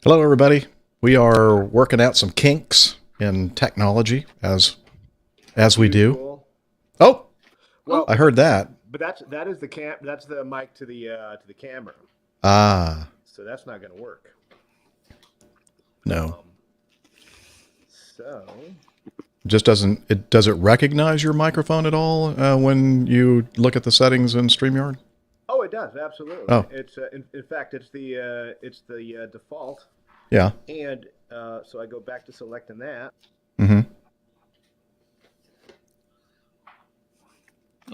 Hello, everybody. We are working out some kinks in technology as we do. Usual. Oh, Well, I heard that. but that is the cam. That's the mic to the camera. Ah, So that's not going to work. no. So Just does it recognize your microphone at all when you look at the settings in StreamYard? oh, it does absolutely. Oh. It's in fact it's the default. Yeah. And so I go back to selecting that. Mm-hmm.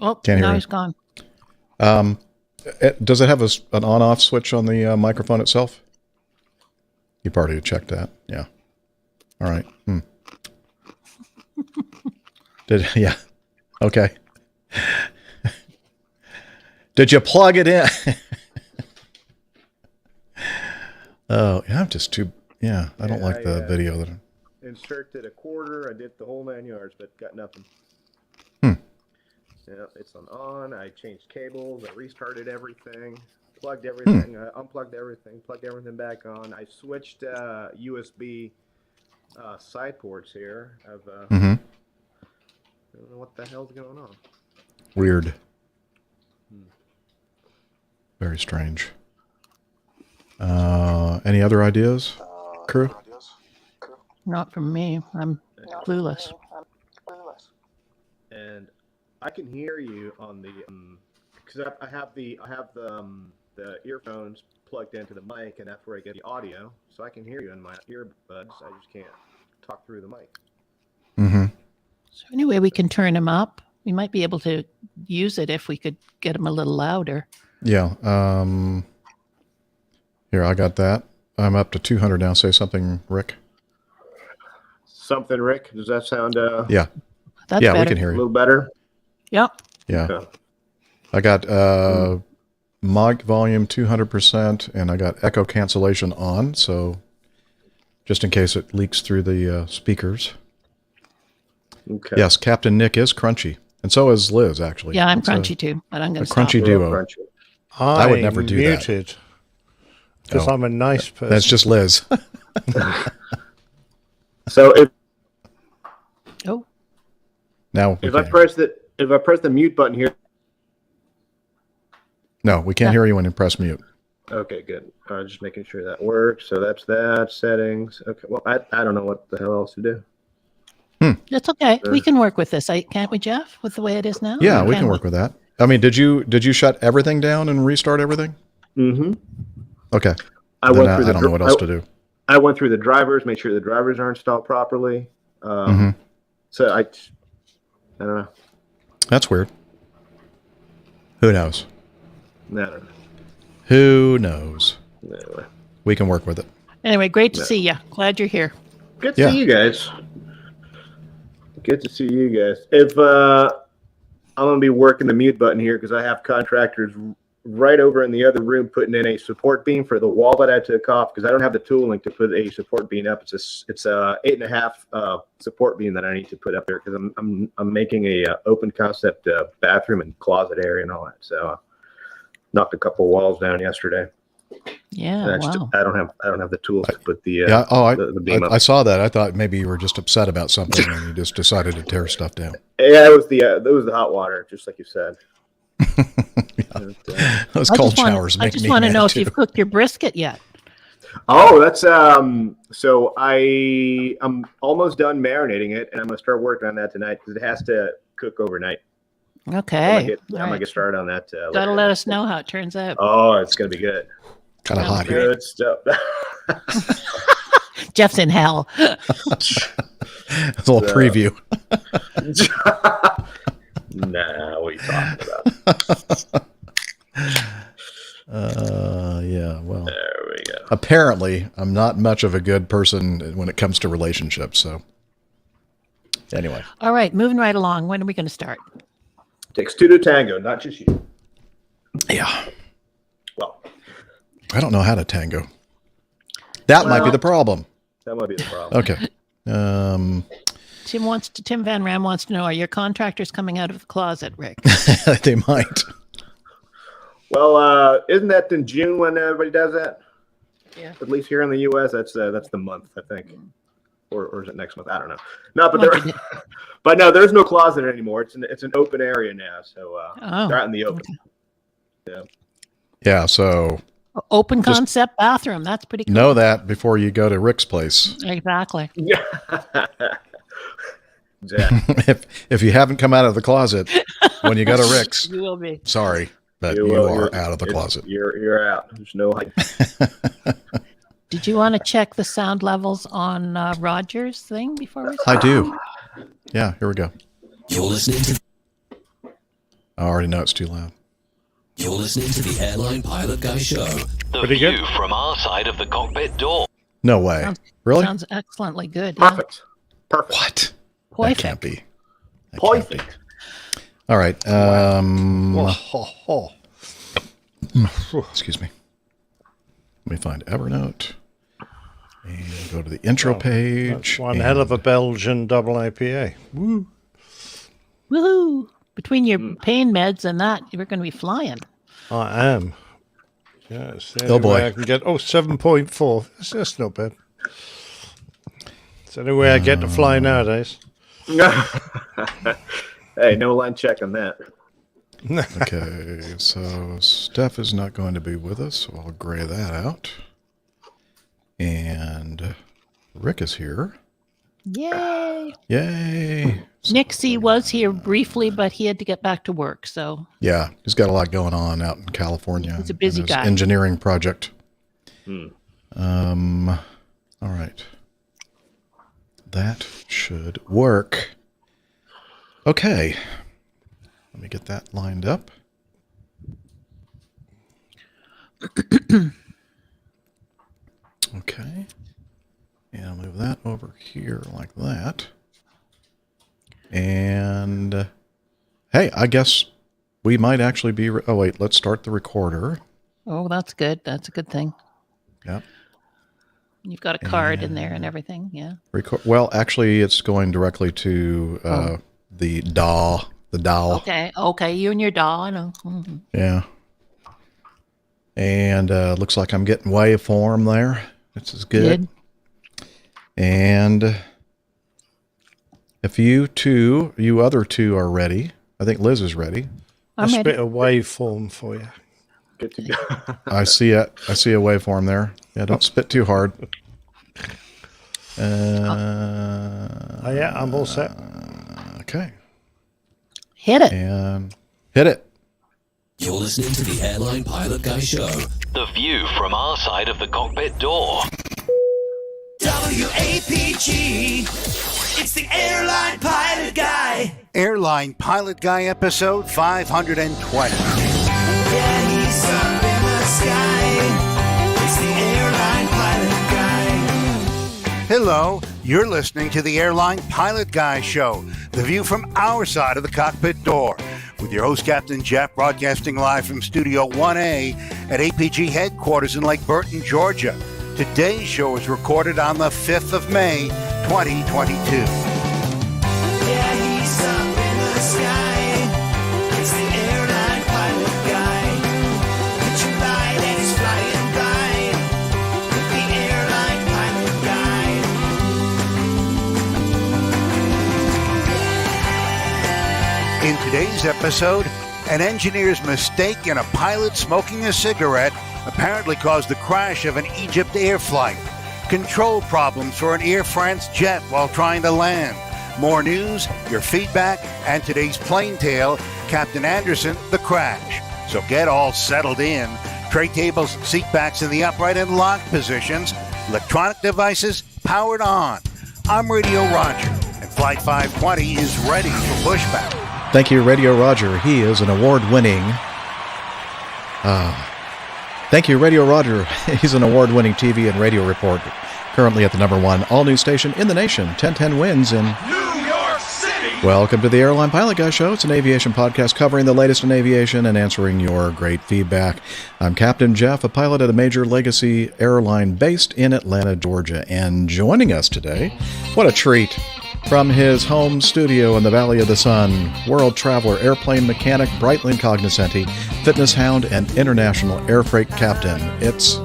Oh, Can't hear now you. he's gone. Does it have an on-off switch on the microphone itself? You already checked that. Yeah. All right. Yeah. Okay. Did you plug it in? Oh, yeah, I'm just too. Yeah, I don't like the video that. Inserted a quarter. I did the whole 9 yards, but got nothing. Yeah, it's on. I changed cables. I restarted everything. Plugged everything. Unplugged everything. Plugged everything back on. I switched USB side ports here. I've I don't know what the hell's going on. Weird. Very strange. Any other ideas, crew? Not from me. I'm clueless. And I can hear you on the because I have the earphones plugged into the mic, and that's where I get the audio. So I can hear you in my earbuds. I just can't talk through the mic. Mm-hmm. So anyway, we can turn him up. We might be able to use it if we could get him a little louder. Yeah. Here, I got that. I'm up to 200 now. Say something, Rick. Something, Rick? Does that sound Yeah. That's Yeah, better. we can hear a you. little better? Yep. Yeah. Okay. I got mic volume 200%, and I got echo cancellation on, so just in case it leaks through the speakers. Okay. Yes, Captain Nick is crunchy, and so is Liz, actually. Yeah, I'm It's crunchy too, but I'm going a to stop. crunchy We're all duo. crunchy. I would never do that. muted because Oh. I'm a nice person. That's just Liz. So Oh, Now we if I can't press the mute button here. No, we can't hear you when you press mute. Okay, good. Just making sure that works. So that's that settings. Okay. Well, I don't know what the hell else to do. that's okay. We can work with this. Can't we, Jeff? With the way it is now? Yeah, Or we can work with that. I mean, did you shut everything down and restart everything? Mm-hmm. Okay. I Then went through I don't know what else to do. I went through the drivers, made sure the drivers are installed properly. So I don't know. That's weird. Who knows? I don't know. Who knows? Anyway. We can work with it. Anyway, great to see you. Glad you're here. Good to Yeah. see you guys. Good to see you guys. If I'm gonna be working the mute button here because I have contractors right over in the other room putting in a support beam for the wall that I took off because I don't have the tooling to put a support beam up. It's a 8.5 support beam that I need to put up there because I'm making a open concept bathroom and closet area and all that. So knocked a couple walls down yesterday. Yeah, wow. I don't have the tools to put the Yeah. Oh, the beam up. I saw that. I thought maybe you were just upset about something and you just decided to tear stuff down. Yeah, it was the hot water, just like you said. Yeah. Those cold showers I make just me want to mad know if too. you've cooked your brisket yet. Oh, that's so I'm almost done marinating it, and I'm gonna start working on that tonight because it has to cook overnight. Okay. I'm gonna get started on that. Got to later. let us know how it turns out. Oh, it's gonna be good. Kind of hot here. Good stuff. Jeff's in hell. It's a little preview. Nah, what are you talking about? Yeah. Well, There we go. apparently, I'm not much of a good person when it comes to relationships. So, anyway. All right, moving right along. When are we going to start? Takes two to tango, not just you. Yeah. Well, I don't know how to tango. That might be Well- the problem. that might be the problem. Okay. Tim Van Ram wants to know: are your contractors coming out of the closet, Rick? They might. Well, isn't that in June when everybody does that? Yeah. At least here in the U.S., that's the month, I think, or is it next month? I don't know. No, but there, but no, there's no closet anymore. It's an open area now, so they're out in the open. Okay. Yeah, so Open Just concept bathroom. That's pretty cool. know that before you go to Rick's place. Exactly. Yeah. Exactly. if you haven't come out of the closet when you go to Rick's, You will be. sorry, but you will. are You're- out of the closet. You're out. There's no hype. Did you want to check the sound levels on Roger's thing before we I start? do. Yeah, here we go. You're listening to I already know it's too loud. You're listening to the Airline Pilot Guy Show. The Pretty view good. from our side of the cockpit door. No way. Really? Sounds excellently good. Yeah. Perfect. Perfect. What? That Perfect. can't be. That can't be. Perfect. All right. Oh. Excuse me. Let me find Evernote and go to the intro page. That's one hell of a Belgian double IPA. Woo. Woohoo! Between your pain meds and that, you're going to be flying. I am. Yes. Oh, boy. I can get 7.4. That's not bad. It's the only way I get to fly nowadays. Hey, no line check on that. Okay, so Steph is not going to be with us, so I'll gray that out. And Rick is here. Yay! Yay! Nixie was here briefly, but he had to get back to work. So Yeah, he's got a lot going on out in California. He's a busy in his guy. Engineering project. Hmm. All right. That should work. Okay. Let me get that lined up. Okay. And I'll move that over here like that. And hey, I guess we might actually be. Oh, wait, let's start the recorder. oh, that's good. That's a good thing. Yep. You've got a card in there and everything. Yeah. Well, actually, it's going directly to the DAW. The DAW. Okay. Okay. You and your doll. I know. Mm-hmm. Yeah. And looks like I'm getting waveform there. This is good. And if you other two are ready, I think Liz is ready. I'm A ready. bit of waveform for you. Good to go. I see it. I see a waveform there. Yeah, don't spit too hard. Oh, yeah, I'm all set. Okay. Hit it. And hit it. You're listening to the Airline Pilot Guy Show. The view from our side of the cockpit door. WAPG. It's the Airline Pilot Guy. Airline Pilot Guy episode 520. Yeah, he's up in the sky. It's the Airline Pilot Guy. Hello, you're listening to the Airline Pilot Guy show, the view from our side of the cockpit door, with your host, Captain Jeff, broadcasting live from Studio 1A at APG headquarters in Lake Burton, Georgia. Today's show is recorded on the 5th of May, 2022. Yeah, he's up in the sky. It's the Airline Pilot Guy. Picture light and he's flying by. With the Airline Pilot Guy. In today's episode, an engineer's mistake in a pilot smoking a cigarette apparently caused the crash of an Egypt Air flight. Control problems for an Air France jet while trying to land. More news, your feedback, and today's plane tale, Captain Anderson, the crash. So get all settled in. Tray tables, seat backs in the upright and locked positions. Electronic devices powered on. I'm Radio Roger, and Flight 520 is ready for pushback. Thank you, Radio Roger. He is an award-winning. Thank you, Radio Roger. He's an award-winning TV and radio reporter, currently at the #1 all-news station in the nation, 1010 Wins in New York City. Welcome to the Airline Pilot Guy Show. It's an aviation podcast covering the latest in aviation and answering your great feedback. I'm Captain Jeff, a pilot at a major legacy airline based in Atlanta, Georgia. And joining us today, what a treat, from his home studio in the Valley of the Sun, world traveler, airplane mechanic, Breitling cognoscenti, fitness hound, and international air freight captain. It's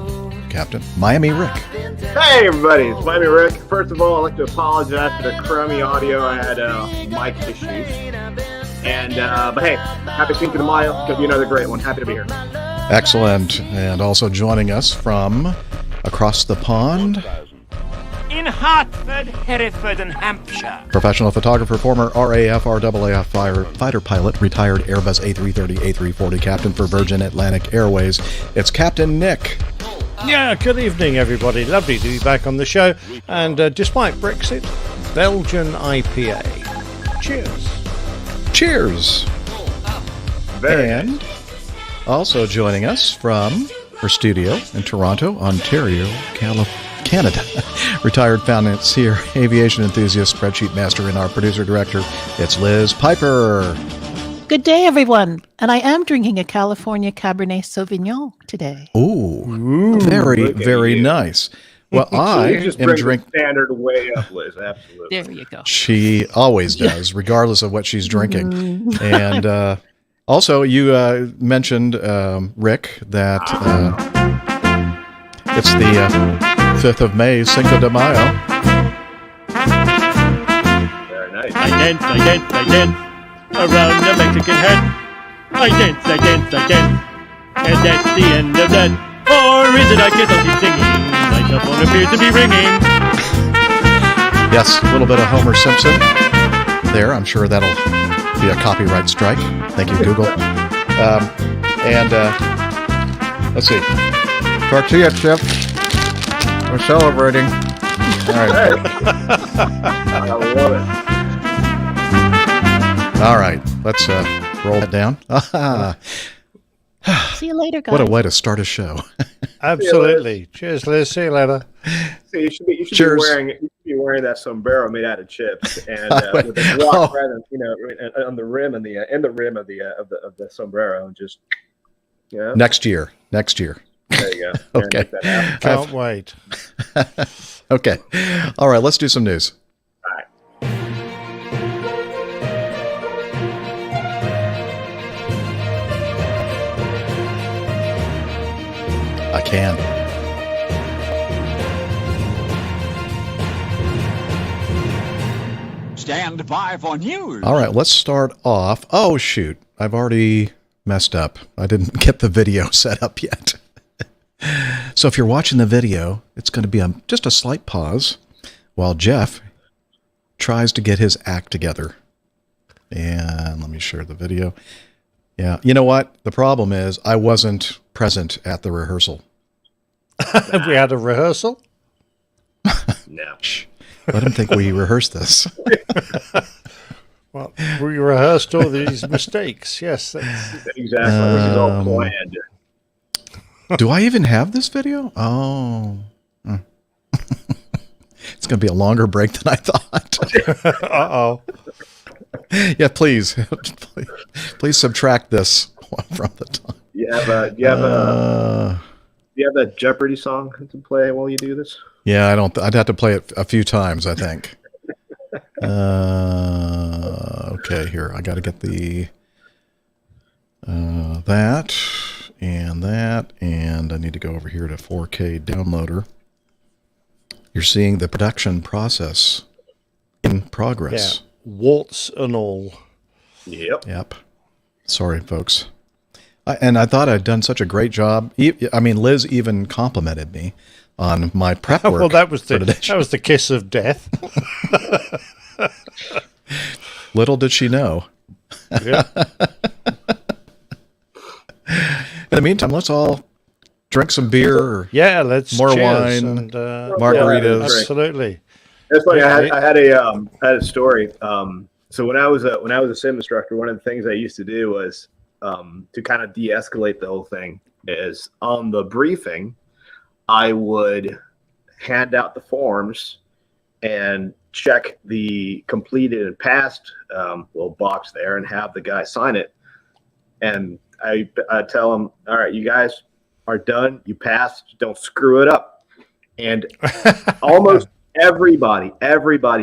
Captain. Miami Rick. Hey, everybody. It's Miami Rick. First of all, I'd like to apologize for the crummy audio. I had mic issues. And but hey, happy Cinco de Mayo. It's gonna be another great one. Happy to be here. Excellent. And also joining us from across the pond, in Hartford, Hereford, and Hampshire. professional photographer, former RAF, RAAF fighter pilot, retired Airbus A330, A340 captain for Virgin Atlantic Airways. It's Captain Nick. Yeah, good evening, everybody. Lovely to be back on the show. And despite Brexit, Belgian IPA. Cheers. Cheers. Very And also joining us from her studio in Toronto, Ontario, Canada, retired financier, aviation enthusiast, spreadsheet master, and our producer-director, it's Liz Piper. Good day, everyone. And I am drinking a California Cabernet Sauvignon today. Ooh, very, look at very you. nice. Well, I You just am bring drinking. the standard way up, Liz. Absolutely. There you go. She always does, regardless of what she's drinking. And also, you mentioned, Rick, that it's the 5th of May, Cinco de Mayo. Very nice. I dance around the Mexican head. I dance, and that's the end of that. Or is it I guess I'll keep singing? My cell phone appears to be ringing. Yes, a little bit of Homer Simpson there. I'm sure that'll be a copyright strike. Thank you, Google. And let's see. Tortilla chip. We're celebrating. All right. I love it. All right. Let's roll it down. See you later, guys. What a way to start a show. Absolutely. Cheers, Liz. See you later. So you should be Cheers. wearing that sombrero made out of chips and with a block rather, on the rim and the rim of the sombrero, and just Next year. There you go. Okay. Make that happen. Can't wait. Okay. All right. Let's do some news. All right. I can. Stand by for news. All right. Let's start off. Oh, shoot. I've already messed up. I didn't get the video set up yet. So if you're watching the video, it's going to be just a slight pause while Jeff tries to get his act together. And let me share the video. Yeah. You know what? The problem is I wasn't present at the rehearsal. We had a rehearsal. No. Shh. Let him think we rehearsed this. Well, we rehearsed all these mistakes. Yes. Exactly. This is all planned. Do I even have this video? Oh. It's going to be a longer break than I thought. Uh-oh. Yeah, please subtract this from the time. Do you have that Jeopardy song to play while you do this? Yeah, I'd have to play it a few times, I think. Okay, here. I got to get the that, and I need to go over here to 4K downloader. You're seeing the production process in progress. Yeah. Warts and all. Yep. Sorry, folks. I thought I'd done such a great job. I mean, Liz even complimented me on my prep work. Well, that was for today. that was the kiss of death. Little did she know. Yeah. In the meantime, let's all drink some beer. Or Yeah, let's more cheers wine, and margaritas. yeah, absolutely. That's funny. I had a story. So when I was a sim instructor, one of the things I used to do was to kind of de-escalate the whole thing is on the briefing, I would hand out the forms and check the completed and passed little box there and have the guy sign it. And I tell them, all right, you guys are done. You passed. Don't screw it up. And almost everybody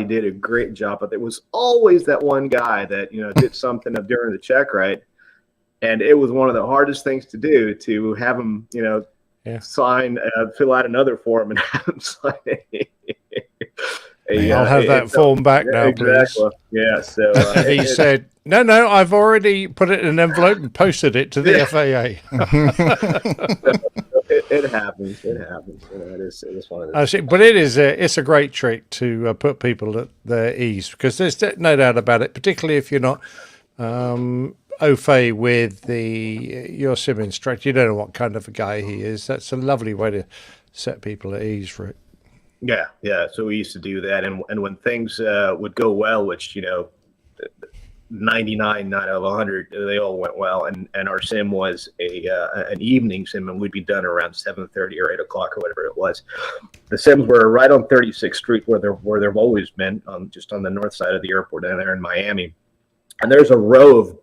did a great job, but there was always that one guy that, did something during the check, right? And it was one of the hardest things to do to have him, sign, fill out another form, and have them sign I'll have that form back now, exactly. please. Yeah. So he said, "No, I've already put it in an envelope and posted it to the FAA." It happens. It happens. It is one of those. But it's a great trick to put people at their ease, because there's no doubt about it. Particularly if you're not au fait with your sim instructor, you don't know what kind of a guy he is. That's a lovely way to set people at ease for it. Yeah. So we used to do that, and when things would go well, which 99 out of 100, they all went well, and our sim was an evening sim, and we'd be done around 7:30 or 8 o'clock or whatever it was. The sims were right on 36th Street, where they've always been, just on the north side of the airport down there in Miami. And there's a row of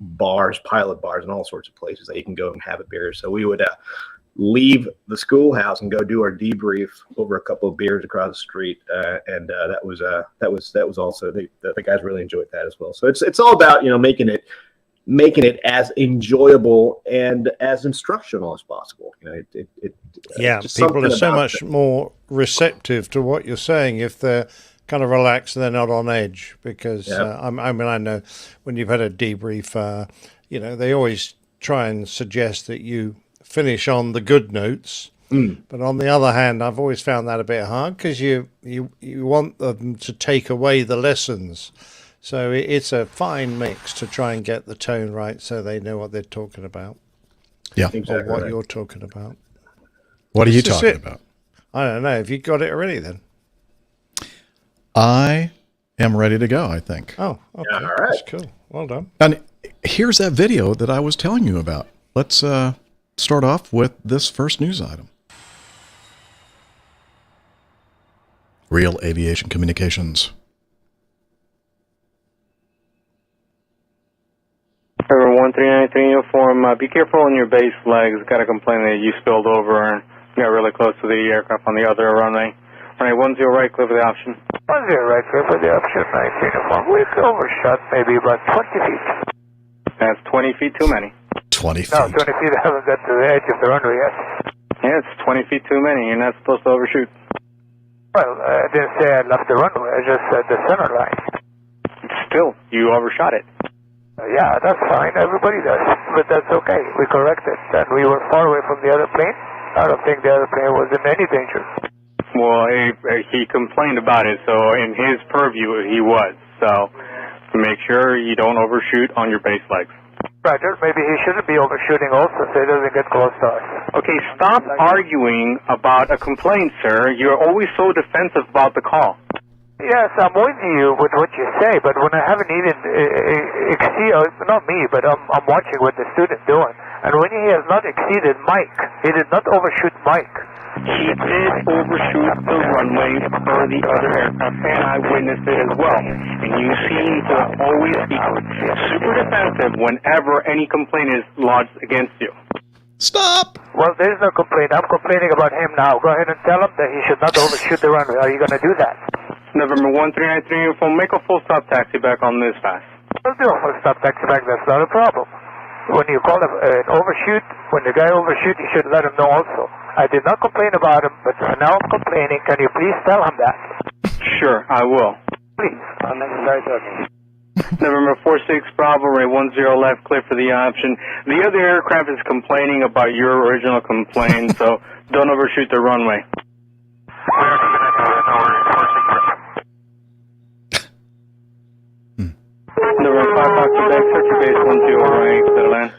bars, pilot bars, and all sorts of places that you can go and have a beer. So we would leave the schoolhouse and go do our debrief over a couple of beers across the street, and that was also the guys really enjoyed that as well. So it's all about making it as enjoyable and as instructional as possible. People are so much more receptive to what you're saying if they're kind of relaxed and they're not on edge, because I know when you've had a debrief, they always try and suggest that you finish on the good notes, but on the other hand, I've always found that a bit hard, because you want them to take away the lessons. So it's a fine mix to try and get the tone right, so they know what they're talking about. Yeah, exactly. Or what you're talking about. What are you talking about? I don't know. Have you got it already then? I am ready to go, I think. Oh, okay. Yeah, all right. That's cool. Well done. And here's that video that I was telling you about. Let's start off with this first news item. Real Aviation Communications. River 1393 uniform, be careful on your base flags. Got a complaint that you spilled over and got really close to the aircraft on the other runway. Runway 10 right, clear for the option. 10 right, clear for the option, 19 uniform. We've overshot maybe about 20 feet. That's 20 feet too many. 20 feet? No, 20 feet, I haven't got to the edge of the runway yet. Yeah, it's 20 feet too many. You're not supposed to overshoot. Well, I didn't say I left the runway, I just said the center line. Still, you overshot it. Yeah, that's fine, everybody does, but that's okay. We corrected, and we were far away from the other plane. I don't think the other plane was in any danger. Well, he complained about it, so in his purview, he was. So, make sure you don't overshoot on your base legs. Roger, maybe he shouldn't be overshooting also, so he doesn't get close to us. Okay, stop arguing about a complaint, sir. You're always so defensive about the call. Yes, I'm with you with what you say, but when I haven't even not me, but I'm watching what the student doing, and when he has not exceeded Mike, he did not overshoot Mike. He did overshoot the runway for the other aircraft, and I witnessed it as well. And you seem to always be super defensive whenever any complaint is lodged against you. Stop! Well, there's no complaint. I'm complaining about him now. Go ahead and tell him that he should not overshoot the runway. Are you going to do that? November 1393 uniform, make a full stop taxi back on this fast. I'll do a full stop taxi back. That's not a problem. When you call him an overshoot, when the guy overshoot, you should let him know also. I did not complain about him, but now I'm complaining. Can you please tell him that? Sure, I will. Please. I'm necessary talking. November 46 Bravo, Ray 10 left, clear for the option. The other aircraft is complaining about your original complaint, so don't overshoot the runway. November 5 Fox Quebec, search your base 10 right, clear to land.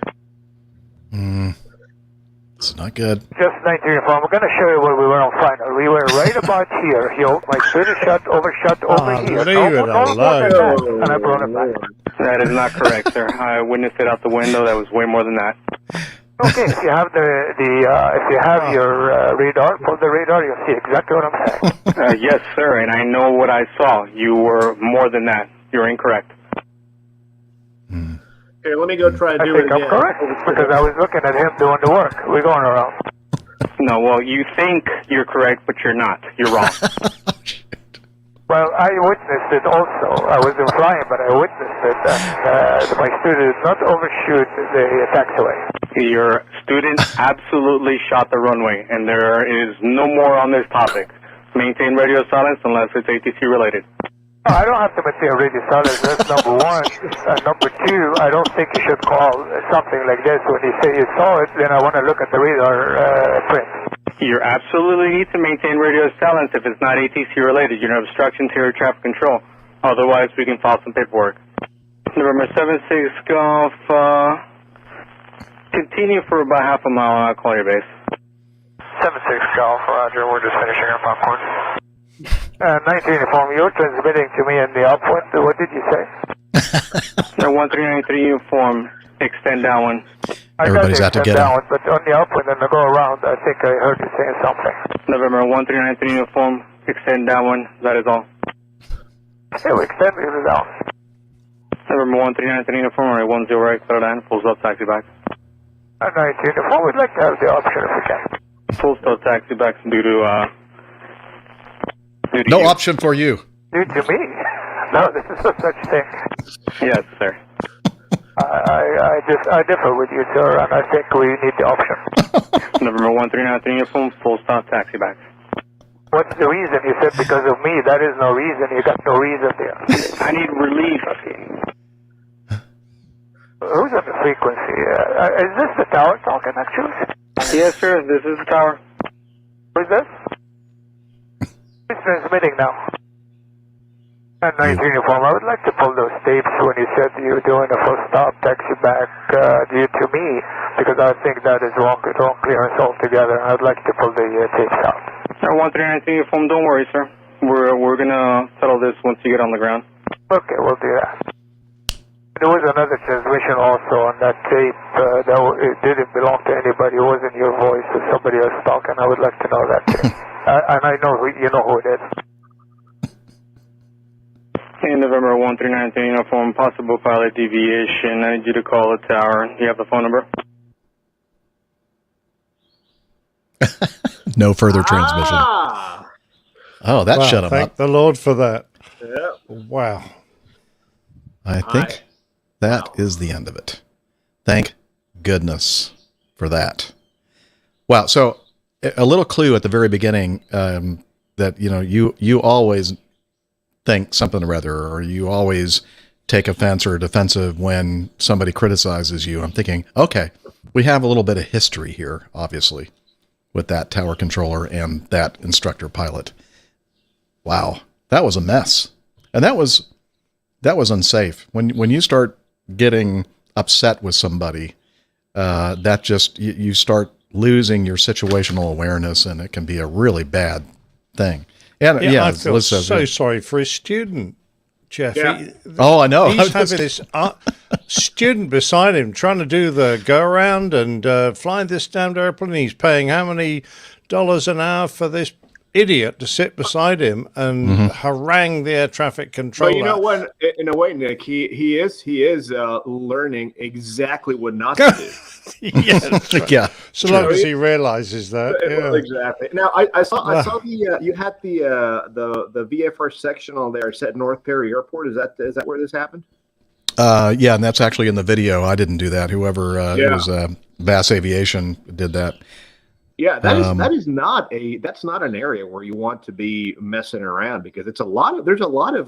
It's not good. Just 19 uniform. I'm going to show you where we were on final. We were right about here. My student shot overshot over here. Leave it alone. And I brought it back. That is not correct, sir. I witnessed it out the window. That was way more than that. Okay, if you have if you have your radar, pull the radar, you'll see exactly what I'm saying. Yes, sir, and I know what I saw. You were more than that. You're incorrect. Here, let me go try and do it again. I think I'm correct, because I was looking at him doing the work. We're going around. No, well, you think you're correct, but you're not. You're wrong. Well, I witnessed it also. I wasn't flying, but I witnessed it, and my student did not overshoot the taxiway. Your student absolutely shot the runway, and there is no more on this topic. Maintain radio silence unless it's ATC related. I don't have to maintain radio silence. That's number one. Number two, I don't think you should call something like this when you say you saw it. Then I want to look at the radar print. You absolutely need to maintain radio silence if it's not ATC related. You're an obstruction to your traffic control. Otherwise, we can file some paperwork. November 76 Golf. Continue for about half a mile, and I'll call your base. 76 Golf, Roger. We're just finishing our popcorn. 19 uniform, you're transmitting to me in the upwind. What did you say? 1393 uniform, extend downwind. Everybody's out to get downwind, but on the upwind and the go around, I think I heard you saying something. November 1393 uniform, extend downwind. That is all. Yeah, we extend to down. November 1393 uniform, right 10 right, clear line, full stop taxi back. 19 uniform, we'd like to have the option if we can. Full stop taxi back due to no option for you. Due to me? No, this is no such thing. Yes, sir. I differ with you, sir, and I think we need the option. November 1393 uniform, full stop taxi back. What's the reason? You said because of me. That is no reason. You got no reason there. I need relief. Who's on the frequency? Is this the tower talking, actually? Yes, sir. This is the tower. Who's this? Who's transmitting now? 19 uniform. I would like to pull those tapes when you said you were doing a full stop taxi back due to me, because I think that is wrong clearance altogether. I'd like to pull the tapes out. 1393 uniform. Don't worry, sir. We're gonna settle this once you get on the ground. Okay, we'll do that. There was another transmission also on that tape that it didn't belong to anybody. It wasn't your voice. Or somebody else talking. I would like to know that too. And I know you know who it is. In November 1393 uniform, possible pilot deviation. I need you to call the tower. Do you have the phone number? No further transmission. Oh, that shut him up. Thank the Lord for that. Yeah. Wow. I think that is the end of it. Thank goodness for that. Wow. So a little clue at the very beginning that, you always think something or other, or you always take offense or defensive when somebody criticizes you. I'm thinking, okay, we have a little bit of history here, obviously, with that tower controller and that instructor pilot. Wow. That was a mess. And that was unsafe. When you start getting upset with somebody, that just, you start losing your situational awareness, and it can be a really bad thing. And I feel so sorry for his student, Jeff. Yeah. I know. He's having this student beside him trying to do the go around and flying this damned airplane. He's paying how many dollars an hour for this idiot to sit beside him and harangue the air traffic controller. But you know what? In a way, Nick, he is learning exactly what not to do. Yes, right. Yeah. So long as he realizes that. Well, exactly. Now I saw the you had the VFR sectional there set North Perry Airport. Is that where this happened? Yeah, and that's actually in the video. I didn't do that. Whoever it was Bass Aviation did that. Yeah, that's not an area where you want to be messing around, because there's a lot of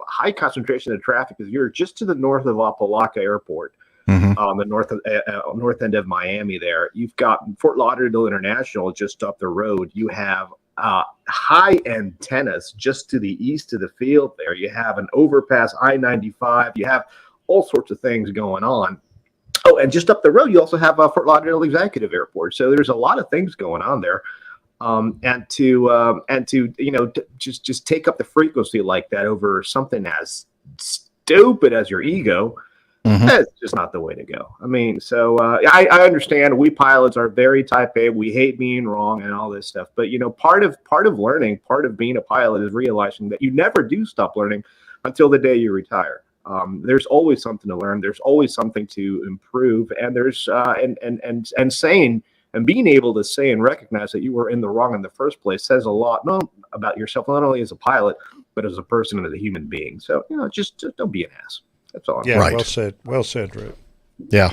high concentration of traffic, because you're just to the north of Apalaka Airport, on the north end of Miami. There, you've got Fort Lauderdale International just up the road. You have high antennas just to the east of the field. There, you have an overpass I-95. You have all sorts of things going on. Oh, and just up the road, you also have Fort Lauderdale Executive Airport. So there's a lot of things going on there, and to just take up the frequency like that over something as stupid as your ego, that's just not the way to go. I mean, so I understand we pilots are very type A. We hate being wrong and all this stuff. But part of learning, part of being a pilot, is realizing that you never do stop learning until the day you retire. There's always something to learn. There's always something to improve, and there's and saying and being able to say and recognize that you were in the wrong in the first place says a lot, not about yourself, not only as a pilot, but as a person and as a human being. So just don't be an ass. That's all. Yeah, right. Well said, Rick. Yeah,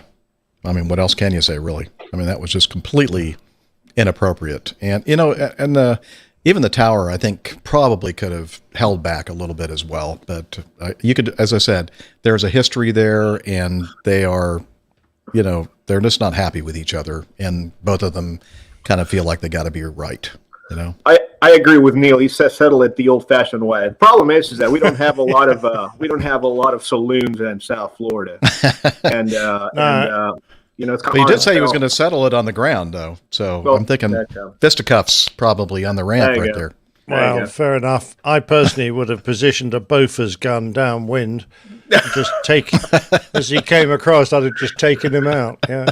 I mean, what else can you say, really? I mean, that was just completely inappropriate. And, even the tower, I think, probably could have held back a little bit as well. But you could, as I said, there's a history there, and they are, they're just not happy with each other. And both of them kind of feel like they got to be right, I agree with Neil. He says settle it the old-fashioned way. The problem is that we don't have a lot of saloons in South Florida, and it's but he did say he was going to settle it on the ground, though. So I'm thinking fisticuffs probably on the ramp right there. Well, fair enough. I personally would have positioned a Bofors gun downwind, just as he came across, I'd have just taken him out. Yeah,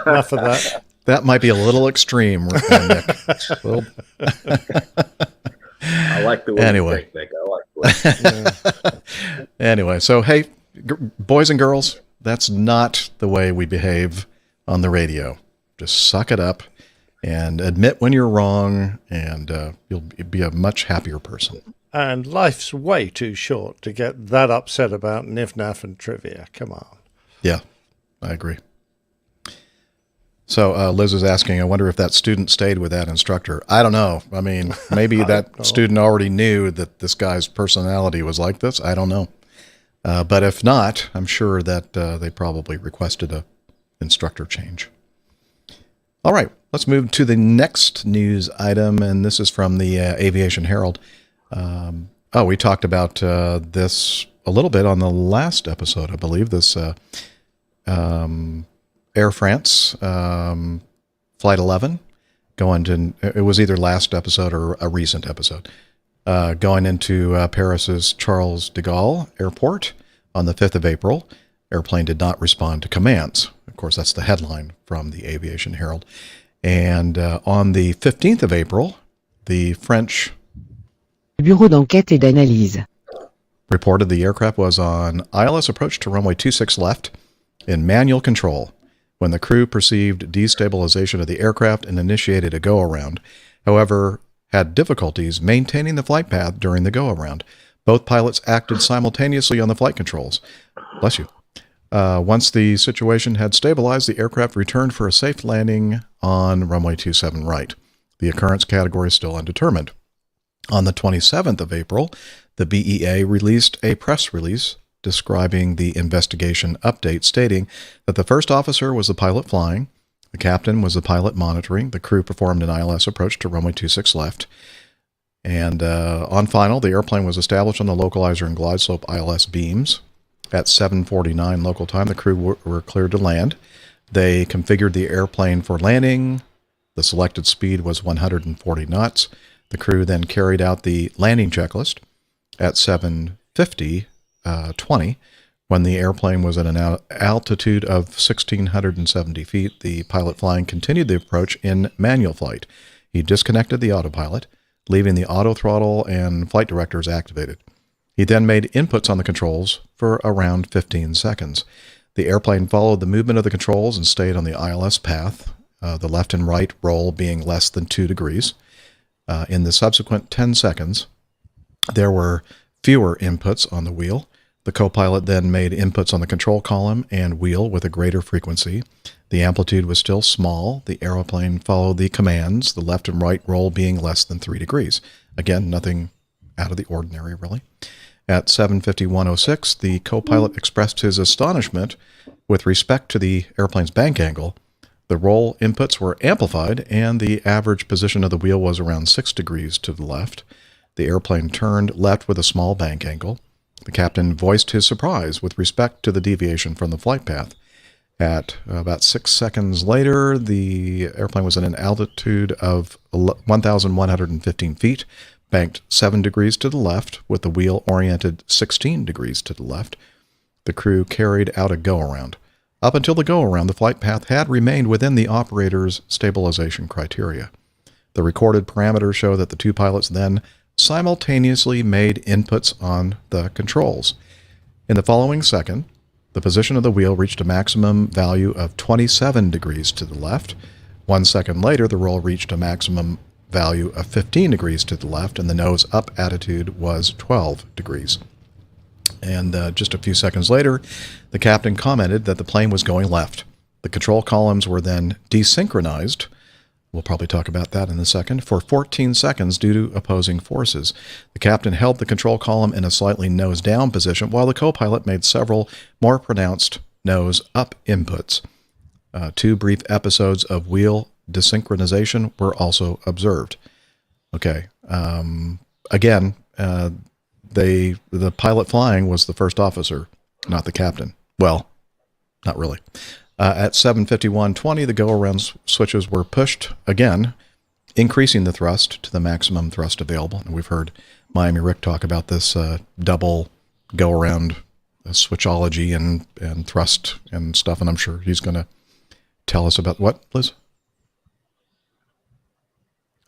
enough of that. That might be a little extreme, Nick. I like the way anyway. you think, Nick. I like the way. Anyway, so hey, boys and girls, that's not the way we behave on the radio. Just suck it up and admit when you're wrong, and you'll be a much happier person. And life's way too short to get that upset about niff-naff and trivia. Come on. Yeah, I agree. So Liz is asking, I wonder if that student stayed with that instructor. I don't know. I mean, maybe that student already knew that this guy's personality was like this. I don't know. But if not, I'm sure that they probably requested a instructor change. All right, let's move to the next news item, and this is from the Aviation Herald. We talked about this a little bit on the last episode, I believe. This Air France Flight 11 it was either last episode or a recent episode, going into Paris's Charles de Gaulle Airport on the 5th of April. Airplane did not respond to commands. Of course, that's the headline from the Aviation Herald. And on the 15th of April, the French Bureau d'enquête et d'analyse reported the aircraft was on ILS approach to runway 26 left in manual control when the crew perceived destabilization of the aircraft and initiated a go-around. However, had difficulties maintaining the flight path during the go-around. Both pilots acted simultaneously on the flight controls. Bless you. Once the situation had stabilized, the aircraft returned for a safe landing on runway 27 right. The occurrence category is still undetermined. On the 27th of April, the BEA released a press release describing the investigation update, stating that the first officer was the pilot flying, the captain was the pilot monitoring, the crew performed an ILS approach to runway 26 left, and on final, the airplane was established on the localizer and glide slope ILS beams. At 7:49 local time, the crew were cleared to land. They configured the airplane for landing. The selected speed was 140 knots. The crew then carried out the landing checklist. At 7:50:20, when the airplane was at an altitude of 1,670 feet, the pilot flying continued the approach in manual flight. He disconnected the autopilot, leaving the auto throttle and flight directors activated. He then made inputs on the controls for around 15 seconds. The airplane followed the movement of the controls and stayed on the ILS path, the left and right roll being less than 2 degrees. In the subsequent 10 seconds, there were fewer inputs on the wheel. The co-pilot then made inputs on the control column and wheel with a greater frequency. The amplitude was still small. The aeroplane followed the commands, the left and right roll being less than 3 degrees. Again, nothing out of the ordinary, really. At 7:51:06, the co-pilot expressed his astonishment with respect to the airplane's bank angle. The roll inputs were amplified, and the average position of the wheel was around 6 degrees to the left. The airplane turned left with a small bank angle. The captain voiced his surprise with respect to the deviation from the flight path. At about 6 seconds later, the airplane was at an altitude of 1,115 feet, banked 7 degrees to the left, with the wheel oriented 16 degrees to the left. The crew carried out a go-around. Up until the go-around, the flight path had remained within the operator's stabilization criteria. The recorded parameters show that the two pilots then simultaneously made inputs on the controls. In the following second, the position of the wheel reached a maximum value of 27 degrees to the left. 1 second later, the roll reached a maximum value of 15 degrees to the left, and the nose up attitude was 12 degrees. And just a few seconds later, the captain commented that the plane was going left. The control columns were then desynchronized. We'll probably talk about that in a second. For 14 seconds due to opposing forces. The captain held the control column in a slightly nose-down position, while the co-pilot made several more pronounced nose-up inputs. 2 brief episodes of wheel desynchronization were also observed. Okay. Again, the pilot flying was the first officer, not the captain. Well, not really. At 7:51:20, the go-around switches were pushed again, increasing the thrust to the maximum thrust available. And we've heard Miami Rick talk about this double go-around switchology and thrust and stuff, and I'm sure he's going to tell us about what, Liz?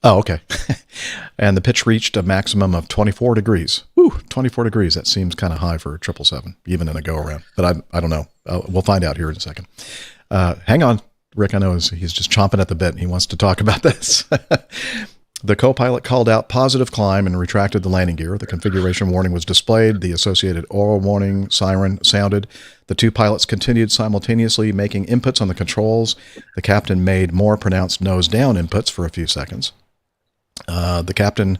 Oh, okay. And the pitch reached a maximum of 24 degrees. Woo, 24 degrees. That seems kind of high for a 777, even in a go-around. But I don't know. We'll find out here in a second. Hang on, Rick. I know he's just chomping at the bit. He wants to talk about this. The co-pilot called out positive climb and retracted the landing gear. The configuration warning was displayed. The associated oil warning siren sounded. The 2 pilots continued simultaneously making inputs on the controls. The captain made more pronounced nose-down inputs for a few seconds. The captain,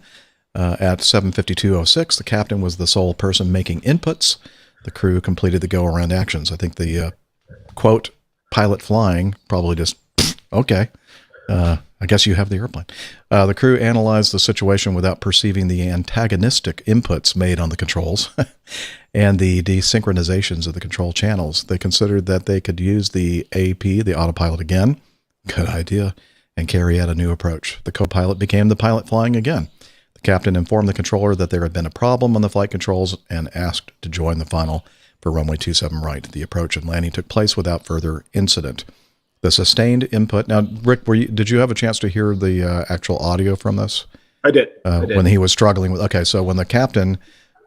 at 7:52:06, the captain was the sole person making inputs. The crew completed the go-around actions. I think the, quote, pilot flying probably just, okay. I guess you have the airplane. The crew analyzed the situation without perceiving the antagonistic inputs made on the controls and the desynchronizations of the control channels. They considered that they could use the AP, the autopilot again. Good idea. And carry out a new approach. The co-pilot became the pilot flying again. The captain informed the controller that there had been a problem on the flight controls and asked to join the final for runway 27 right. The approach and landing took place without further incident. The sustained input. Now, Rick, did you have a chance to hear the actual audio from this? I did. When he was struggling with. Okay, so when the captain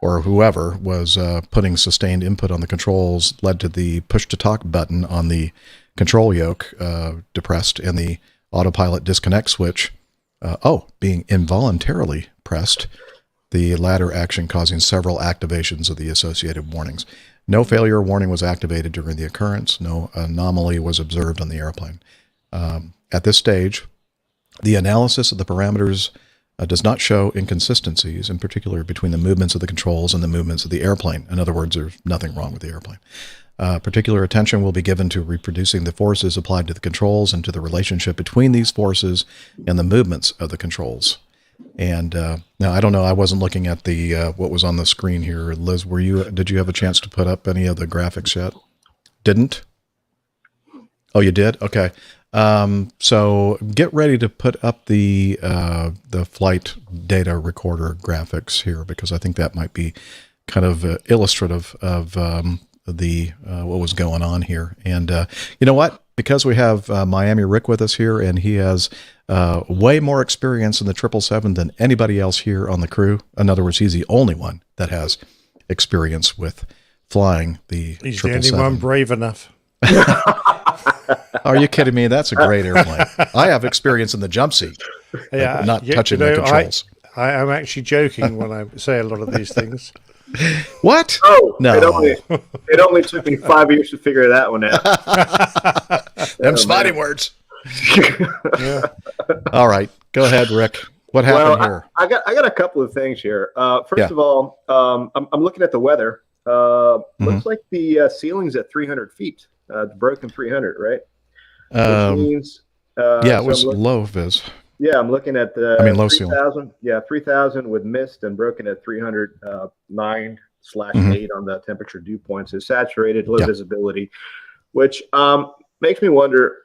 or whoever was putting sustained input on the controls, led to the push to talk button on the control yoke depressed and the autopilot disconnect switch, being involuntarily pressed, the latter action causing several activations of the associated warnings. No failure warning was activated during the occurrence. No anomaly was observed on the airplane. At this stage, the analysis of the parameters does not show inconsistencies, in particular between the movements of the controls and the movements of the airplane. In other words, there's nothing wrong with the airplane. Particular attention will be given to reproducing the forces applied to the controls and to the relationship between these forces and the movements of the controls. And now, I don't know, I wasn't looking at the what was on the screen here. Liz, did you have a chance to put up any of the graphics yet? Didn't? Oh, you did? Okay. So get ready to put up the flight data recorder graphics here, because I think that might be kind of illustrative of what was going on here. And you know what? Because we have Miami Rick with us here, and he has way more experience in the 777 than anybody else here on the crew. In other words, he's the only one that has experience with flying the 777. He's the only one brave enough. Are you kidding me? That's a great airplane. I have experience in the jump seat, not touching the controls. I'm actually joking when I say a lot of these things. What? Oh, no. It only took me 5 years to figure that one out. Them fighting words. Yeah. All right. Go ahead, Rick. What happened here? I got a couple of things here. First of all, I'm looking at the weather. Looks like the ceiling's at 300 feet. It's broken 300, right? Which means... it was low vis. Yeah, I'm looking at the low 3,000. Yeah, 3,000 with mist and broken at 309/8 on the temperature dew points. It's saturated, low visibility, which makes me wonder.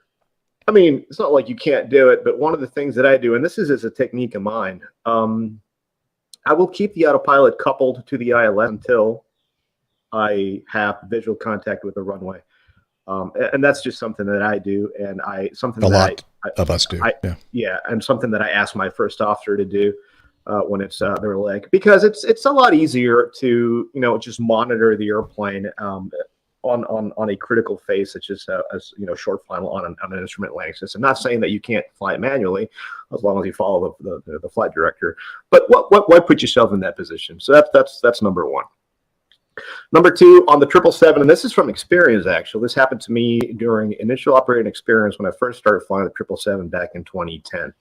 I mean, it's not like you can't do it, but one of the things that I do, and this is as a technique of mine, I will keep the autopilot coupled to the ILS until I have visual contact with the runway. And that's just something that I do, and something a that lot of us do. And something that I ask my first officer to do when it's their leg, because it's a lot easier to just monitor the airplane on a critical phase, such as short final on an instrument landing system. Not saying that you can't fly it manually, as long as you follow the flight director. But why put yourself in that position? So that's number one. Number 2, on the 777, and this is from experience, actually. This happened to me during initial operating experience when I first started flying the 777 back in 2010.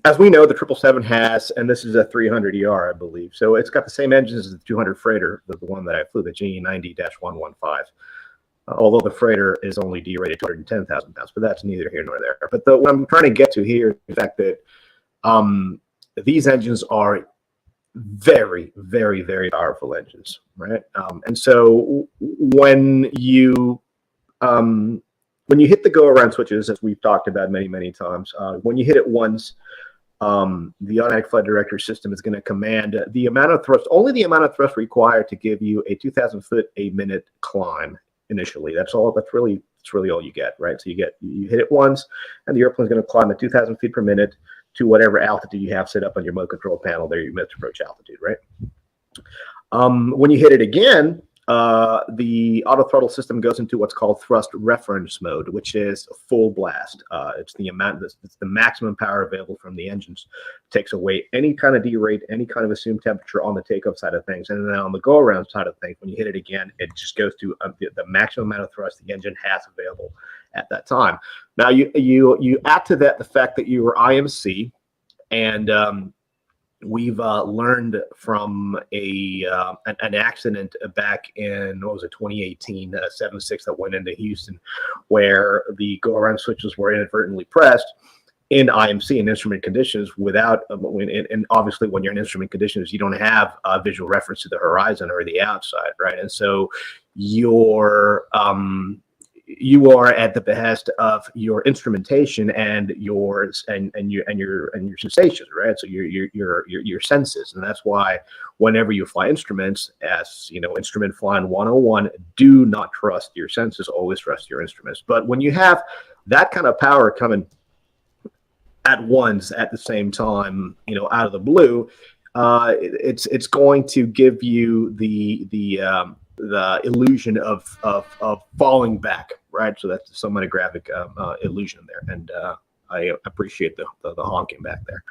As we know, the 777 has, and this is a 300ER, I believe, so it's got the same engines as the 200 freighter, the one that I flew, the GE90-115. Although the freighter is only D-rated 210,000 pounds, but that's neither here nor there. But what I'm trying to get to here is the fact that these engines are very, very, very powerful engines, right? And so when you hit the go-around switches, as we've talked about many, many times, when you hit it once, the automatic flight director system is going to command the amount of thrust, only the amount of thrust required to give you a 2,000 foot a minute climb initially. That's all. That's really all you get, right? So you hit it once, and the airplane's going to climb at 2,000 feet per minute to whatever altitude you have set up on your mode control panel. There, your minutes approach altitude, right? When you hit it again, the auto throttle system goes into what's called thrust reference mode, which is full blast. It's the maximum power available from the engines. Takes away any kind of derate, any kind of assumed temperature on the takeoff side of things, and then on the go around side of things, when you hit it again, it just goes to the maximum amount of thrust the engine has available at that time. Now you add to that the fact that you were IMC, and we've learned from an accident back in, 2018, 7.6 that went into Houston, where the go-around switches were inadvertently pressed in IMC and instrument conditions without, and obviously when you're in instrument conditions, you don't have a visual reference to the horizon or the outside, right? And so you are at the behest of your instrumentation and your sensations, right? So your senses, and that's why whenever you fly instruments, as you know, instrument flying 101, do not trust your senses, always trust your instruments. But when you have that kind of power coming at once at the same time, out of the blue, it's going to give you the illusion of falling back, right? So that's the cinematographic illusion there, and I appreciate the honking back there.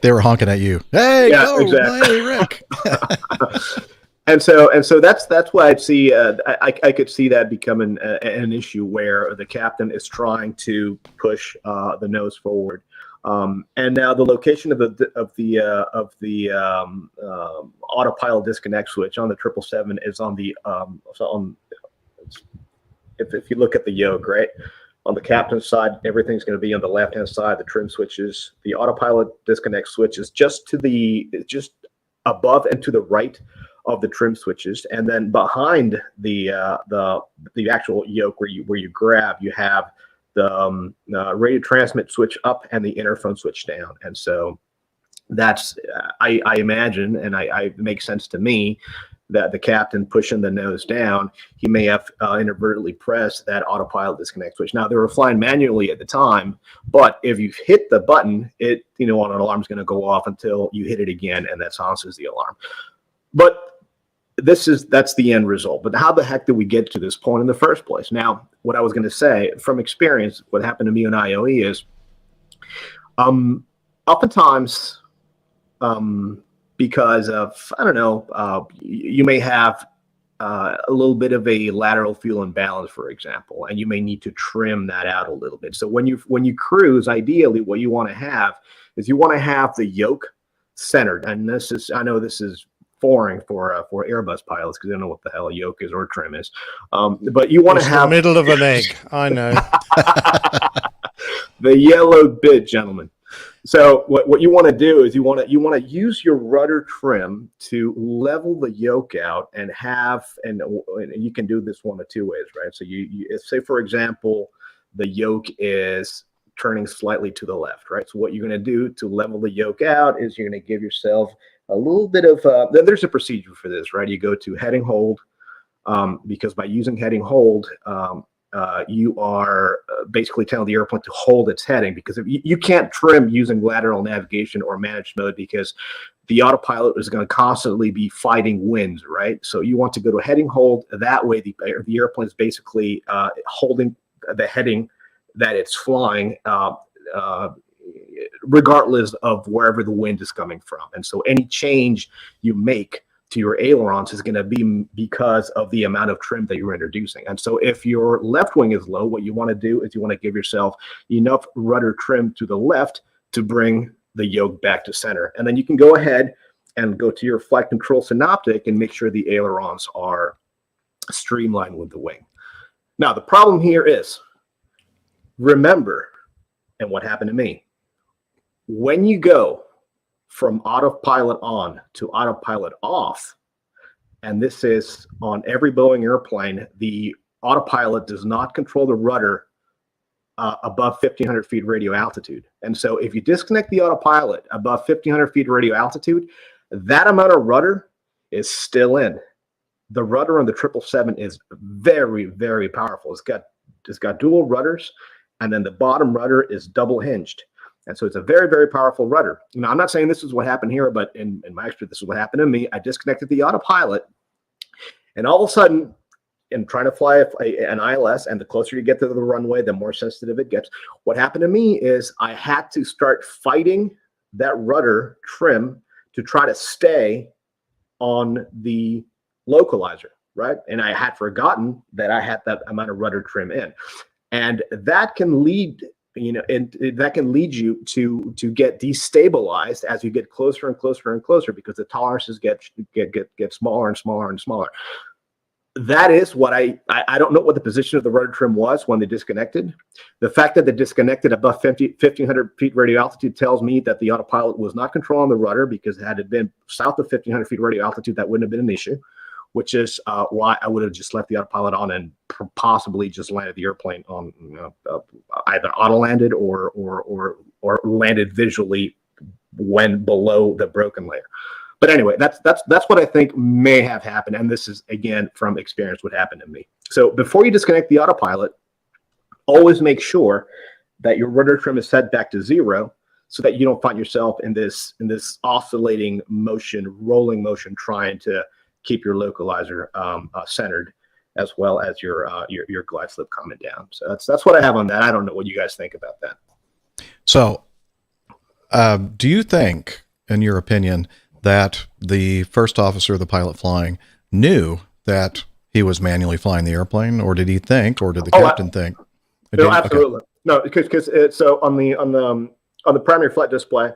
They were honking at you. Hey, yeah, go, exactly. Hey, Rick. and so that's why I'd see. I could see that becoming an issue where the captain is trying to push the nose forward. And now the location of the autopilot disconnect switch on the 777 is on the if you look at the yoke, right, on the captain's side, everything's going to be on the left hand side. The trim switches, the autopilot disconnect switch is just above and to the right of the trim switches, and then behind the actual yoke where you grab, you have the radio transmit switch up and the interphone switch down. And so that's I imagine, and it makes sense to me, that the captain pushing the nose down, he may have inadvertently pressed that autopilot disconnect switch. Now, they were flying manually at the time, but if you hit the button, an alarm's going to go off until you hit it again, and that silences the alarm. But that's the end result. But how the heck did we get to this point in the first place? Now, what I was going to say from experience, what happened to me on IOE is, oftentimes, because of, I don't know, you may have a little bit of a lateral fuel imbalance, for example, and you may need to trim that out a little bit. So when you cruise, ideally, what you want to have is you want to have the yoke centered. And I know this is foreign for Airbus pilots because they don't know what the hell a yoke is or trim is. But you want to have the middle of an egg. I know. The yellow bit, gentlemen. So what you want to do is you want to use your rudder trim to level the yoke out and you can do this one of two ways, right? So you say, for example, the yoke is turning slightly to the left, right? So what you're going to do to level the yoke out is you're going to give yourself a little bit of there's a procedure for this, right? You go to heading hold, because by using heading hold, you are basically telling the airplane to hold its heading, because if you can't trim using lateral navigation or managed mode, because the autopilot is going to constantly be fighting winds, right? So you want to go to heading hold. That way, the airplane is basically holding the heading that it's flying regardless of wherever the wind is coming from. And so any change you make to your ailerons is going to be because of the amount of trim that you're introducing. And so if your left wing is low, what you want to do is you want to give yourself enough rudder trim to the left to bring the yoke back to center. And then you can go ahead and go to your flight control synoptic and make sure the ailerons are streamlined with the wing. Now, the problem here is, remember, and what happened to me, when you go from autopilot on to autopilot off, and this is on every Boeing airplane, the autopilot does not control the rudder above 1,500 feet radio altitude. And so if you disconnect the autopilot above 1,500 feet radio altitude, that amount of rudder is still in. The rudder on the 777 is very, very powerful. It's got dual rudders, and then the bottom rudder is double hinged. And so it's a very, very powerful rudder. Now, I'm not saying this is what happened here, but in my experience, this is what happened to me. I disconnected the autopilot, and all of a sudden, in trying to fly an ILS, and the closer you get to the runway, the more sensitive it gets. What happened to me is I had to start fighting that rudder trim to try to stay on the localizer, right? And I had forgotten that I had that amount of rudder trim in. And that can lead, that can lead you to get destabilized as you get closer and closer and closer, because the tolerances get smaller and smaller and smaller. That is what I don't know what the position of the rudder trim was when they disconnected. The fact that they disconnected above 1,500 feet radio altitude tells me that the autopilot was not controlling the rudder, because had it been south of 1,500 feet radio altitude, that wouldn't have been an issue, which is why I would have just left the autopilot on and possibly just landed the airplane on either auto landed or landed visually when below the broken layer. But anyway, that's what I think may have happened, and this is, again, from experience what happened to me. So before you disconnect the autopilot, always make sure that your rudder trim is set back to 0, so that you don't find yourself in this oscillating motion, rolling motion, trying to keep your localizer centered, as well as your glide slope coming down. So that's what I have on that. I don't know what you guys think about that. So, do you think, in your opinion, that the first officer, the pilot flying, knew that he was manually flying the airplane, or did he think, or did the captain think? No, absolutely. Okay. No, because so on the primary flight display,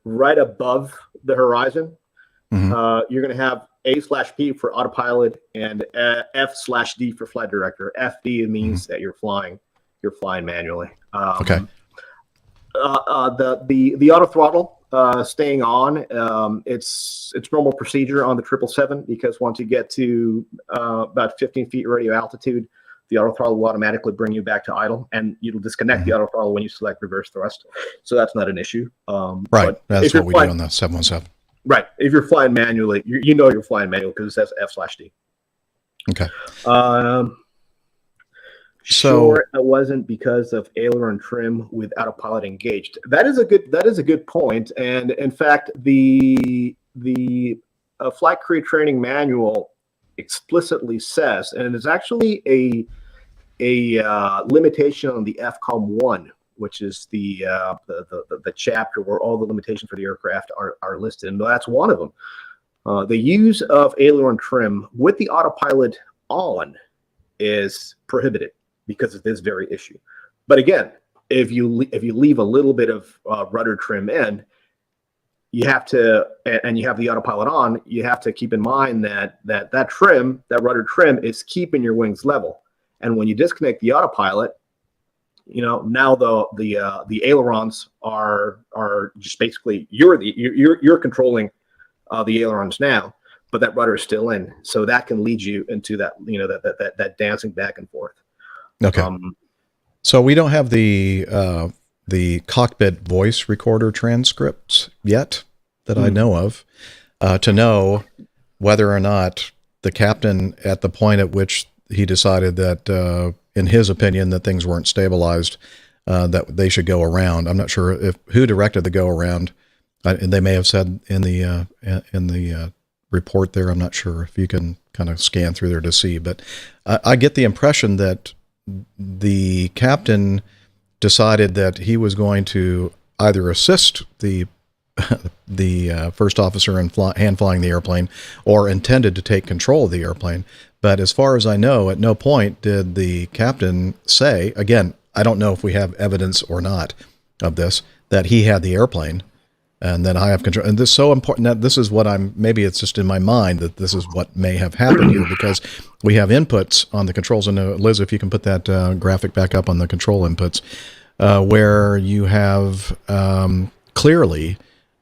right above the horizon, you're going to have A/P for autopilot and F/D for flight director. FD means that you're flying manually. Okay. The auto throttle staying on, it's normal procedure on the 777, because once you get to about 15 feet radio altitude, the auto throttle will automatically bring you back to idle, and you'll disconnect the auto throttle when you select reverse thrust. So that's not an issue. Right. That's what we do on the 717. Right. If you're flying manually, you're flying manual because it says F/D. Okay. Sure, it wasn't because of aileron trim with autopilot engaged. That is a good point. And in fact, the flight crew training manual explicitly says, and it's actually a limitation on the FCOM 1, which is the chapter where all the limitations for the aircraft are listed, and that's one of them. The use of aileron trim with the autopilot on is prohibited because of this very issue. But again, if you leave a little bit of rudder trim in, you have to, and you have the autopilot on, you have to keep in mind that rudder trim is keeping your wings level. And when you disconnect the autopilot, now the ailerons are just basically you're controlling the ailerons now, but that rudder is still in, so that can lead you into that dancing back and forth. Okay. So we don't have the cockpit voice recorder transcripts yet that I know of to know whether or not the captain, at the point at which he decided that, in his opinion, that things weren't stabilized, that they should go around. I'm not sure who directed the go around. They may have said in the report there. I'm not sure if you can kind of scan through there to see, but I get the impression that the captain decided that he was going to either assist the first officer in hand flying the airplane or intended to take control of the airplane. But as far as I know, at no point did the captain say, again, I don't know if we have evidence or not of this, that he had the airplane and that I have control. And this is so important that this is what maybe it's just in my mind that this is what may have happened here, because we have inputs on the controls. And Liz, if you can put that graphic back up on the control inputs, where you have clearly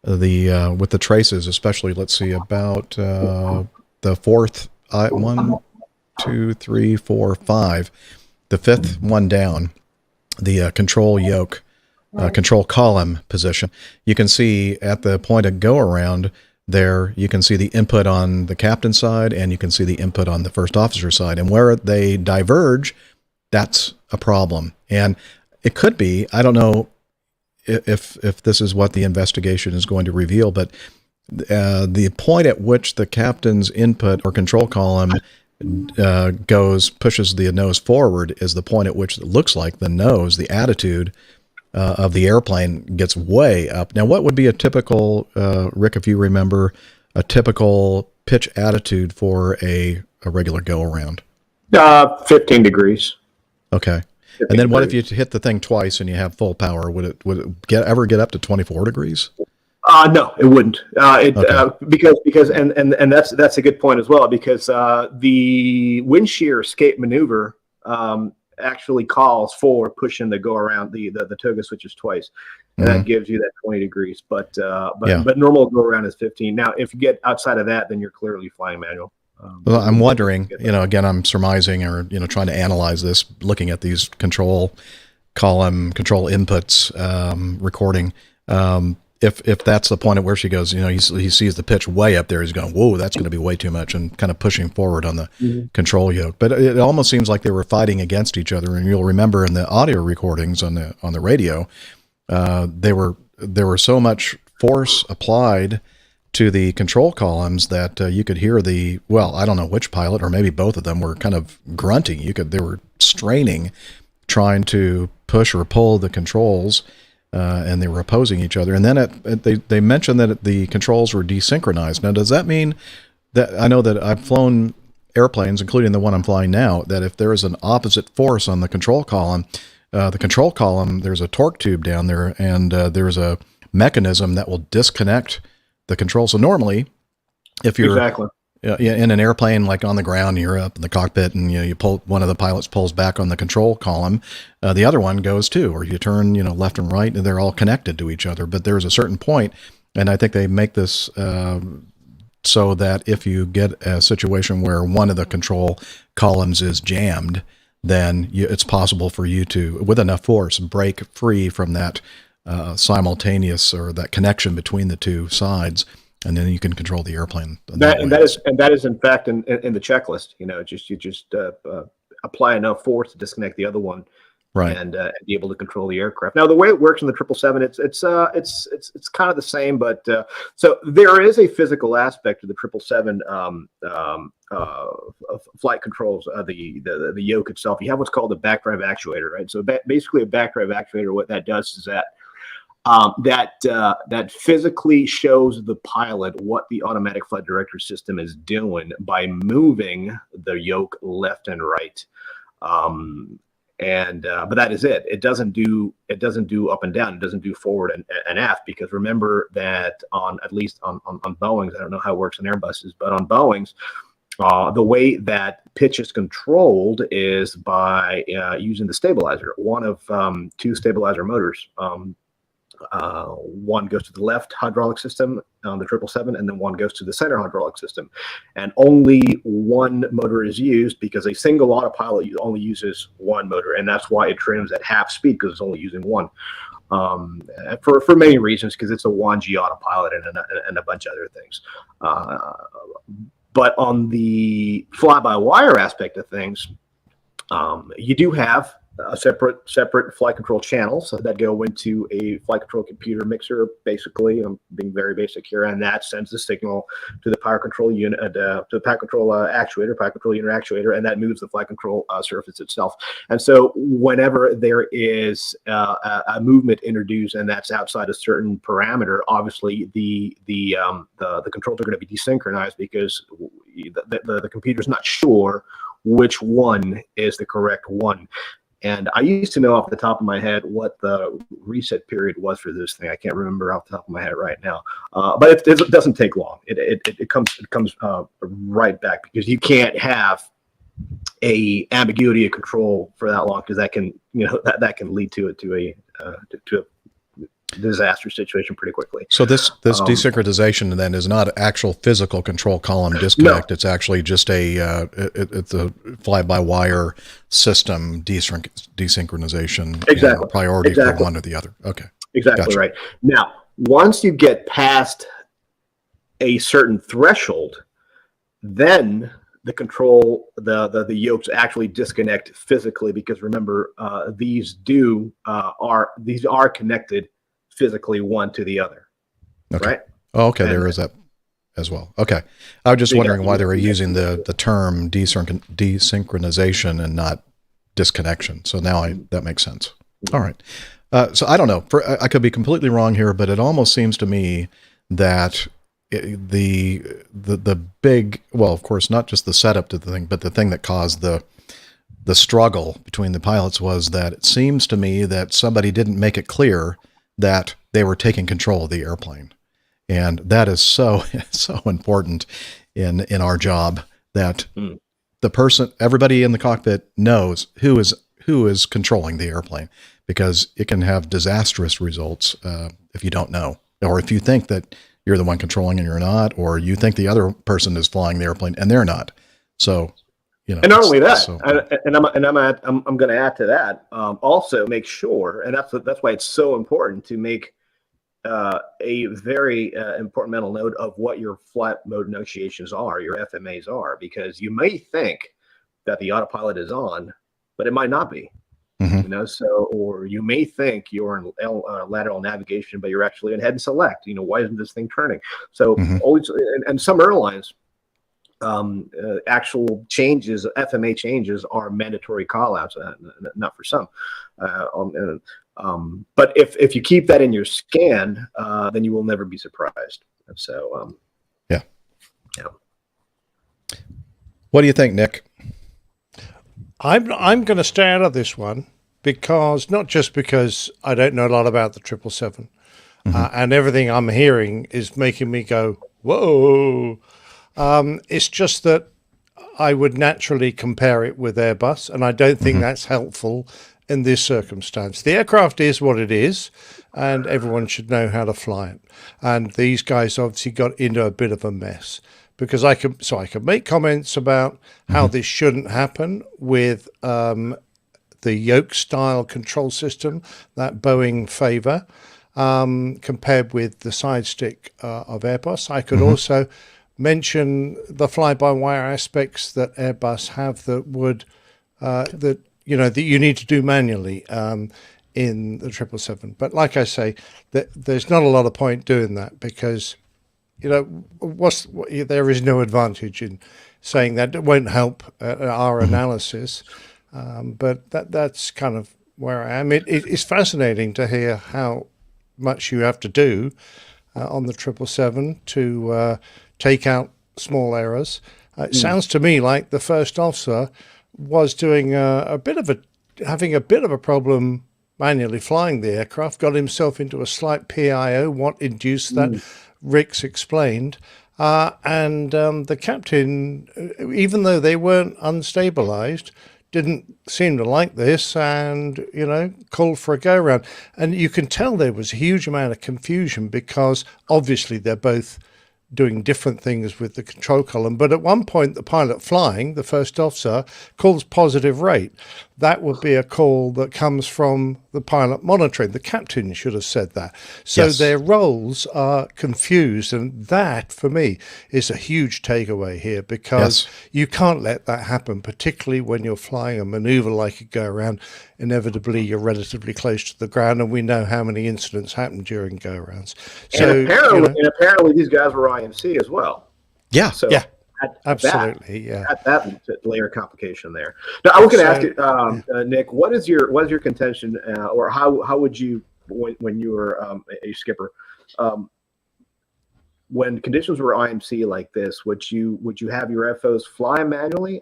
with the traces, especially, let's see, about the fourth, 1, 2, 3, 4, 5, the fifth one down, the control yoke, control column position. You can see at the point of go around there, you can see the input on the captain's side and you can see the input on the first officer's side. And where they diverge, that's a problem. And it could be, I don't know if this is what the investigation is going to reveal, but the point at which the captain's input or control column pushes the nose forward is the point at which it looks like the nose, the attitude of the airplane gets way up. Now, what would be a typical, Rick, if you remember, a typical pitch attitude for a regular go-around? 15 degrees. Okay. And then what if you hit the thing twice and you have full power? Would it ever get up to 24 degrees? No, it wouldn't. Because that's a good point as well, because the wind shear escape maneuver actually calls for pushing the go around the toga switches twice, and that gives you that 20 degrees. But normal go around is 15. Now, if you get outside of that, then you're clearly flying manual. Well, I'm wondering, again, I'm surmising or, trying to analyze this, looking at these control column, control inputs, recording. If that's the point at where she goes, he sees the pitch way up there. He's going, whoa, that's going to be way too much, and kind of pushing forward on the control yoke. But it almost seems like they were fighting against each other. And you'll remember in the audio recordings on the radio, there were so much force applied to the control columns that you could hear I don't know which pilot, or maybe both of them, were kind of grunting. They were straining, trying to push or pull the controls, and they were opposing each other. And then they mentioned that the controls were desynchronized. Now, does that mean that, I know that I've flown airplanes, including the one I'm flying now, that if there is an opposite force on the control column, there's a torque tube down there, and there's a mechanism that will disconnect the control. So normally, if you're in an airplane, like on the ground, you're up in the cockpit, and you pull, one of the pilots pulls back on the control column, the other one goes too, or you turn left and right, and they're all connected to each other. But there's a certain point, and I think they make this so that if you get a situation where one of the control columns is jammed, then it's possible for you to, with enough force, break free from that simultaneous, or that connection between the two sides, and then you can control the airplane. That is in fact in the checklist. You just apply enough force to disconnect the other one, right, and be able to control the aircraft. Now, the way it works in the 777, it's kind of the same, but so there is a physical aspect to the 777 flight controls, the yoke itself. You have what's called a backdrive actuator, right? So basically, a backdrive actuator, what that does is that that physically shows the pilot what the automatic flight director system is doing by moving the yoke left and right. But that is it. It doesn't do up and down. It doesn't do forward and aft, because remember that at least on Boeings, I don't know how it works on Airbuses, but on Boeings, the way that pitch is controlled is by using the stabilizer. One of two stabilizer motors. One goes to the left hydraulic system on the 777, and then one goes to the center hydraulic system. And only one motor is used, because a single autopilot only uses one motor, and that's why it trims at half speed, because it's only using one. For many reasons, because it's a 1G autopilot and a bunch of other things. But on the fly-by-wire aspect of things, you do have separate flight control channels that go into a flight control computer mixer. Basically, I'm being very basic here, and that sends the signal to the power control unit, to the power control unit actuator, and that moves the flight control surface itself. And so, whenever there is a movement introduced, and that's outside a certain parameter, obviously the controls are going to be desynchronized because the computer's not sure which one is the correct one. And I used to know off the top of my head what the reset period was for this thing. I can't remember off the top of my head right now, but it doesn't take long. It comes right back, because you can't have a ambiguity of control for that long, because that can that can lead to a disaster situation pretty quickly. So this desynchronization then is not actual physical control column disconnect. No. It's actually just it's a fly-by-wire system desynchronization. Exactly. Priority for one or the other. Okay. Exactly. Gotcha. Right. Now, once you get past a certain threshold, then the control, the yokes actually disconnect physically, because remember, these are connected physically one to the other. Okay. Right? Oh, okay. There is that as well. Okay. I was just wondering why they were using the term desynchronization and not disconnection. So now that makes sense. All right. So I don't know. I could be completely wrong here, but it almost seems to me that the big, well, of course, not just the setup to the thing, but the thing that caused the struggle between the pilots was that it seems to me that somebody didn't make it clear that they were taking control of the airplane. And that is so important in our job, that everybody in the cockpit knows who is controlling the airplane, because it can have disastrous results if you don't know, or if you think that you're the one controlling and you're not, or you think the other person is flying the airplane and they're not. So, and not only that, I'm going to add to that. Also, make sure, and that's why it's so important to make a very important mental note of what your flight mode negotiations are, your FMAs are, because you may think that the autopilot is on, but it might not be. Mm-hmm. Or you may think you're in lateral navigation, but you're actually in head and select. Why isn't this thing turning? So always, and some airlines, actual changes, FMA changes, are mandatory callouts, not for some. But if you keep that in your scan, then you will never be surprised. And so, yeah. What do you think, Nick? I'm going to stay out of this one, because not just because I don't know a lot about the 777, and everything I'm hearing is making me go, whoa. It's just that I would naturally compare it with Airbus, and I don't think that's helpful in this circumstance. The aircraft is what it is, and everyone should know how to fly it. And these guys obviously got into a bit of a mess, because I could make comments about how this shouldn't happen with the yoke style control system that Boeing favor, compared with the side stick of Airbus. I could also mention the fly-by-wire aspects that Airbus have that would that you need to do manually in the 777. But like I say, there's not a lot of point doing that, because there is no advantage in saying that. It won't help our analysis. But that's kind of where I am. It's fascinating to hear how much you have to do on the 777 to take out small errors. It sounds to me like the first officer was doing having a bit of a problem manually flying the aircraft, got himself into a slight PIO. What induced that? Rick's explained. And the captain, even though they weren't unstabilized, didn't seem to like this, and called for a go round. And you can tell there was a huge amount of confusion, because obviously they're both doing different things with the control column. But at one point, the pilot flying, the first officer, calls positive rate. that would be a call that comes from the pilot monitoring. The captain should have said that. So their roles are confused, and that, for me, is a huge takeaway here, because you can't let that happen, particularly when you're flying a maneuver like a go-around. Inevitably, you're relatively close to the ground, and we know how many incidents happen during go-arounds. So, and apparently these guys were IMC as well. Yeah. So absolutely. That layer complication there. Now, I was going to ask you, Nick, what is your contention, or how would you, when you were a skipper, when conditions were IMC like this, would you have your FOs fly manually,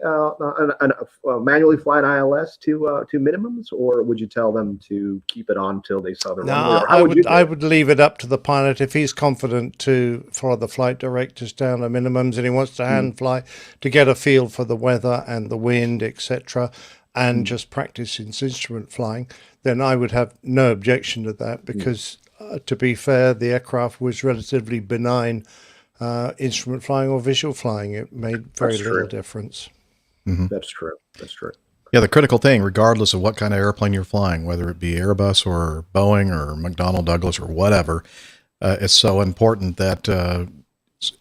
manually fly an ILS to minimums, or would you tell them to keep it on until they saw the runway? I would leave it up to the pilot. If he's confident to follow the flight directives down to minimums, and he wants to hand fly to get a feel for the weather and the wind, etc., and just practice his instrument flying, then I would have no objection to that, because to be fair, the aircraft was relatively benign instrument flying or visual flying. It made very little difference. Mm-hmm. That's true. Yeah, the critical thing, regardless of what kind of airplane you're flying, whether it be Airbus or Boeing or McDonnell Douglas or whatever, it's so important that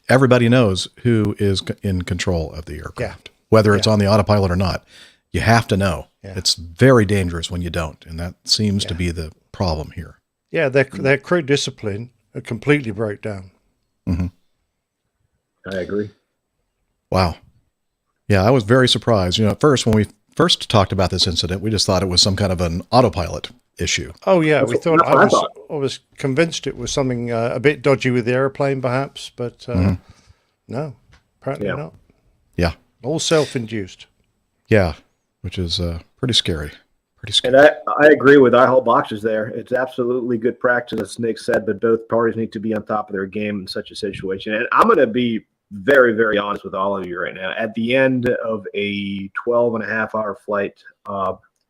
everybody knows who is in control of the aircraft, whether it's on the autopilot or not. You have to know. It's very dangerous when you don't, and that seems to be the problem here. Yeah, their crew discipline completely broke down. Mm-hmm. I agree. Wow. Yeah, I was very surprised. At first, when we first talked about this incident, we just thought it was some kind of an autopilot issue. Oh, yeah, we thought, I was convinced it was something a bit dodgy with the airplane, perhaps, but no, apparently not. Yeah. All self-induced. Yeah, which is pretty scary. And I agree with our whole boxes there. It's absolutely good practice, as Nick said, but both parties need to be on top of their game in such a situation. And I'm going to be very, very honest with all of you right now. At the end of a 12-and-a-half-hour flight,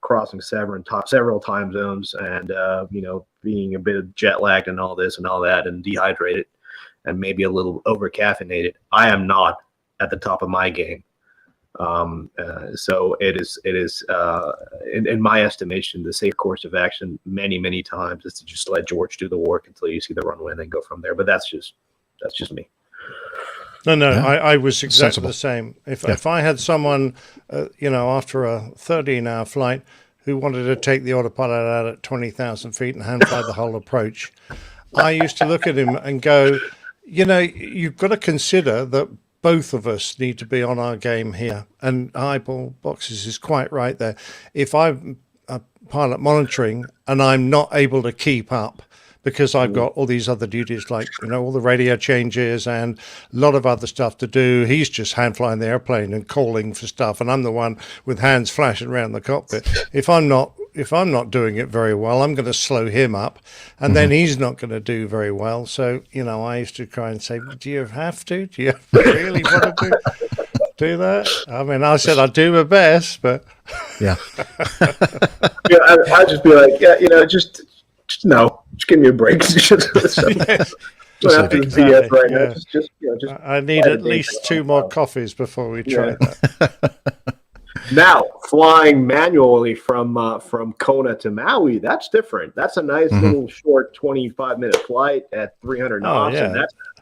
crossing several time zones, and being a bit jet lagged and all this and all that, and dehydrated, and maybe a little over caffeinated, I am not at the top of my game. So it is in my estimation, the safe course of action many times is to just let George do the work until you see the runway and then go from there. But that's just me. No, I was exactly the same. If I had someone, after a 13-hour flight who wanted to take the autopilot out at 20,000 feet and hand fly the whole approach, I used to look at him and go, you've got to consider that both of us need to be on our game here. And Eyeball Boxes is quite right there. If I'm pilot monitoring and I'm not able to keep up because I've got all these other duties, like, all the radio changes and a lot of other stuff to do, he's just hand flying the airplane and calling for stuff, and I'm the one with hands flashing around the cockpit. If I'm not doing it very well, I'm going to slow him up, and then he's not going to do very well. So, I used to try and say, do you have to? Do you really want to do that? I mean, I said I'd do my best, but... Yeah. I'd just be like, just no. Just give me a break. I need at least 2 more coffees before we try that. Now, flying manually from Kona to Maui, that's different. That's a nice little short 25-minute flight at 300 knots, and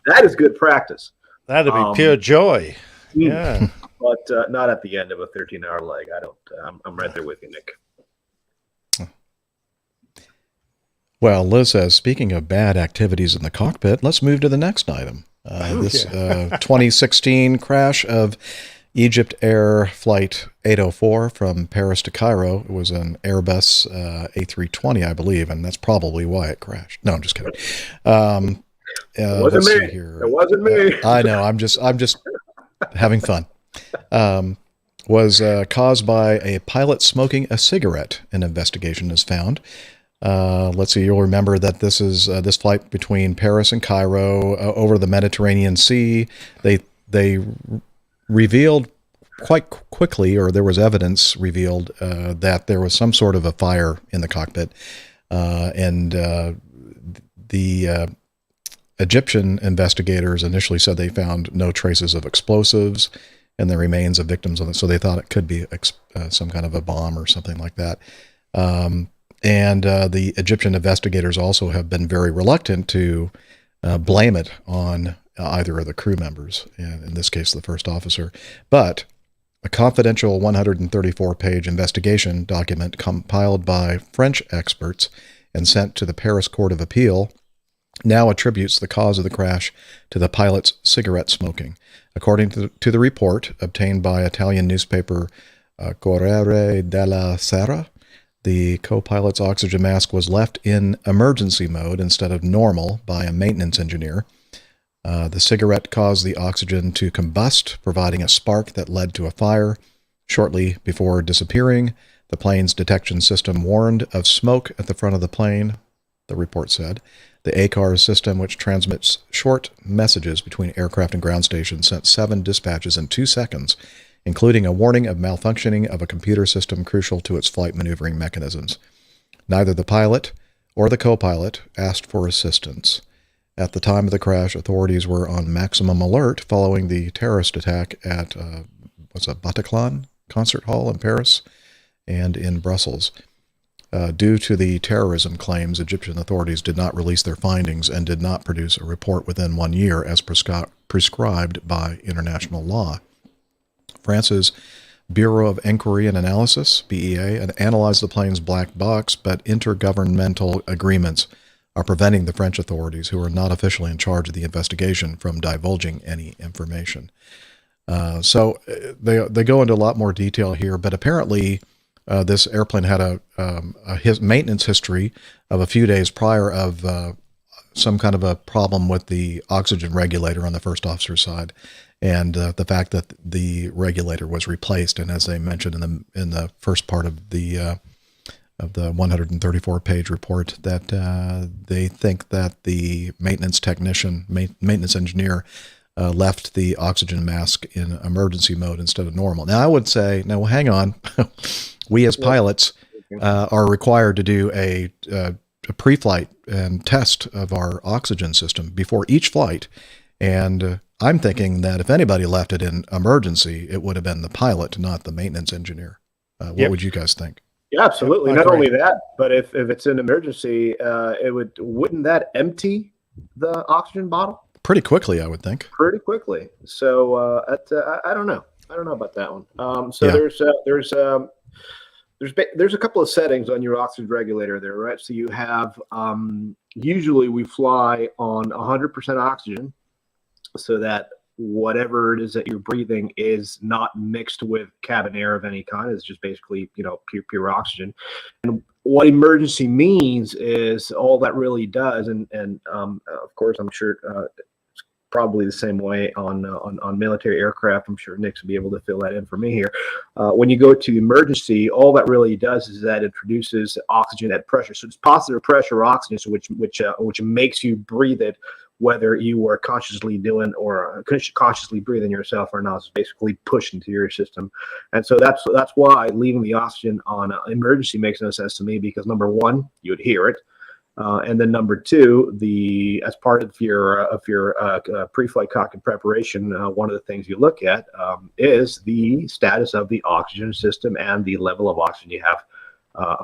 that is good practice. That'd be pure joy. Yeah, but not at the end of a 13-hour leg. I'm right there with you, Nick. Well, Liz says, speaking of bad activities in the cockpit, let's move to the next item. This 2016 crash of Egypt Air Flight 804 from Paris to Cairo. It was an Airbus A320, I believe, and that's probably why it crashed. No, I'm just kidding. It wasn't me. It wasn't me. I know. I'm just having fun. Was caused by a pilot smoking a cigarette. An investigation is found. Let's see, you'll remember that this is this flight between Paris and Cairo over the Mediterranean Sea. They revealed quite quickly, or there was evidence revealed, that there was some sort of a fire in the cockpit. And the Egyptian investigators initially said they found no traces of explosives. and the remains of victims of it. So they thought it could be some kind of a bomb or something like that. And the Egyptian investigators also have been very reluctant to blame it on either of the crew members, in this case, the first officer. But a confidential 134-page investigation document compiled by French experts and sent to the Paris Court of Appeal now attributes the cause of the crash to the pilot's cigarette smoking. According to the report obtained by Italian newspaper Corriere della Sera, the co-pilot's oxygen mask was left in emergency mode instead of normal by a maintenance engineer. The cigarette caused the oxygen to combust, providing a spark that led to a fire. Shortly before disappearing, the plane's detection system warned of smoke at the front of the plane, the report said. The ACAR system, which transmits short messages between aircraft and ground stations, sent 7 dispatches in 2 seconds, including a warning of malfunctioning of a computer system crucial to its flight maneuvering mechanisms. Neither the pilot or the co-pilot asked for assistance. At the time of the crash, authorities were on maximum alert following the terrorist attack at Bataclan Concert Hall in Paris and in Brussels. Due to the terrorism claims, Egyptian authorities did not release their findings and did not produce a report within 1 year as prescribed by international law. France's Bureau of Inquiry and Analysis, BEA, analyzed the plane's black box, but intergovernmental agreements are preventing the French authorities, who are not officially in charge of the investigation, from divulging any information. So they go into a lot more detail here, but apparently this airplane had a maintenance history of a few days prior of some kind of a problem with the oxygen regulator on the first officer's side, and the fact that the regulator was replaced. And as they mentioned in the first part of the 134-page report, that they think that the maintenance engineer left the oxygen mask in emergency mode instead of normal. Now, I would say, now hang on. We as pilots are required to do a pre-flight and test of our oxygen system before each flight. And I'm thinking that if anybody left it in emergency, it would have been the pilot, not the maintenance engineer. What would you guys think? Yeah, absolutely. Not only that, but if it's an emergency, wouldn't that empty the oxygen bottle? Pretty quickly, I would think. Pretty quickly. So I don't know. I don't know about that one. There's a couple of settings on your oxygen regulator there, right? So you have usually we fly on 100% oxygen, so that whatever it is that you're breathing is not mixed with cabin air of any kind. It's just basically, pure oxygen. And what emergency means is all that really does, and of course, I'm sure it's probably the same way on military aircraft. I'm sure Nick's will be able to fill that in for me here. When you go to emergency, all that really does is that it produces oxygen at pressure. So it's positive pressure oxygen, so which makes you breathe it, whether you are consciously doing or consciously breathing yourself or not. It's basically pushed into your system. And so that's why leaving the oxygen on emergency makes no sense to me, because number one, you'd hear it. And then number two, as part of your pre-flight cockpit preparation, one of the things you look at is the status of the oxygen system and the level of oxygen you have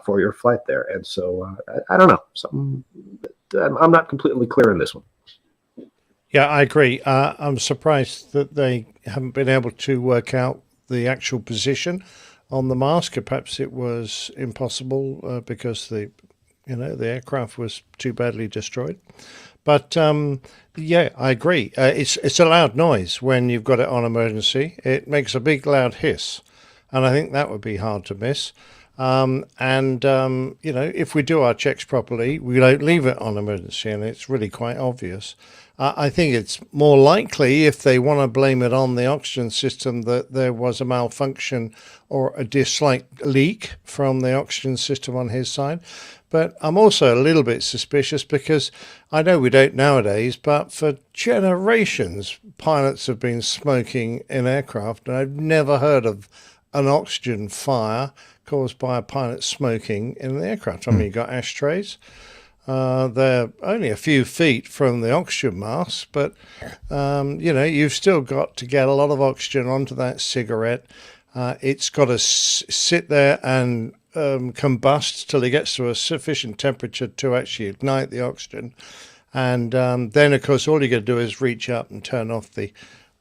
for your flight there. And so I don't know, I'm not completely clear on this one. Yeah, I agree. I'm surprised that they haven't been able to work out the actual position on the mask. Perhaps it was impossible because the aircraft was too badly destroyed. But yeah, I agree. It's a loud noise when you've got it on emergency. It makes a big loud hiss, and I think that would be hard to miss. If we do our checks properly, we don't leave it on emergency, and it's really quite obvious. I think it's more likely, if they want to blame it on the oxygen system, that there was a malfunction or a slight leak from the oxygen system on his side. But I'm also a little bit suspicious, because I know we don't nowadays, but for generations, pilots have been smoking in aircraft, and I've never heard of an oxygen fire caused by a pilot smoking in an aircraft. I mean, you've got ashtrays. They're only a few feet from the oxygen mask, but, you've still got to get a lot of oxygen onto that cigarette. It's got to sit there and combust till it gets to a sufficient temperature to actually ignite the oxygen. And then, of course, all you got to do is reach up and turn off the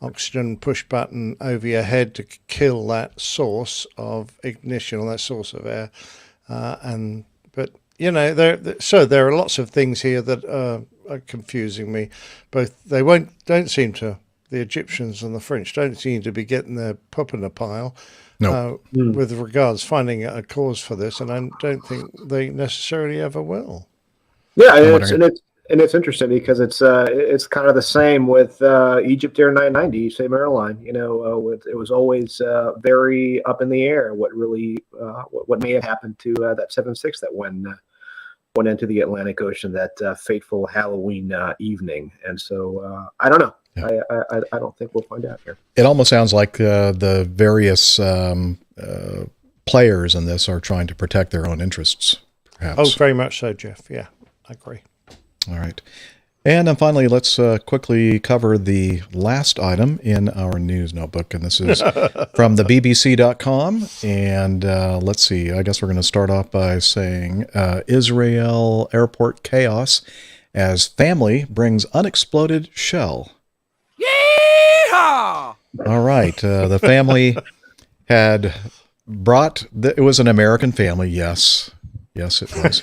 oxygen push button over your head to kill that source of ignition or that source of air. But there are lots of things here that are confusing me. The Egyptians and the French don't seem to be getting their pup in a pile. No. With regards finding a cause for this, and I don't think they necessarily ever will. Yeah, and it's interesting because it's kind of the same with Egypt Air 990, same airline. It was always very up in the air what may have happened to that 76 that went into the Atlantic Ocean that fateful Halloween evening. And so I don't know. Yeah. I don't think we'll find out here. It almost sounds like the various players in this are trying to protect their own interests, perhaps. Oh, very much so, Jeff. Yeah, I agree. All right. And then finally, let's quickly cover the last item in our news notebook. And this is from the BBC.com. And let's see, I guess we're going to start off by saying Israel airport chaos as family brings unexploded shell. Yeehaw! All right. The family had brought, it was an American family, yes. Yes, it was.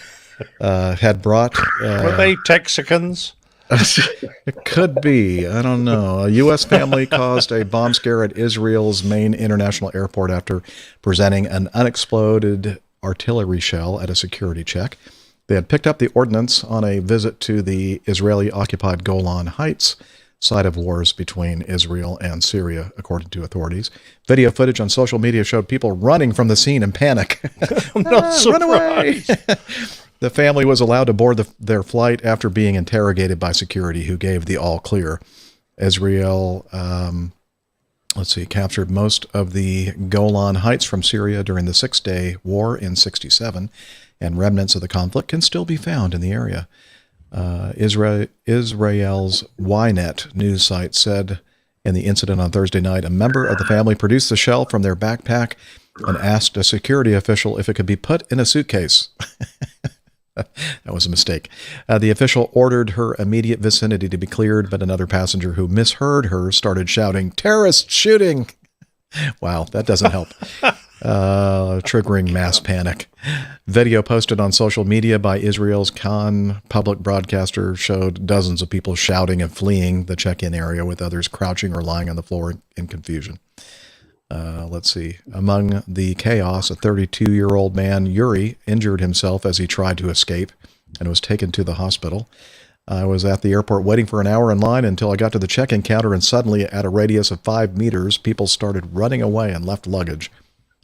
Had brought... Were they Texicans? It could be. I don't know. A U.S. family caused a bomb scare at Israel's main international airport after presenting an unexploded artillery shell at a security check. They had picked up the ordnance on a visit to the Israeli-occupied Golan Heights, site of wars between Israel and Syria, according to authorities. Video footage on social media showed people running from the scene in panic. I'm not surprised. Run away! The family was allowed to board their flight after being interrogated by security, who gave the all clear. Israel, captured most of the Golan Heights from Syria during the Six-Day War in '67, and remnants of the conflict can still be found in the area. Israel's Ynet news site said in the incident on Thursday night, a member of the family produced the shell from their backpack and asked a security official if it could be put in a suitcase. That was a mistake. The official ordered her immediate vicinity to be cleared, but another passenger who misheard her started shouting, "Terrorist shooting!" Wow, that doesn't help. Triggering mass panic. Video posted on social media by Israel's Khan public broadcaster showed dozens of people shouting and fleeing the check-in area, with others crouching or lying on the floor in confusion. Let's see. Among the chaos, a 32-year-old man, Yuri, injured himself as he tried to escape and was taken to the hospital. I was at the airport waiting for an hour in line until I got to the check-in counter, and suddenly, at a radius of 5 meters, people started running away and left luggage.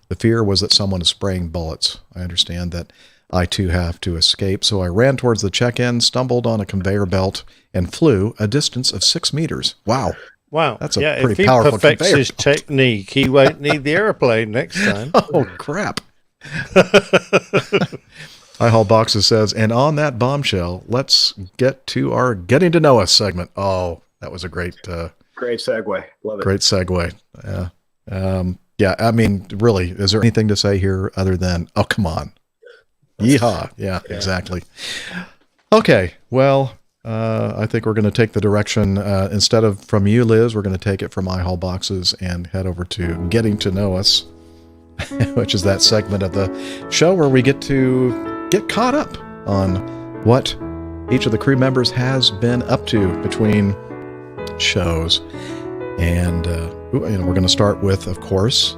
The fear was that someone was spraying bullets. I understand that I too have to escape, so I ran towards the check-in, stumbled on a conveyor belt, and flew a distance of 6 meters. Wow. Wow. That's a pretty powerful conveyor belt. If he perfects his technique, he won't need the airplane next time. Oh, crap. iHaul Boxes says, and on that bombshell, let's get to our Getting to Know Us segment. Oh, that was a great segue. Love it. Great segue. Yeah, I mean, really, is there anything to say here other than, oh, come on. Yeehaw. Yeah, exactly. Okay, well, I think we're going to take the direction, instead of from you, Liz, we're going to take it from iHaul Boxes and head over to Getting to Know Us, which is that segment of the show where we get to get caught up on what each of the crew members has been up to between shows. And we're going to start with, of course,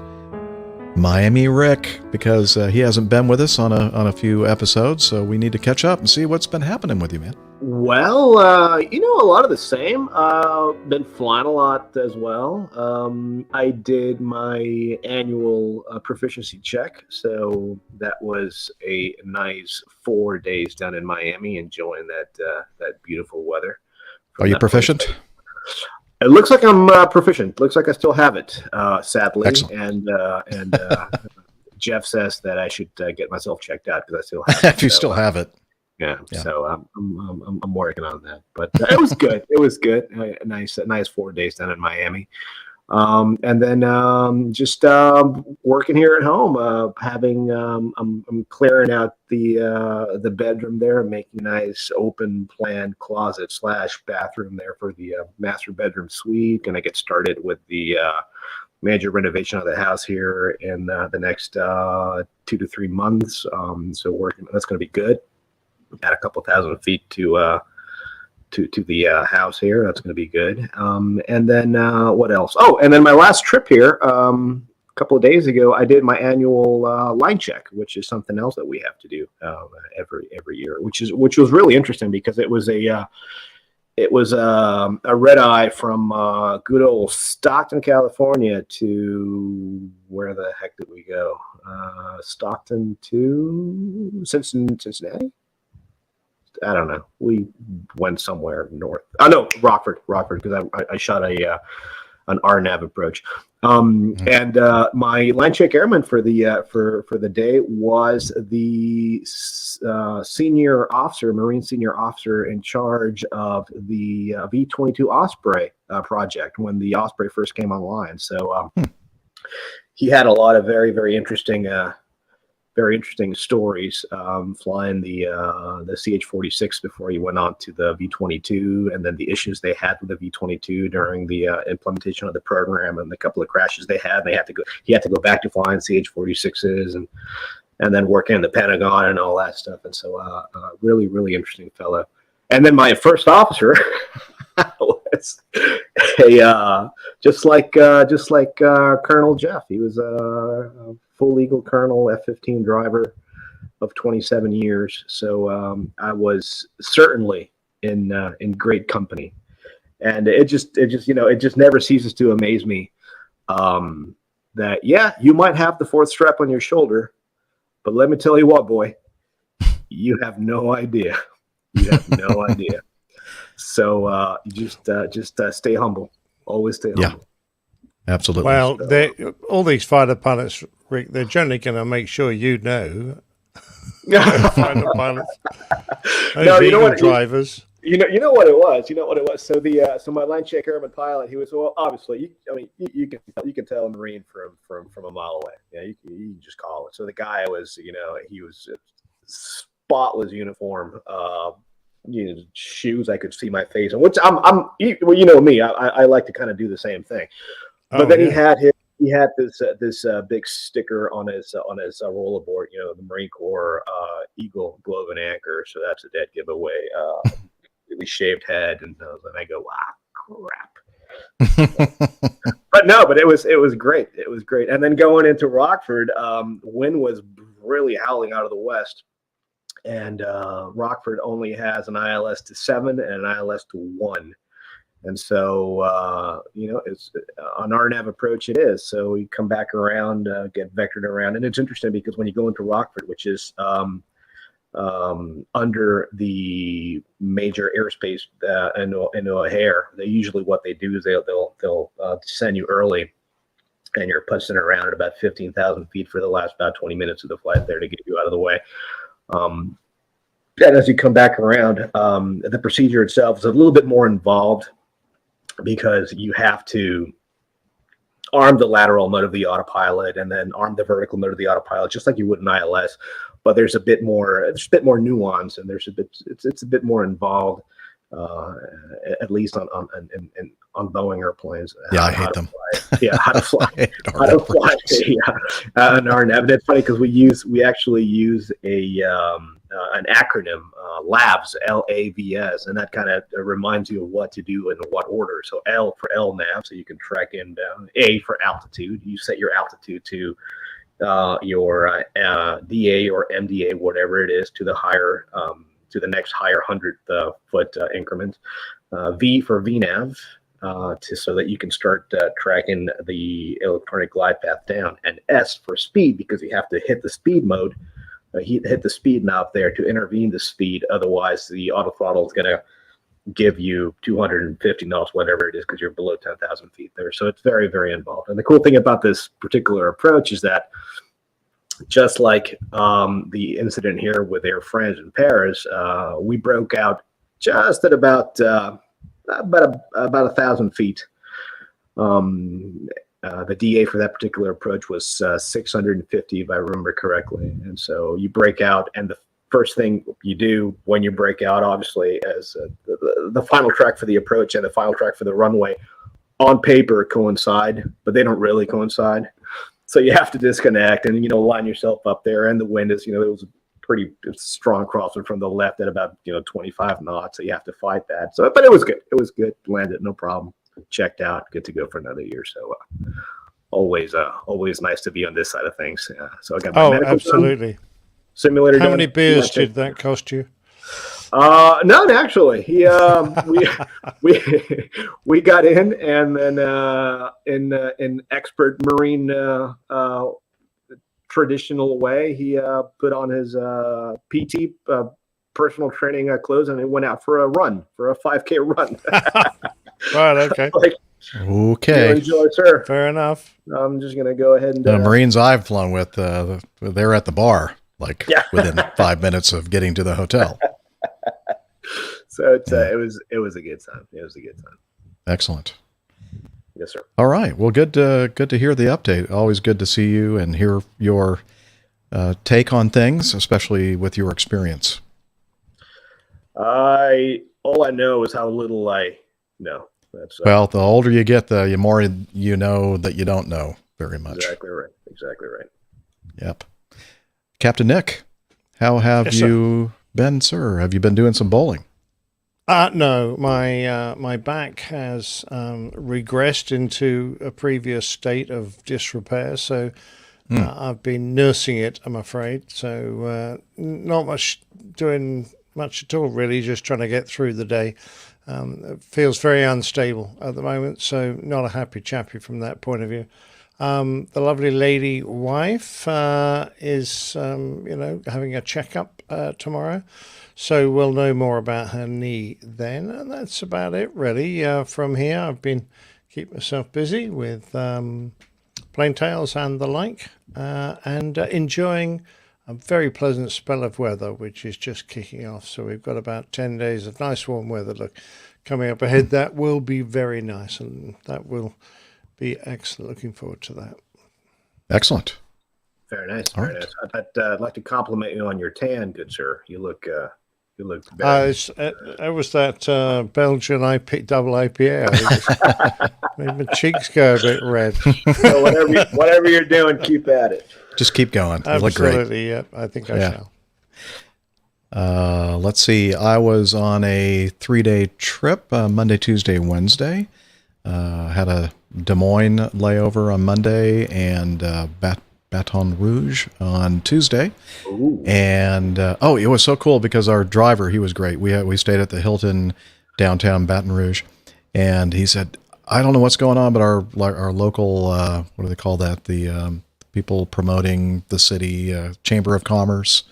Miami Rick, because he hasn't been with us on a few episodes, so we need to catch up and see what's been happening with you, man. Well, a lot of the same. Been flying a lot as well. I did my annual proficiency check, so that was a nice 4 days down in Miami, enjoying that beautiful weather. Are you proficient? It looks like I'm proficient. Looks like I still have it, sadly. Excellent. And Jeff says that I should get myself checked out because I still have it. If you still have it. Yeah. So I'm working on that, but it was good. It was good. Nice 4 days down in Miami. And then just working here at home, I'm clearing out the bedroom there, making a nice open plan closet / bathroom there for the master bedroom suite. Gonna get started with the major renovation of the house here in the next 2 to 3 months. So working, that's gonna be good. Add a couple thousand feet to the house here. That's going to be good. And then what else? Oh, and then my last trip here, a couple of days ago, I did my annual line check, which is something else that we have to do every year, which was really interesting because it was a red eye from good old Stockton, California to where the heck did we go? Stockton to Cincinnati. I don't know. We went somewhere north. Oh no, Rockford, because I shot an RNAV approach. And my line check airman for the day was the senior officer, Marine senior officer in charge of the V-22 Osprey project when the Osprey first came online. So he had a lot of very, very interesting stories flying the CH-46 before he went on to the V-22, and then the issues they had with the V-22 during the implementation of the program, and the couple of crashes they had. He had to go back to flying CH-46s and then working in the Pentagon and all that stuff. And so really, really interesting fellow. And then my first officer was just like Colonel Jeff. He was a full legal colonel, F-15 driver of 27 years. So I was certainly in great company, and it just never ceases to amaze me that you might have the fourth strap on your shoulder, but let me tell you what, boy, you have no idea. You have no idea. So just stay humble. Always stay humble. Yeah, absolutely. Well, all these fighter pilots, Rick, they're generally going to make sure you know. Fighter pilots. No, you know what? Drivers. You know what it was. So my line check airman pilot, he was, well, obviously, you can tell a Marine from a mile away. Yeah, you can just call it. So the guy was, he was spotless uniform. Shoes, I could see my face, and which well, you know me, I like to kind of do the same thing. But then he had this big sticker on his rollerboard, the Marine Corps Eagle Glove and Anchor. So that's a dead giveaway. Really shaved head, and I go, wow, crap. But it was great. It was great. And then going into Rockford, wind was really howling out of the west. And Rockford only has an ILS to 7 and an ILS to 1. And so, it's on RNAV approach it is. So we come back around, get vectored around. And it's interesting because when you go into Rockford, which is under the major airspace into O'Hare, what they do is they'll send you early, and you're pushing around at about 15,000 feet for the last about 20 minutes of the flight there to get you out of the way. And as you come back around, the procedure itself is a little bit more involved because you have to arm the lateral mode of the autopilot and then arm the vertical mode of the autopilot, just like you would in ILS. But there's a bit more nuance, and it's a bit more involved, at least on Boeing airplanes. I hate them. How to fly an RNAV. And it's funny because we actually use an acronym, LAVS, LAVS, and that kind of reminds you of what to do and in what order. So L for LNAV, so you can track in down. A for altitude, you set your altitude to your DA or MDA, whatever it is, to the higher to the next higher 100th foot increment. V for VNAV, so that you can start tracking the electronic glide path down, and S for speed, because you have to hit the speed mode, hit the speed knob there to intervene the speed. Otherwise, the auto throttle is going to give you 250 knots, whatever it is, because you're below 10,000 feet there. So it's very, very involved. And the cool thing about this particular approach is that just like the incident here with Air France in Paris, we broke out just at about 1,000 feet. The DA for that particular approach was 650, if I remember correctly. And so you break out, and the first thing you do when you break out, obviously, as the final track for the approach and the final track for the runway on paper coincide, but they don't really coincide. So you have to disconnect and, line yourself up there. And the wind is, it was a pretty strong crosswind from the left at about, 25 knots. So you have to fight that. So, but it was good. It was good. Landed, no problem. Checked out. Good to go for another year. So always nice to be on this side of things. So I got my medical absolutely. Simulator. How many beers did that cost you? None actually. We got in, and then in expert Marine traditional way, he put on his PT personal training clothes, and he went out for a 5K run. Right. Okay. Okay. Enjoy, sir. Fair enough. I'm just gonna go ahead and the Marines I've flown with, they're at the bar, within 5 minutes of getting to the hotel. So it was a good time. It was a good time. Excellent. Yes, sir. All right. Well, good to hear the update. Always good to see you and hear your take on things, especially with your experience. All I know is how little I know. That's well, the older you get, the more you know that you don't know very much. Exactly right. Yep. Captain Nick, how have you been, sir? Have you been doing some bowling? No, my back has regressed into a previous state of disrepair, so I've been nursing it, I'm afraid. So not doing much at all, really, just trying to get through the day. It feels very unstable at the moment, so not a happy chappy from that point of view. The lovely lady wife is, having a checkup tomorrow. So we'll know more about her knee then. And that's about it, really. From here, I've been keeping myself busy with plain tales and the like, and enjoying a very pleasant spell of weather, which is just kicking off. So we've got about 10 days of nice warm weather coming up ahead. That will be very nice, and that will be excellent. Looking forward to that. Excellent. Very nice. Very nice. I'd like to compliment you on your tan, good sir. You look very it was that Belgian double IPA. Made my cheeks go a bit red. So whatever you're doing, keep at it. Just keep going. You look Absolutely, great. yeah. I think I shall. Let's see. I was on a 3-day trip, Monday, Tuesday, Wednesday. Had a Des Moines layover on Monday and Baton Rouge on Tuesday. Ooh. And it was so cool because our driver, he was great. We stayed at the Hilton downtown Baton Rouge, and he said, I don't know what's going on, but our local what do they call that? The people promoting the city Chamber of Commerce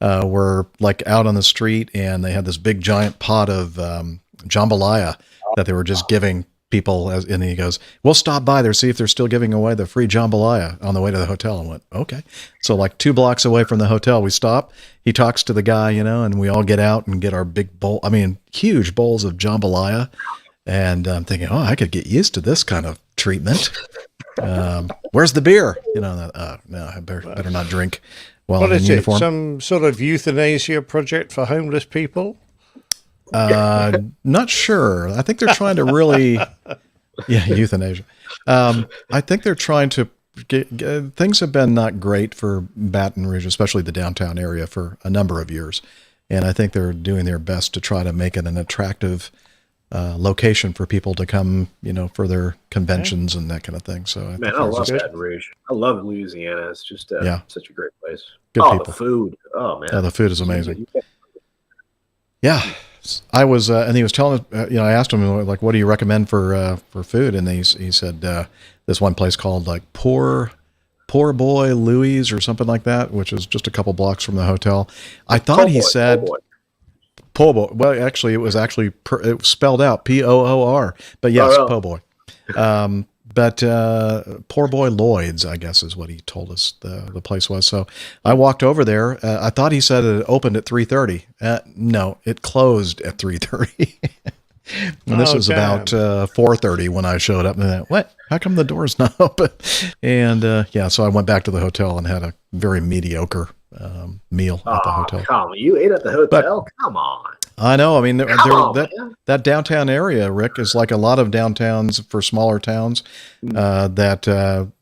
were out on the street, and they had this big giant pot of jambalaya that they were just giving people, and he goes, we'll stop by there, see if they're still giving away the free jambalaya on the way to the hotel. And went, okay. So 2 blocks away from the hotel, we stop. He talks to the guy, and we all get out and get our big bowl. I mean, huge bowls of jambalaya. And I'm thinking, I could get used to this kind of treatment. Where's the beer? No, I better not drink while What I'm in is uniform. it? Some sort of euthanasia project for homeless people? Not sure. I think they're trying to really, euthanasia. I think they're trying to things have been not great for Baton Rouge, especially the downtown area, for a number of years. And I think they're doing their best to try to make it an attractive location for people to come, for their conventions and that kind of thing. So I love Baton Rouge. I love Louisiana. It's just such a great place. Good people. The food. Oh man. Yeah, the food is amazing. Yeah. I was, and he was telling, I asked him, what do you recommend for food? And he said, this one place called Poor Boy Louie's or something like that, which is just a couple blocks from the hotel. I thought he said Po' Boy. Well, actually, it was spelled out Poor, but yes, Po' Boy. But poor boy Lloyd's, I guess, is what he told us the place was. So I walked over there. I thought he said it opened at 3:30. No, it closed at 3:30. And this was about 4:30 when I showed up. And I thought, what? How come the door's not open? And so I went back to the hotel and had a very mediocre meal at the hotel. Come on, you ate at the hotel? Come on. I know. I mean, that downtown area, Rick, is like a lot of downtowns for smaller towns that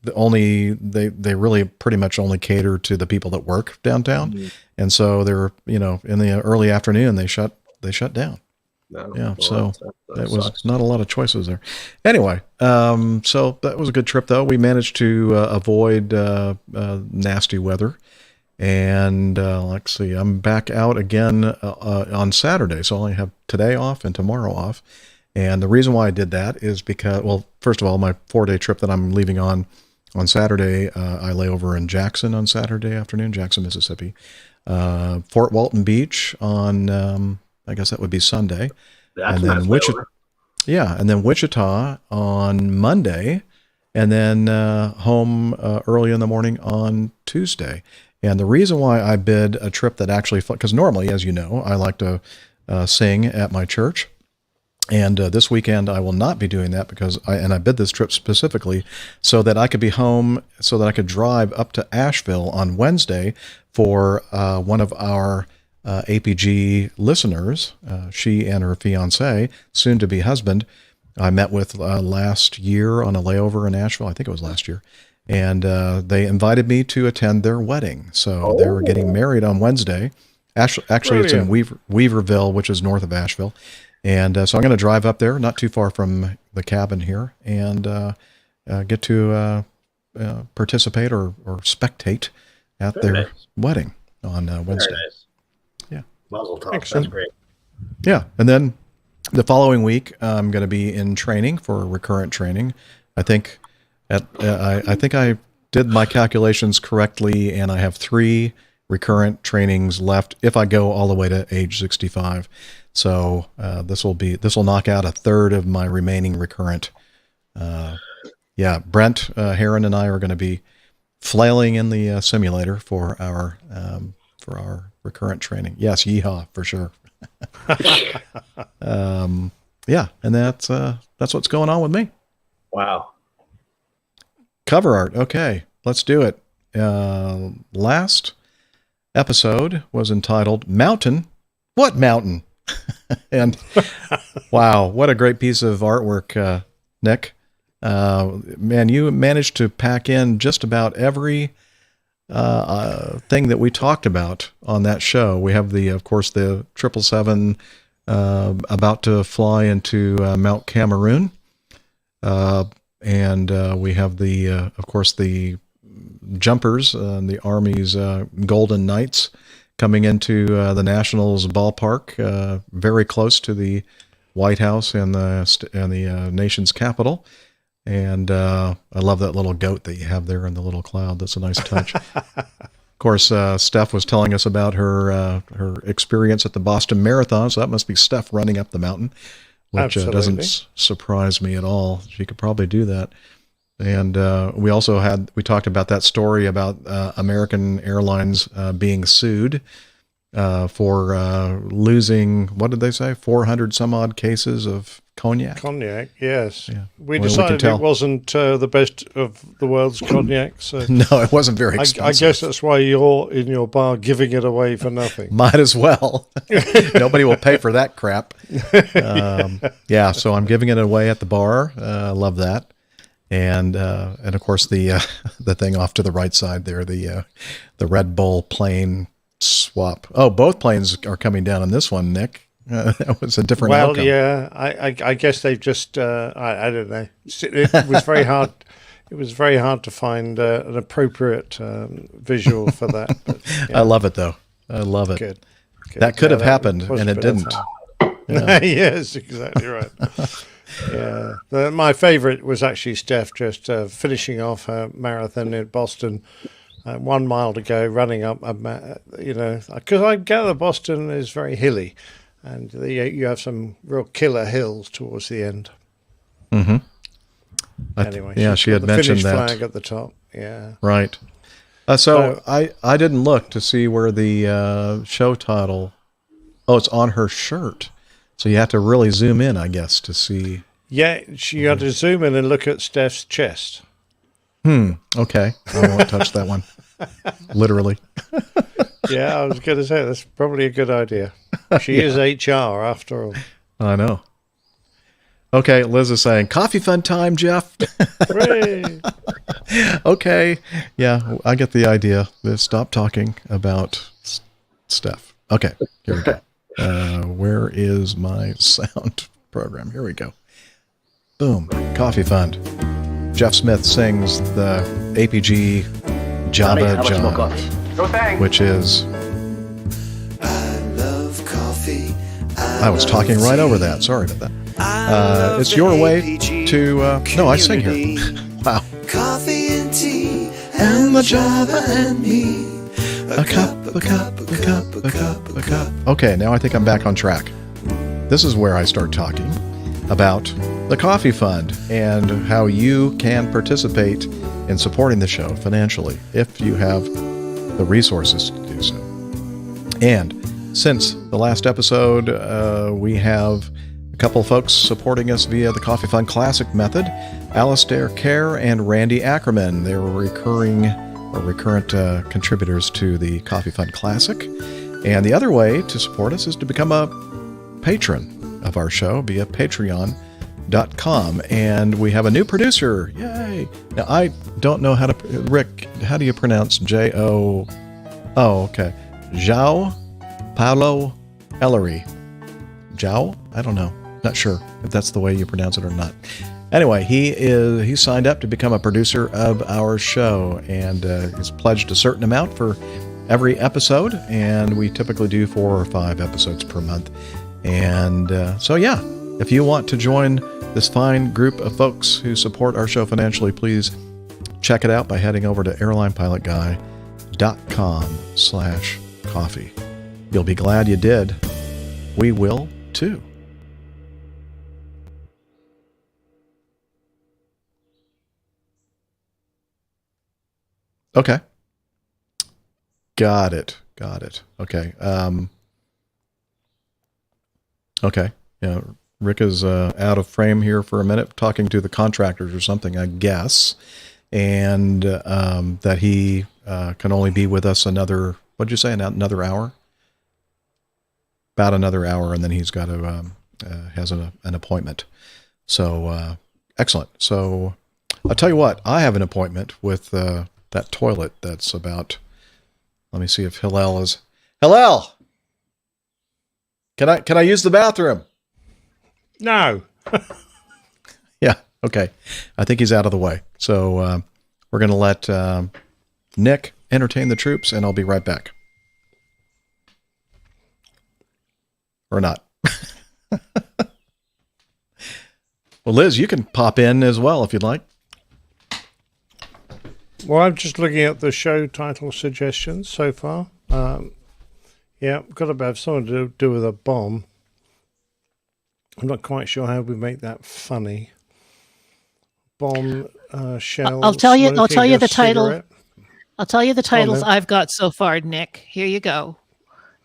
they really pretty much only cater to the people that work downtown, and so they're in the early afternoon they shut down. So it was not a lot of choices there. Anyway, so that was a good trip though. We managed to avoid nasty weather. And let's see, I'm back out again on Saturday, so I only have today off and tomorrow off. And the reason why I did that is because, well, first of all, my 4-day trip that I'm leaving on Saturday, I lay over in Jackson on Saturday afternoon, Jackson, Mississippi. Fort Walton Beach on, I guess that would be Sunday. That's and then nice Wichita, and then Wichita on Monday, and then home early in the morning on Tuesday. And the reason why I bid a trip that actually, because normally, as you know, I like to sing at my church. And this weekend I will not be doing that because I bid this trip specifically so that I could be home, so that I could drive up to Asheville on Wednesday for one of our APG listeners, she and her fiance, soon to be husband, I met with last year on a layover in Asheville. I think it was last year. And they invited me to attend their wedding. So they were getting married on Wednesday. Actually, it's in Weaverville, which is north of Asheville. And so I'm going to drive up there, not too far from the cabin here, and get to participate or spectate at their wedding on Wednesday. Very nice. Yeah. Mazel tov. That's great. Yeah. And then the following week, I'm going to be in training for recurrent training. I think I did my calculations correctly, and I have 3 recurrent trainings left if I go all the way to age 65. So this will knock out a third of my remaining recurrent. Brent Heron and I are going to be flailing in the simulator for our recurrent training. Yes, yeehaw for sure. And that's what's going on with me. Wow. Cover art. Okay, let's do it. Last episode was entitled Mountain. What mountain? And wow, what a great piece of artwork, Nick. Man, you managed to pack in just about every thing that we talked about on that show. We have of course, the 777 about to fly into Mount Cameroon. And we have of course, the jumpers, the Army's Golden Knights coming into the Nationals ballpark, very close to the White House and the nation's capital. And I love that little goat that you have there in the little cloud. That's a nice touch. Of course, Steph was telling us about her experience at the Boston Marathon, so that must be Steph running up the mountain, which doesn't surprise me at all. She could probably do that. And we talked about that story about American Airlines being sued for losing, what did they say, 400 some odd cases of cognac. Cognac, yes. Yeah. We decided it wasn't the best of the world's cognac. So no, it wasn't very expensive. I guess that's why you're in your bar giving it away for nothing. Might as well. Nobody will pay for that crap. So I'm giving it away at the bar. I love that. And of course the thing off to the right side there, the Red Bull plane swap. Oh, both planes are coming down on this one, Nick. That was a different outcome. Yeah, I guess they've just I don't know. It was very hard. It was very hard to find an appropriate visual for that. But, yeah. I love it though. I love it. Good. That could have happened, and it didn't. Yeah. Yes, exactly right. Yeah, my favorite was actually Steph just finishing off her marathon in Boston. 1 mile to go, running up, because I gather Boston is very hilly, and you have some real killer hills towards the end. Mm-hmm. Anyway, yeah, she had the mentioned Finnish that. flag at the top. Yeah. Right. So I didn't look to see where the show title. Oh, it's on her shirt. So you have to really zoom in, I guess, to see. Yeah, you had to zoom in and look at Steph's chest. Okay. I won't touch that one. Literally. Yeah, I was going to say that's probably a good idea. She is HR after all. I know. Okay, Liz is saying, coffee fun time, Jeff. Hooray! Okay. Yeah, I get the idea. Stop talking about stuff. Okay, here we go. Where is my sound program? Here we go. Boom. Coffee Fund. Jeff Smith sings the APG Java Java, which is... I love coffee. I was talking right over that. Sorry about that. It's your way to... no, I sing here. Wow. Coffee and tea and the Java and me. A cup, a cup, a cup, a cup, a cup. Okay, now I think I'm back on track. This is where I start talking about the Coffee Fund and how you can participate in supporting the show financially if you have the resources to do so. And since the last episode, we have a couple of folks supporting us via the Coffee Fund Classic method, Alistair Kerr and Randy Ackerman. They're recurrent contributors to the Coffee Fund Classic. And the other way to support us is to become a patron of our show via patreon.com. And we have a new producer. Yay! Now, I don't know how to... Rick, how do you pronounce J-O... Oh, okay. João Paulo Ellery. João? I don't know. Not sure if that's the way you pronounce it or not. Anyway, he signed up to become a producer of our show and has pledged a certain amount for every episode, and we typically do 4 or 5 episodes per month. And so, yeah, if you want to join this fine group of folks who support our show financially, please check it out by heading over to airlinepilotguy.com/coffee. You'll be glad you did. We will, too. Okay. Got it. Okay. Okay. Yeah. Rick is out of frame here for a minute, talking to the contractors or something, I guess. And that he can only be with us another, what'd you say, another hour? About another hour, and then he's got to, has an appointment. So, excellent. So, I'll tell you what, I have an appointment with that toilet that's about... Let me see if Hillel is... Hillel! Can I use the bathroom? No. Yeah, okay. I think he's out of the way. So we're going to let Nick entertain the troops, and I'll be right back. Or not. Well, Liz, you can pop in as well if you'd like. Well, I'm just looking at the show title suggestions so far. Yeah, got to have something to do with a bomb. I'm not quite sure how we make that funny. Bomb, shell. I'll tell you the title. Cigarette. I'll tell you the titles I've got so far, Nick. Here you go.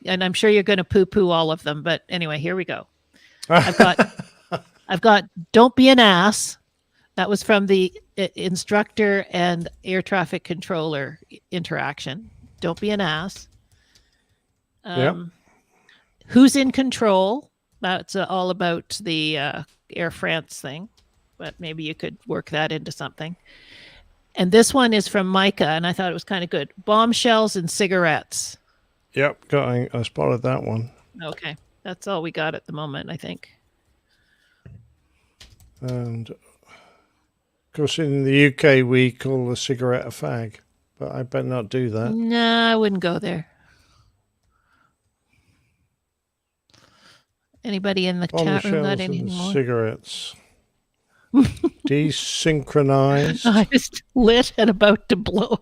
And I'm sure you're going to poo-poo all of them, but anyway, here we go. I've got Don't Be an Ass. That was from the instructor and air traffic controller interaction. Don't be an ass. Who's in control? That's all about the Air France thing, but maybe you could work that into something. And this one is from Micah, and I thought it was kind of good. Bombshells and cigarettes. Yep, I spotted that one. Okay, that's all we got at the moment, I think. And of course, in the UK, we call a cigarette a fag, but I better not do that. No, I wouldn't go there. Anybody in the chat room got any more? Cigarettes. Desynchronized. I just lit and about to blow.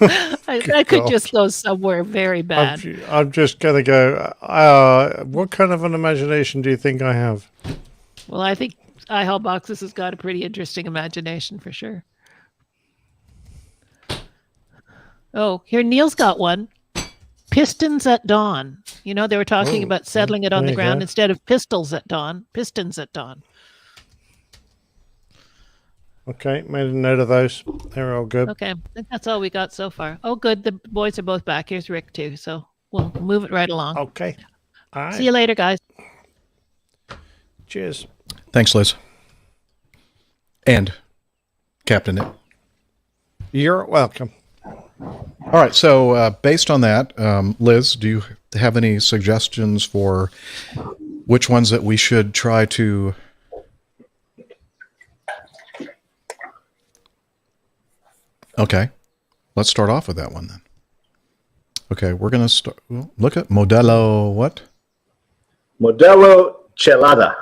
I could just go somewhere very bad. I'm just going to go, what kind of an imagination do you think I have? Well, I think iHaul Boxes has got a pretty interesting imagination for sure. Oh, here Neil's got one. Pistons at dawn. You know, they were talking about settling it on the ground instead of pistols at dawn. Pistons at dawn. Okay, made a note of those. They're all good. Okay, I think that's all we got so far. Oh, good. The boys are both back. Here's Rick, too. So we'll move it right along. Okay. All right. See you later, guys. Cheers. Thanks, Liz. And Captain Nick. You're welcome. All right, so based on that, Liz, do you have any suggestions for which ones that we should try to... Okay, let's start off with that one then. Okay, we're going to start... Look at Modelo what? Modelo Chelada.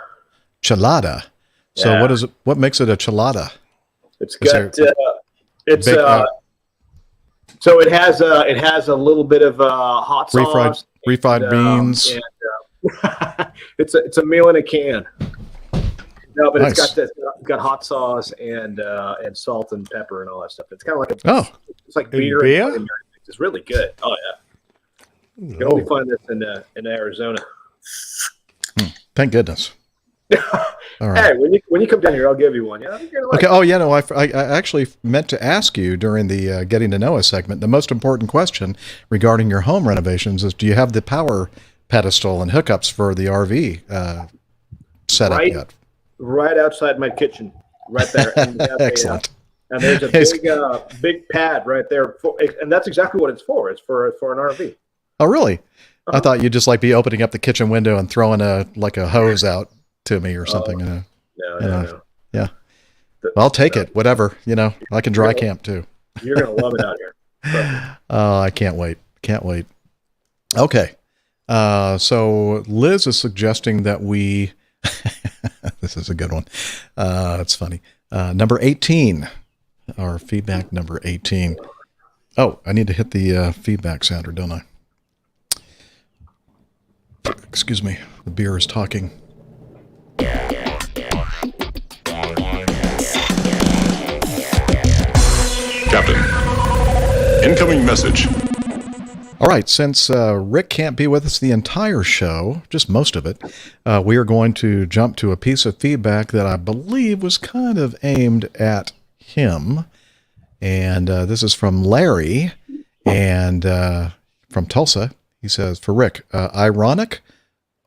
Chelada. So Yeah. what is it? What makes it a chelada? It's got so it has a little bit of hot sauce, refried beans. and, it's a meal in a can. No, but Nice. it's got hot sauce and salt and pepper and all that stuff. It's kind of like it's like In beer. beer? And it's really good. Oh yeah, you can only find this in Arizona. Thank goodness. All right. Hey, when you come down here, I'll give you one. Yeah. You're gonna like Okay. it. Oh, yeah. No, I actually meant to ask you during the Getting to Know Us segment. The most important question regarding your home renovations is: do you have the power pedestal and hookups for the RV set up yet? Right outside my kitchen, right there. And we have Excellent. And there's a big pad right there, and that's exactly what it's for. It's for an RV. Oh, really? I thought you'd just like be opening up the kitchen window and throwing a hose out to me or something. No. Yeah. I'll take it. Whatever. I can dry camp too. You're gonna love it out here. Oh, I can't wait. Can't wait. Okay. So Liz is suggesting that we, this is a good one. It's funny. Number 18, our feedback number 18. Oh, I need to hit the feedback sounder, don't I? Excuse me. The beer is talking. Captain, incoming message. All right, since Rick can't be with us the entire show, just most of it, we are going to jump to a piece of feedback that I believe was kind of aimed at him. And this is from Larry and from Tulsa. He says, for Rick, ironic,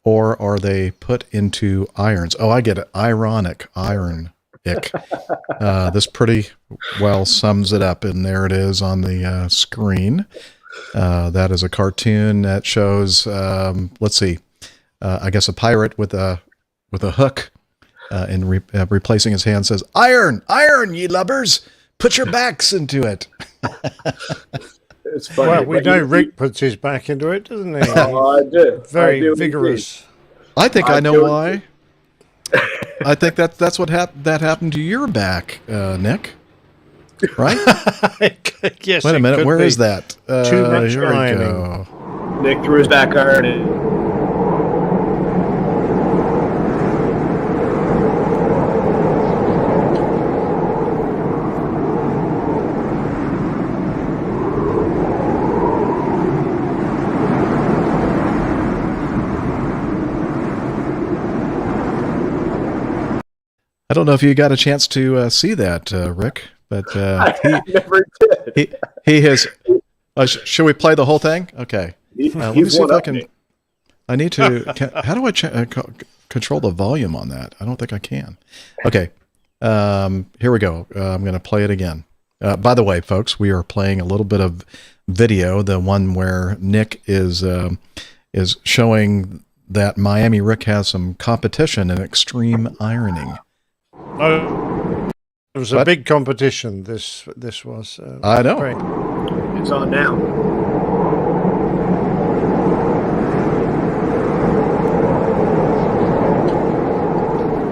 or are they put into irons? Oh, I get it. Ironic, iron. This pretty well sums it up, and there it is on the screen. That is a cartoon that shows, let's see, I guess a pirate with a hook, and replacing his hand says, "Iron, iron, ye lubbers, put your backs into it." It's funny. Well, we know Rick puts his back into it, doesn't he? Oh, I do. Very I do vigorous. I think I know why. I think that's what that happened to your back, Nick. Right? Yes. Wait a minute. Where is that? Too much here we ironing. go. Nick threw his back iron in. I don't know if you got a chance to see that, Rick, but I never did. he has. Should we play the whole thing? Okay. Let me see if I can. I need to. How do I control the volume on that? I don't think I can. Okay. Here we go. I'm going to play it again. By the way, folks, we are playing a little bit of video. The one where Nick is showing that Miami Rick has some competition in extreme ironing. Oh, it was a big competition. This was. I know. Great. It's on now.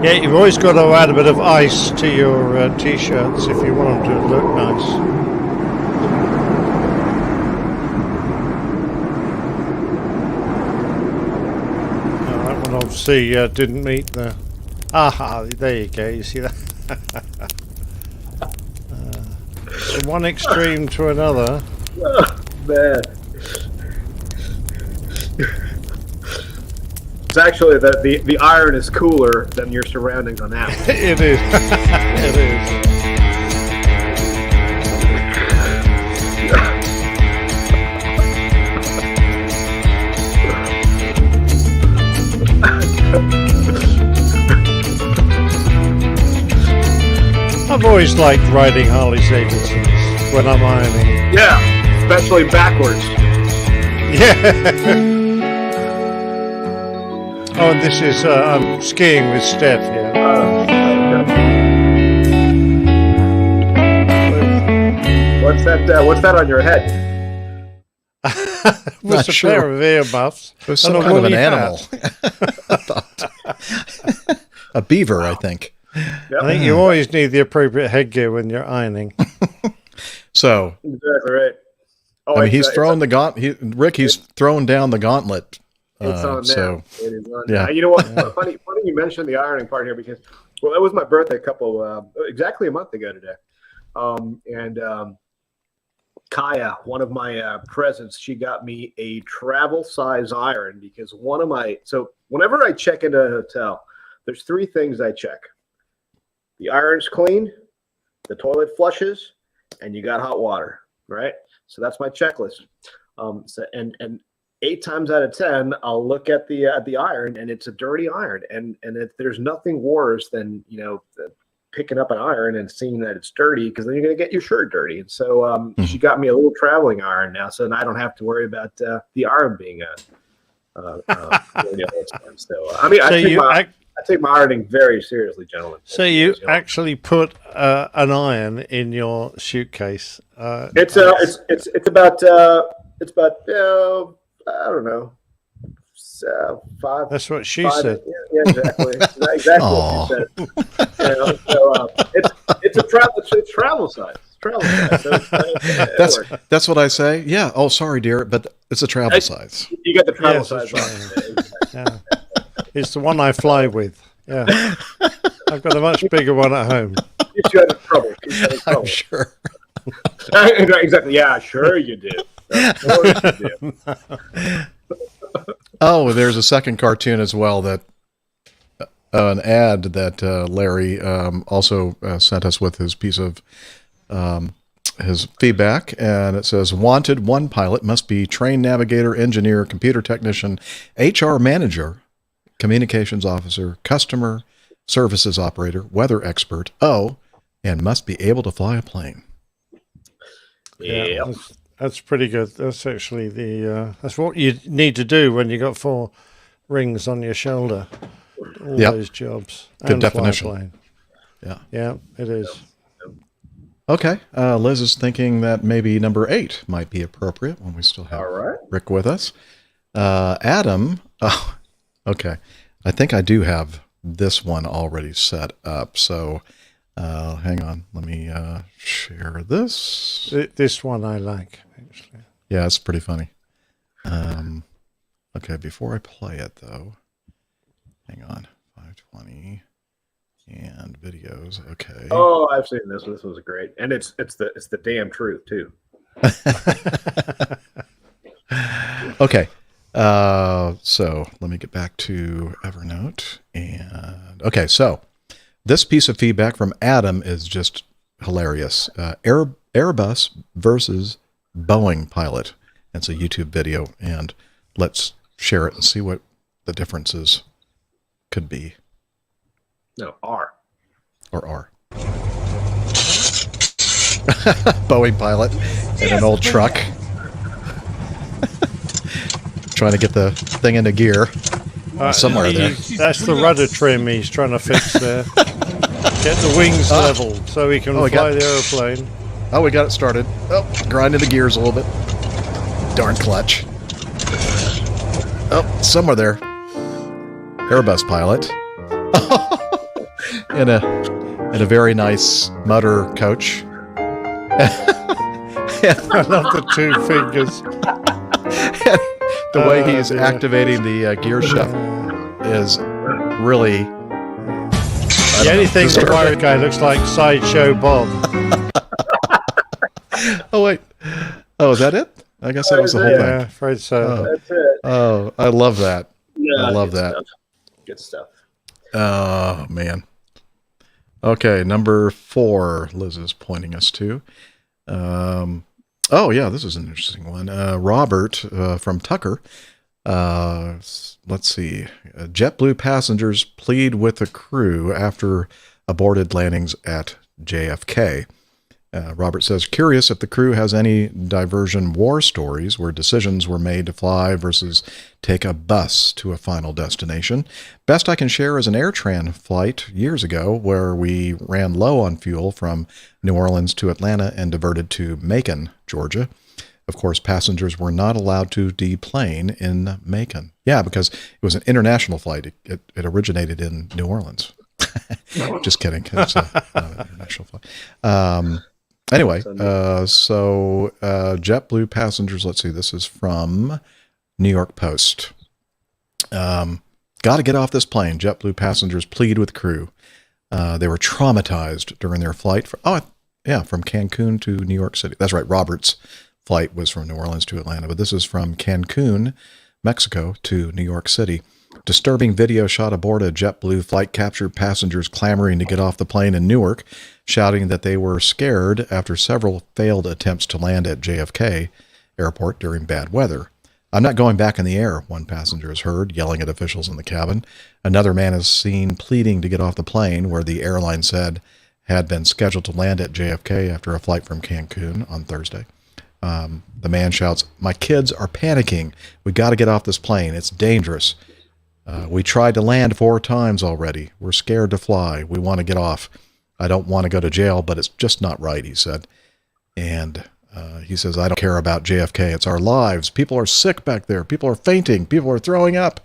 Yeah, you've always got to add a bit of ice to your t-shirts if you want them to look nice. That one obviously didn't meet the Aha, there you go. You see that? From one extreme to another. Oh, man. It's actually the iron is cooler than your surroundings on that one. It is. It is. I've always liked riding Harley Davidsons when I'm ironing. Yeah, especially backwards. Yeah. Oh, and this is I'm skiing with Steph here. What's that on your head? With a pair of earmuffs. It was some kind of an animal. A beaver, I think. Yep. I think you always need the appropriate headgear when you're ironing. So exactly right. Oh, I mean, he's thrown the Rick. He's thrown down the gauntlet. It's on so, now. It is on yeah. now. You know what? Funny you mentioned the ironing part here because, well, it was my birthday exactly a month ago today. Kaya, one of my presents, she got me a travel size iron because whenever I check into a hotel, there's three things I check. The iron's clean, the toilet flushes, and you got hot water, right? So that's my checklist. And 8 times out of 10, I'll look at the iron, and it's a dirty iron. And there's nothing worse than picking up an iron and seeing that it's dirty, because then you're going to get your shirt dirty. And so she got me a little traveling iron now, so I don't have to worry about the iron being dirty all the time. So I mean, I take my ironing very seriously, gentlemen. So you actually put an iron in your suitcase? It's about I don't know, 5. That's what she 5, said. Yeah, exactly. Exactly what she said. So it's travel size. Travel size. So that's what I say. Yeah. Oh, sorry, dear, but it's a travel size. You got the travel size on. Yeah. It's the one I fly with. Yeah. I've got a much bigger one at home. You had trouble. I'm sure. Exactly. Yeah, sure you did. Oh, there's a second cartoon as well that an ad that Larry also sent us with his piece of his feedback, and it says, wanted one pilot must be trained navigator, engineer, computer technician, HR manager, communications officer, customer services operator, weather expert, and must be able to fly a plane. Yeah. That's pretty good. That's actually that's what you need to do when you got 4 rings on your shoulder. All those jobs. Good definition. Yeah, it is. Okay. Liz is thinking that maybe number 8 might be appropriate when we still have Rick with us. Adam. Oh, okay. I think I do have this one already set up. So hang on. Let me share this. This one I like, actually. Yeah, it's pretty funny. Okay, before I play it, though, hang on. 520 and videos. Okay. Oh, I've seen this. This was great, and it's the damn truth too. Okay. So let me get back to Evernote. And okay, so this piece of feedback from Adam is just hilarious. Airbus versus Boeing pilot. It's a YouTube video, and let's share it and see what the differences could be. No, R. Or R. Boeing pilot in an old truck. Trying to get the thing into gear. Somewhere there. That's the rudder trim he's trying to fix there. Get the wings leveled so he can fly the airplane. Oh, we got it started. Oh, grinding the gears a little bit. Darn clutch. Oh, somewhere there. Airbus pilot. in a very nice motor coach. I love the 2 fingers. The way he's activating the gear shift is really I don't anything know. the wire guy looks like Sideshow Bob. Oh, wait. Oh, is that it? I guess that was the whole thing. Yeah, afraid so. That's it. Oh, I love that. Yeah, I love good that. stuff. Good stuff. Oh, man. Okay, number 4, Liz is pointing us to. Oh, yeah, this is an interesting one. Robert from Tucker. Let's see. JetBlue passengers plead with the crew after aborted landings at JFK. Robert says, curious if the crew has any diversion war stories where decisions were made to fly versus take a bus to a final destination. Best I can share is an AirTran flight years ago where we ran low on fuel from New Orleans to Atlanta and diverted to Macon, Georgia. Of course, passengers were not allowed to deplane in Macon. Yeah, because it was an international flight. It originated in New Orleans. Just kidding. It's not an international flight. Anyway, so JetBlue passengers, let's see, this is from New York Post. Got to get off this plane. JetBlue passengers plead with crew. They were traumatized during their flight. From Cancun to New York City. That's right, Robert's flight was from New Orleans to Atlanta, but this is from Cancun, Mexico to New York City. Disturbing video shot aboard a JetBlue flight captured passengers clamoring to get off the plane in Newark, shouting that they were scared after several failed attempts to land at JFK airport during bad weather. I'm not going back in the air, one passenger is heard yelling at officials in the cabin. Another man is seen pleading to get off the plane, where the airline said had been scheduled to land at JFK after a flight from Cancun on Thursday. The man shouts, "My kids are panicking. We got to get off this plane. It's dangerous. We tried to land 4 times already. We're scared to fly. We want to get off. I don't want to go to jail, but it's just not right," he said. And he says, "I don't care about JFK. It's our lives. People are sick back there. People are fainting. People are throwing up.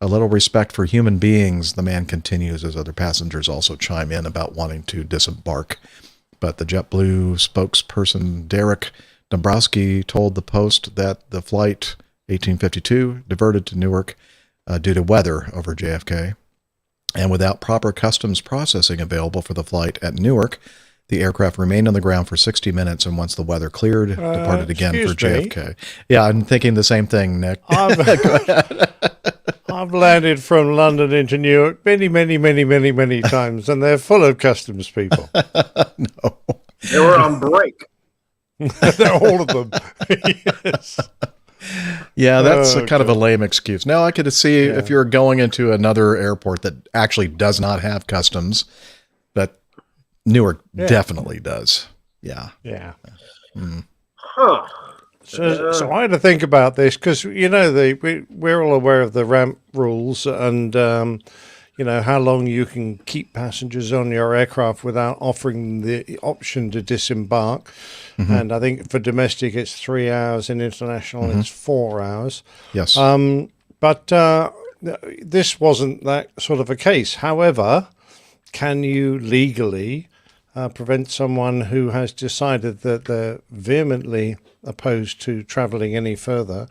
A little respect for human beings," the man continues, as other passengers also chime in about wanting to disembark. But the JetBlue spokesperson, Derek Dombrowski, told the Post that the flight 1852 diverted to Newark due to weather over JFK. And without proper customs processing available for the flight at Newark, the aircraft remained on the ground for 60 minutes, and once the weather cleared, departed again for JFK. Yeah, I'm thinking the same thing, Nick. I've landed from London into Newark many times, and they're full of customs people. No. They were on break. They're all of them. Yes. Yeah, that's kind of a lame excuse. Now, I could see if you're going into another airport that actually does not have customs, but Newark definitely does. Yeah. Yeah. Mm. Huh. So I had to think about this because, we're all aware of the ramp rules and, how long you can keep passengers on your aircraft without offering the option to disembark. Mm-hmm. And I think for domestic, it's 3 hours. In international, it's 4 hours. Yes. But this wasn't that sort of a case. However, can you legally prevent someone who has decided that they're vehemently opposed to traveling any further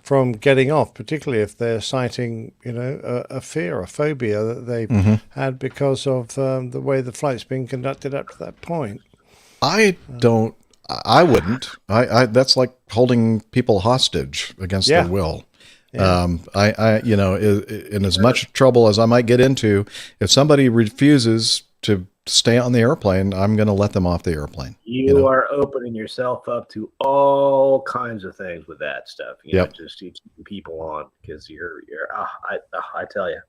from getting off, particularly if they're citing, a fear, a phobia that they've had because of the way the flight's been conducted up to that point? I wouldn't. I that's like holding people hostage against their will. Yeah. In as much trouble as I might get into, if somebody refuses to stay on the airplane, I'm going to let them off the airplane. You are opening yourself up to all kinds of things with that stuff. Just keeping people on because I tell you.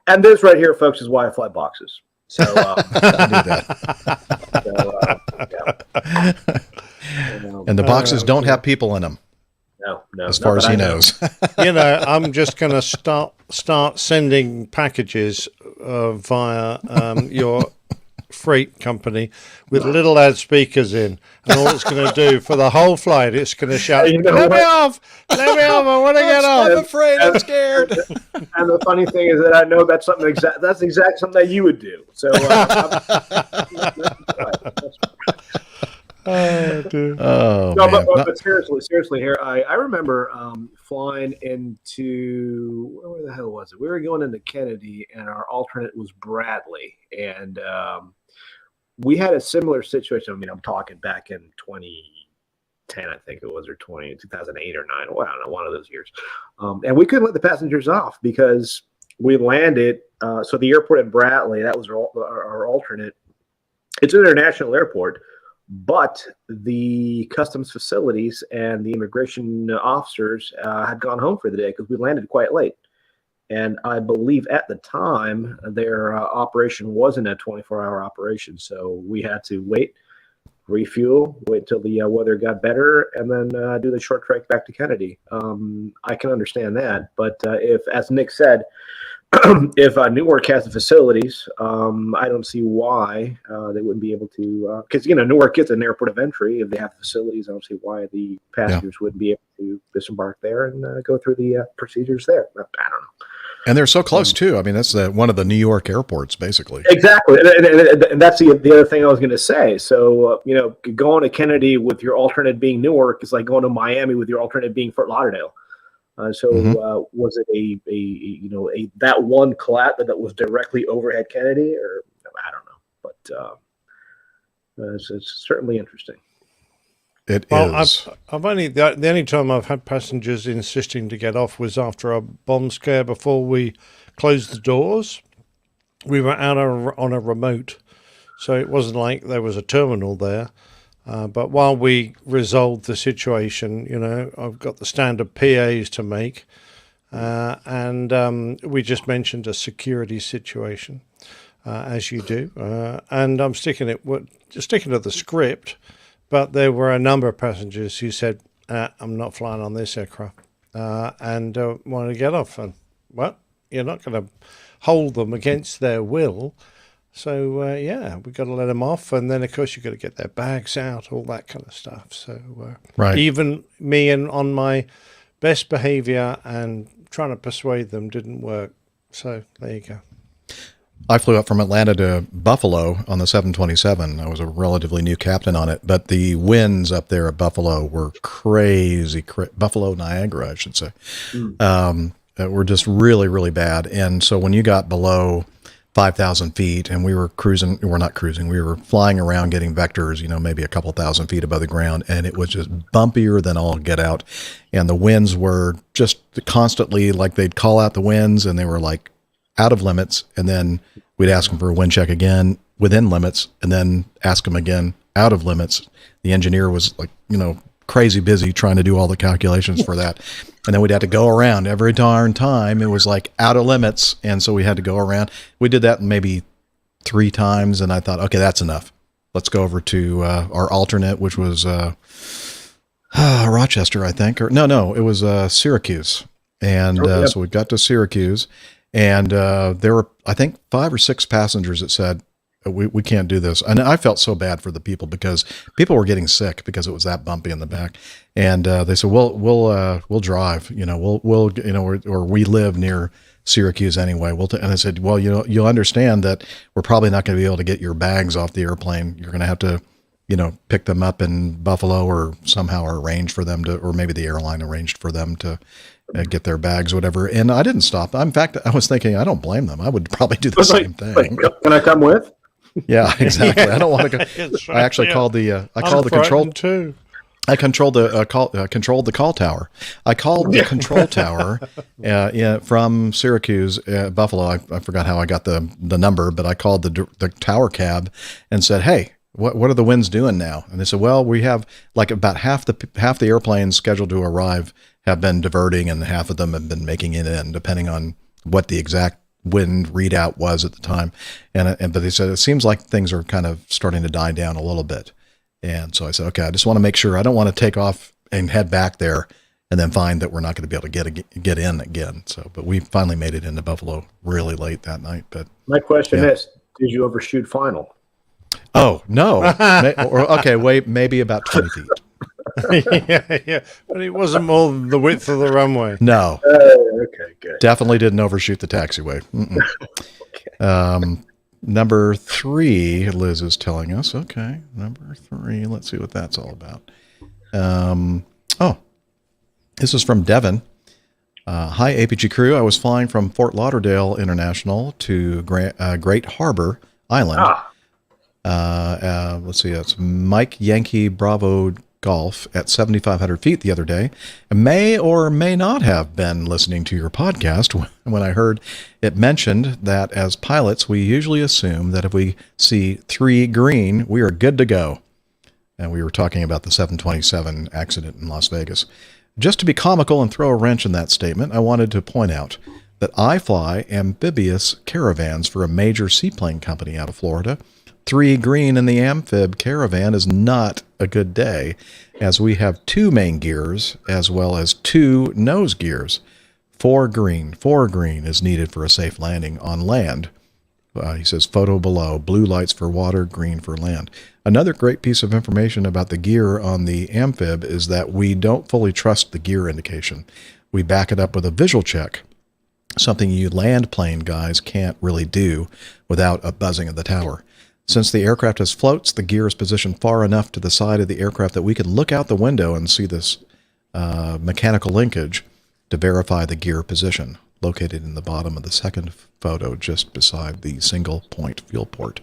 And this right here, folks, is why I fly boxes. So I knew that. And the boxes don't have people in them. No. As far as he knows. I'm just going to start sending packages via your freight company with little loudspeakers in, and all it's going to do for the whole flight, it's going to shout, let me off, I want to get off. I'm afraid, I'm scared. And the funny thing is that I know that's something that's exact something that you would do. So Oh, no, man. but seriously here, I remember flying into, where the hell was it? We were going into Kennedy, and our alternate was Bradley, and we had a similar situation. I mean, I'm talking back in 2010, I think it was, or 2008 or 9. Well, I don't know, one of those years. And we couldn't let the passengers off because we landed. So the airport in Bradley, that was our alternate. It's an international airport, but the customs facilities and the immigration officers had gone home for the day because we landed quite late. And I believe at the time their operation wasn't a 24-hour operation, so we had to wait, refuel, wait till the weather got better, and then do the short trek back to Kennedy. I can understand that, but if, as Nick said, if Newark has the facilities, I don't see why they wouldn't be able to. Because Newark is an airport of entry. If they have facilities, I don't see why the passengers wouldn't be able to disembark there and go through the procedures there. I don't know. And they're so close too. I mean, that's one of the New York airports, basically. Exactly, and that's the other thing I was going to say. So going to Kennedy with your alternate being Newark is like going to Miami with your alternate being Fort Lauderdale. Was it that one collat that was directly overhead Kennedy, or I don't know, but it's certainly interesting. It is. I've only the only time I've had passengers insisting to get off was after a bomb scare before we closed the doors. We were out on a remote, so it wasn't like there was a terminal there. But while we resolved the situation, I've got the standard PAs to make, and we just mentioned a security situation, as you do, and I'm sticking to the script. But there were a number of passengers who said, "I'm not flying on this aircraft," and wanted to get off. And you're not going to hold them against their will. So, we got to let them off. And then, of course, you've got to get their bags out, all that kind of stuff. So, right. Even me on my best behavior and trying to persuade them didn't work. So, there you go. I flew up from Atlanta to Buffalo on the 727. I was a relatively new captain on it, but the winds up there at Buffalo were crazy. Buffalo, Niagara, I should say, were just really, really bad. And so when you got below 5,000 feet and we were we were flying around getting vectors, maybe a couple thousand feet above the ground, and it was just bumpier than all get out. And the winds were just constantly, like, they'd call out the winds and they were like out of limits, and then we'd ask them for a wind check again within limits, and then ask them again out of limits. The engineer was like, crazy busy trying to do all the calculations for that. And then we'd have to go around every darn time. It was like out of limits. And so we had to go around. We did that maybe 3 times. And I thought, okay, that's enough. Let's go over to our alternate, which was Rochester, I think. Or no, it was Syracuse. And so we got to Syracuse. And there were, I think, 5 or 6 passengers that said, we can't do this. And I felt so bad for the people because people were getting sick because it was that bumpy in the back. And they said, we'll drive, or we live near Syracuse anyway. And I said, well, you'll understand that we're probably not going to be able to get your bags off the airplane. You're going to have to, pick them up in Buffalo or somehow arrange for them to, or maybe the airline arranged for them to get their bags, whatever. And I didn't stop. In fact, I was thinking, I don't blame them. I would probably do the same thing. Can I come with? Yeah, exactly. I don't want to go. I actually called the control too. I controlled the call tower. I called the control tower from Syracuse, Buffalo. I forgot how I got the number, but I called the tower cab and said, "Hey, what are the winds doing now?" And they said, "Well, we have like about half the airplanes scheduled to arrive have been diverting, and half of them have been making it in, depending on what the exact wind readout was at the time." But they said, it seems like things are kind of starting to die down a little bit. And so I said, okay, I just want to make sure. I don't want to take off and head back there and then find that we're not going to be able to get in again. So, but we finally made it into Buffalo really late that night. But my question is, did you overshoot final? Oh, no. Okay, wait, maybe about 20 feet. yeah, but it wasn't more than the width of the runway. No. Okay, good. Definitely didn't overshoot the taxiway. Okay. Number 3, Liz is telling us. Okay, number 3. Let's see what that's all about. This is from Devin. Hi, APG crew. I was flying from Fort Lauderdale International to Great Harbor Island. Let's see. That's Mike Yankee Bravo Golf at 7,500 feet the other day. I may or may not have been listening to your podcast when I heard it mentioned that as pilots, we usually assume that if we see 3 green, we are good to go. And we were talking about the 727 accident in Las Vegas. Just to be comical and throw a wrench in that statement, I wanted to point out that I fly amphibious caravans for a major seaplane company out of Florida. 3 green in the amphib caravan is not a good day, as we have 2 main gears as well as 2 nose gears. 4 green is needed for a safe landing on land. He says, photo below, blue lights for water, green for land. Another great piece of information about the gear on the amphib is that we don't fully trust the gear indication. We back it up with a visual check, something you land plane guys can't really do without a buzzing of the tower. Since the aircraft has floats, the gear is positioned far enough to the side of the aircraft that we can look out the window and see this mechanical linkage to verify the gear position, located in the bottom of the second photo just beside the single point fuel port.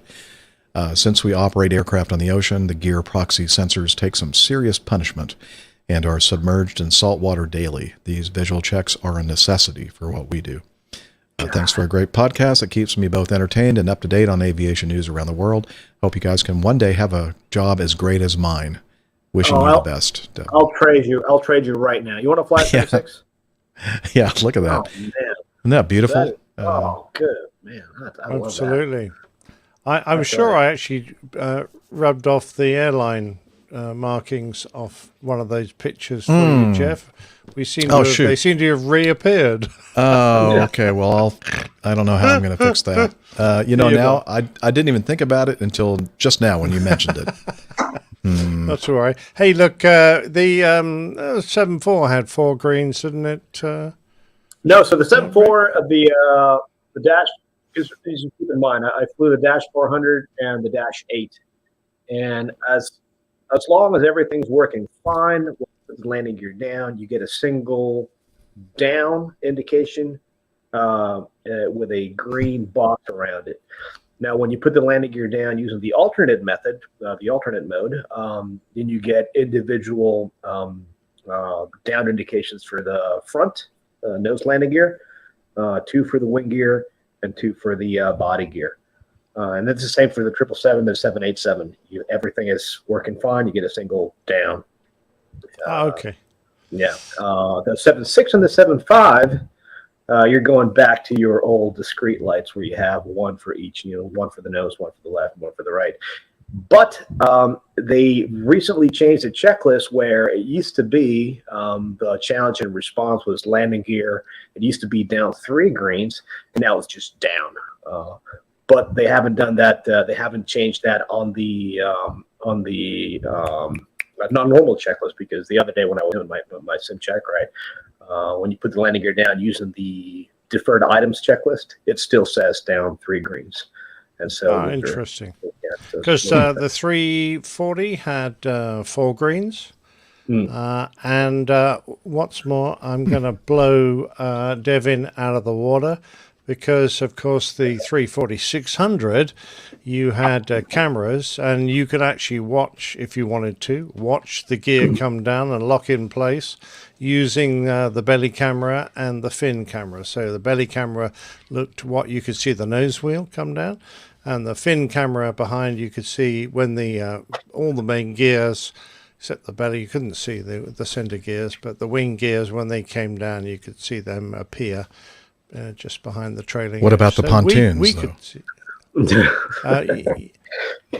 Since we operate aircraft on the ocean, the gear proxy sensors take some serious punishment and are submerged in salt water daily. These visual checks are a necessity for what we do. Thanks for a great podcast that keeps me both entertained and up to date on aviation news around the world. Hope you guys can one day have a job as great as mine. Wishing you the best. I'll trade you. I'll trade you right now. You want to fly 36? Yeah, look at that. Oh, man. Isn't that beautiful? Good. Man, I love absolutely. I'm sure I actually rubbed off the airline markings off one of those pictures for you, Jeff. They seem to have reappeared. Oh, okay. Well, I don't know how I'm going to fix that. Now I didn't even think about it until just now when you mentioned it. That's all right. Hey, look, the 7.4 had 4 greens, didn't it? No, so the 7.4, the dash, as you keep in mind, I flew the dash 400 and the dash 8. And as long as everything's working fine, with the landing gear down, you get a single down indication with a green box around it. Now, when you put the landing gear down using the alternate method, the alternate mode, then you get individual down indications for the front nose landing gear, 2 for the wing gear, and 2 for the body gear. And that's the same for the 777, the 787. Everything is working fine. You get a single down. Okay. Yeah. The 7.6 and the 7.5, you're going back to your old discrete lights where you have 1 for each, one for the nose, 1 for the left, 1 for the right. But they recently changed the checklist where it used to be the challenge and response was landing gear. It used to be down 3 greens, and now it's just down. But they haven't done that. They haven't changed that on the not normal checklist, because the other day when I was doing my sim check, right, when you put the landing gear down using the deferred items checklist, it still says down 3 greens. And so interesting, because the 340 had 4 greens. And what's more, I'm going to blow Devin out of the water, because of course the 340-600 you had cameras, and you could actually watch, if you wanted to, watch the gear come down and lock in place using the belly camera and the fin camera. So the belly camera looked what you could see the nose wheel come down, and the fin camera behind you could see when the all the main gears except the belly, you couldn't see the center gears, but the wing gears, when they came down, you could see them appear just behind the trailing. What about the pontoons? We could see.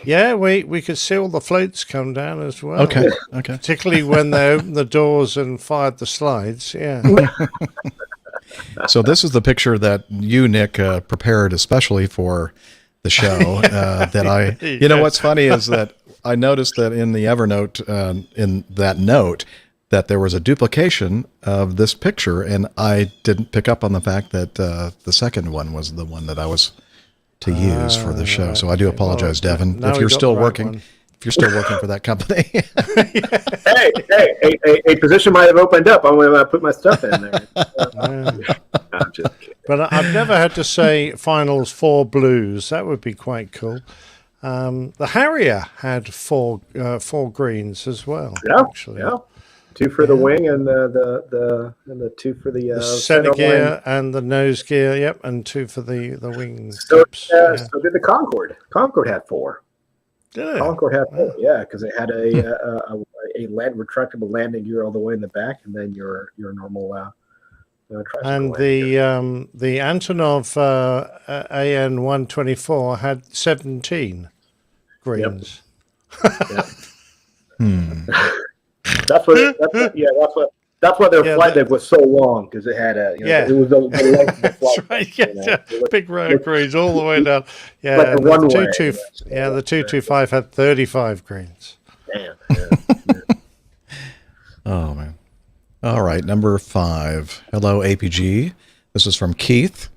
Yeah, we could see all the floats come down as well. Okay. Particularly when they opened the doors and fired the slides. Yeah. So this is the picture that you, Nick, prepared especially for the show. You know, what's funny is that I noticed that in the Evernote, in that note, that there was a duplication of this picture, and I didn't pick up on the fact that the second one was the one that I was to use for the show. So I do apologize, Devin, now if you're we got still the right working. one. If you're still working for that company. A position might have opened up. I'm going to put my stuff in there. I'm just kidding. But I've never had to say finals 4 blues. That would be quite cool. The Harrier had four greens as well. Yeah, actually. yeah. 2 for the wing and the 2 for the center gear and the nose gear. Yep, and 2 for the wing. So did the Concorde. Concorde had 4. Did it? Concorde had 4. Yeah, because it had a retractable landing gear all the way in the back, and then your normal. And the Antonov AN 124 had 17 greens. Yep. That's why their flight deck was so long, because it had it was the length of the flight. That's right. Big row of greens all the way down. Yeah, like the runway. The 225 had 35 greens. Damn. Oh man. All right, number 5. Hello, APG. This is from Keith.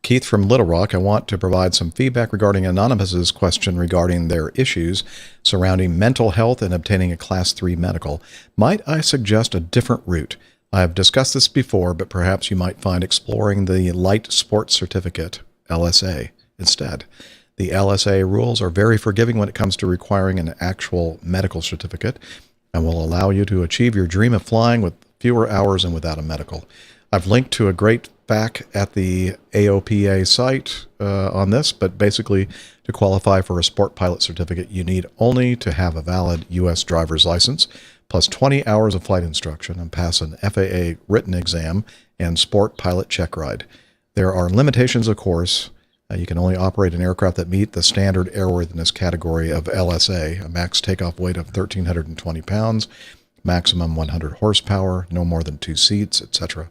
Keith from Little Rock. I want to provide some feedback regarding Anonymous's question regarding their issues surrounding mental health and obtaining a Class 3 medical. Might I suggest a different route? I have discussed this before, but perhaps you might find exploring the Light Sports Certificate, LSA, instead. The LSA rules are very forgiving when it comes to requiring an actual medical certificate, and will allow you to achieve your dream of flying with fewer hours and without a medical. I've linked to a great back at the AOPA site on this, but basically to qualify for a sport pilot certificate, you need only to have a valid U.S. driver's license, plus 20 hours of flight instruction and pass an FAA written exam and sport pilot check ride. There are limitations, of course. You can only operate an aircraft that meet the standard airworthiness category of LSA, a max takeoff weight of 1,320 pounds, maximum 100 horsepower, no more than 2 seats, etc.,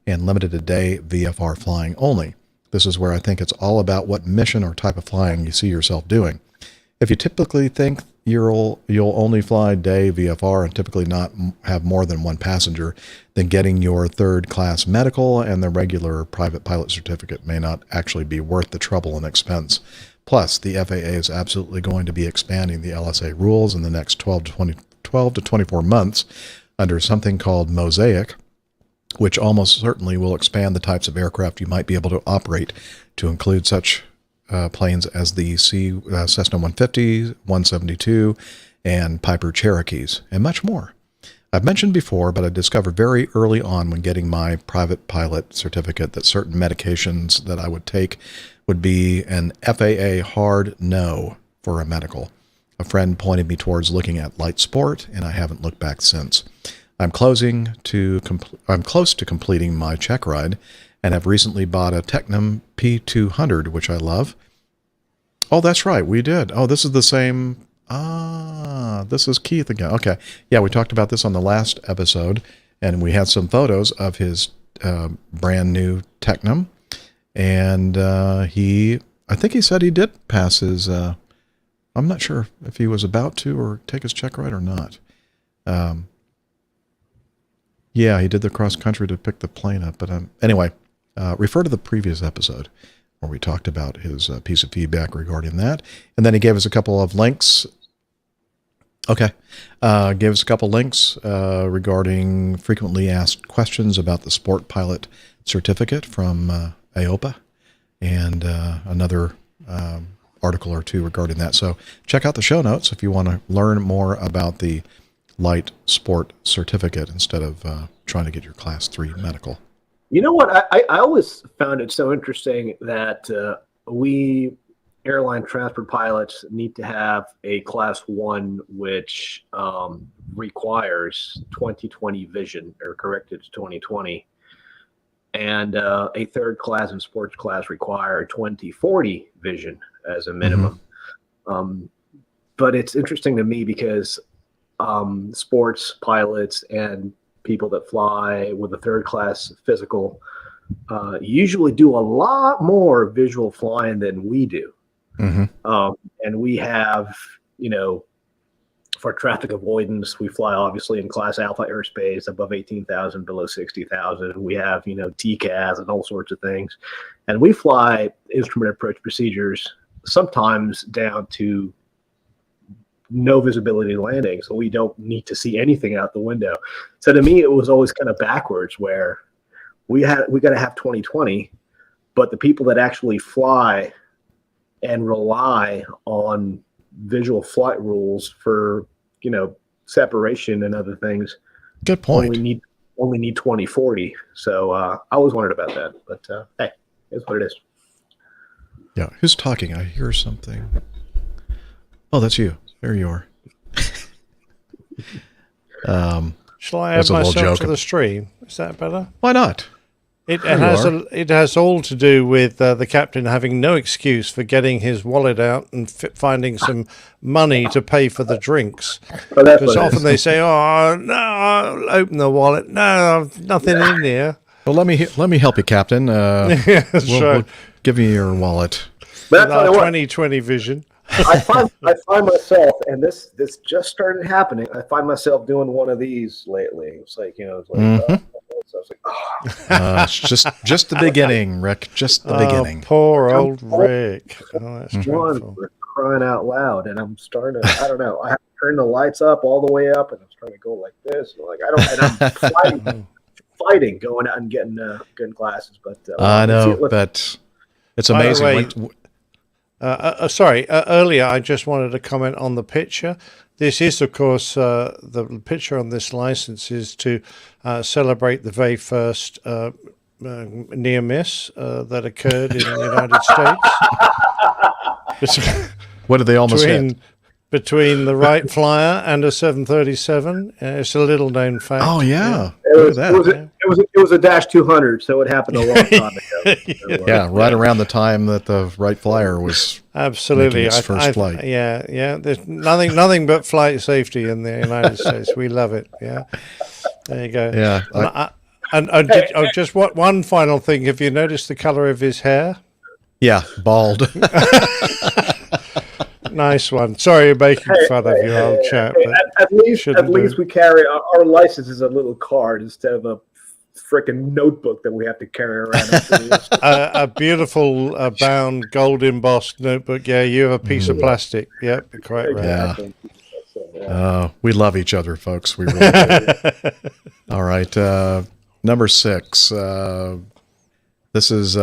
and limited a day VFR flying only. This is where I think it's all about what mission or type of flying you see yourself doing. If you typically think you'll only fly day VFR and typically not have more than 1 passenger, then getting your 3rd class medical and the regular private pilot certificate may not actually be worth the trouble and expense. Plus, the FAA is absolutely going to be expanding the LSA rules in the next 12 to 24 months under something called Mosaic, which almost certainly will expand the types of aircraft you might be able to operate to include such planes as the Cessna 150, 172, and Piper Cherokees, and much more. I've mentioned before, but I discovered very early on when getting my private pilot certificate that certain medications that I would take would be an FAA hard no for a medical. A friend pointed me towards looking at light sport, and I haven't looked back since. I'm close to completing my check ride, and have recently bought a Tecnam P200, which I love. Oh, that's right, we did. Oh, this is the same. This is Keith again. Okay, yeah, we talked about this on the last episode, and we had some photos of his brand new Tecnam, and I think he said he did pass his. I'm not sure if he was about to or take his check ride or not. Yeah, he did the cross country to pick the plane up. But anyway, refer to the previous episode where we talked about his piece of feedback regarding that. And then he gave us a couple of links. Okay. Gave us a couple links regarding frequently asked questions about the sport pilot certificate from AOPA, and another article or two regarding that. So check out the show notes if you want to learn more about the light sport certificate instead of trying to get your Class 3 medical. You know what? I always found it so interesting that we airline transport pilots need to have a Class 1, which requires 20/20 vision, or corrected to 20/20, and a 3rd class and sports class require 20/40 vision as a minimum. But it's interesting to me because sports pilots and people that fly with a 3rd class physical usually do a lot more visual flying than we do. And we have, for traffic avoidance. We fly obviously in class alpha airspace above 18,000, below 60,000. We have, TCAS and all sorts of things. And we fly instrument approach procedures sometimes down to no visibility landing. So we don't need to see anything out the window. So to me, it was always kind of backwards where we got to have 20/20, but the people that actually fly and rely on visual flight rules for separation and other things. Good point. Only need 20/40. So I always wondered about that, but hey, it's what it is. Yeah, who's talking? I hear something. Oh, that's you. There you are. Shall I add myself to the stream? Is that better? Why not? It has all to do with the captain having no excuse for getting his wallet out and finding some money to pay for the drinks. Because often they say, "Oh no, I'll open the wallet. No, I've nothing in there." Well, let me help you, Captain. We'll give you your wallet. But with our 20/20 vision. I find myself, and this just started happening. I find myself doing one of these lately. It's like so I was like, oh. It's just the beginning, Rick. Just the beginning. Poor old Rick. Oh, that's dreadful. For crying out loud, and I'm starting to. I don't know. I have to turn the lights up all the way up, and I'm trying to go like this. And I'm fighting, going out and getting glasses. But I know, but it's amazing. Sorry, earlier I just wanted to comment on the picture. This is, of course, the picture on this license is to celebrate the very first near miss that occurred in the United States. What did they almost hit? Between the Wright Flyer and a 737. It's a little known fact. Oh, yeah. It was a Dash 200, so it happened a long time ago. Yeah, right around the time that the Wright Flyer was absolutely making its first flight. Yeah. There's nothing but flight safety in the United States. We love it. Yeah. There you go. Yeah. Just one final thing. Have you noticed the color of his hair? Yeah, bald. Nice one. Sorry, making fun of you, old chap. At least we carry our license is a little card instead of a freaking notebook that we have to carry around. A beautiful bound gold embossed notebook. Yeah, you have a piece of plastic. Yep, quite right. Yeah. We love each other, folks. We really do. All right, number 6. This is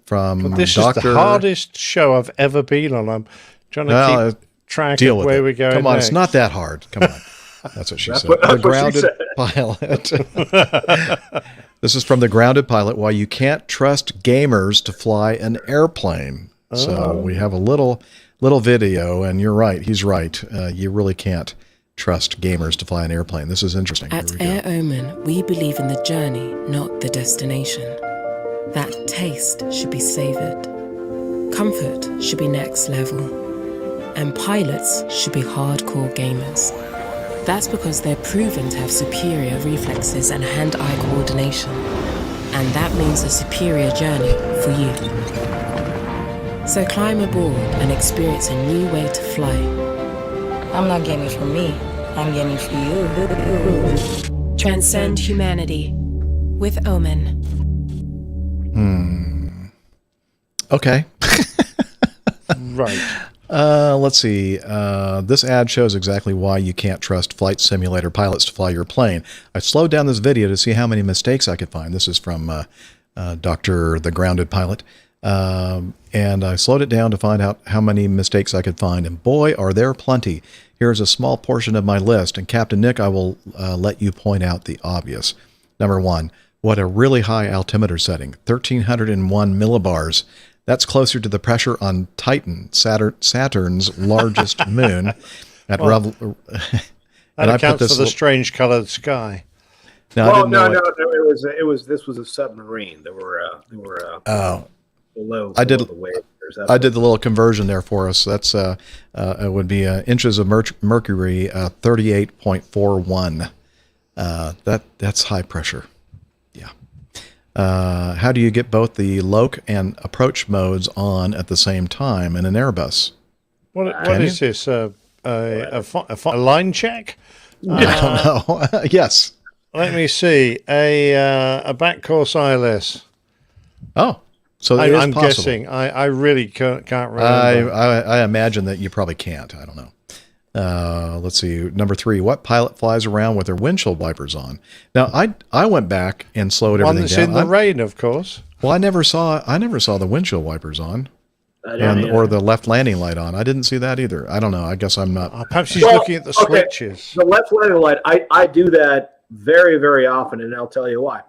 from This Dr. is the hardest show I've ever been on. I'm trying to keep track of where we're going. Come on, next. It's not that hard. Come on. That's what she said. The Grounded Pilot. This is from The Grounded Pilot, why you can't trust gamers to fly an airplane. So we have a little video, and you're right. He's right. You really can't trust gamers to fly an airplane. This is interesting. At Air Omen, we believe in the journey, not the destination. That taste should be savored. Comfort should be next level. And pilots should be hardcore gamers. That's because they're proven to have superior reflexes and hand-eye coordination. And that means a superior journey for you. So climb aboard and experience a new way to fly. I'm not gaming for me, I'm gaming for you. Transcend humanity with Omen. Okay. Right. Let's see. This ad shows exactly why you can't trust flight simulator pilots to fly your plane. I slowed down this video to see how many mistakes I could find. This is from Dr. The Grounded Pilot. And I slowed it down to find out how many mistakes I could find. And boy, are there plenty. Here's a small portion of my list. And Captain Nick, I will let you point out the obvious. Number 1, what a really high altimeter setting, 1,301 millibars. That's closer to the pressure on Titan, Saturn's largest moon. That accounts for the strange colored sky. No, this was a submarine. There were below. I did the little conversion there for us. That's it would be inches of mercury, 38.41. That's high pressure. How do you get both the LOC and approach modes on at the same time in an Airbus? What is this? a line check. I don't know. Yes. Let me see. A back course ILS. Oh, so I'm possible. guessing. I really can't remember. I imagine that you probably can't. I don't know. Let's see. Number 3. What pilot flies around with their windshield wipers on? Now, I went back and slowed everything down. One that's in the rain, of course. Well, I never saw the windshield wipers on. Or the left landing light on. I didn't see that either. I don't know. I guess I'm not. Perhaps she's looking at the switches. The left landing light, I do that very, very often, and I'll tell you why.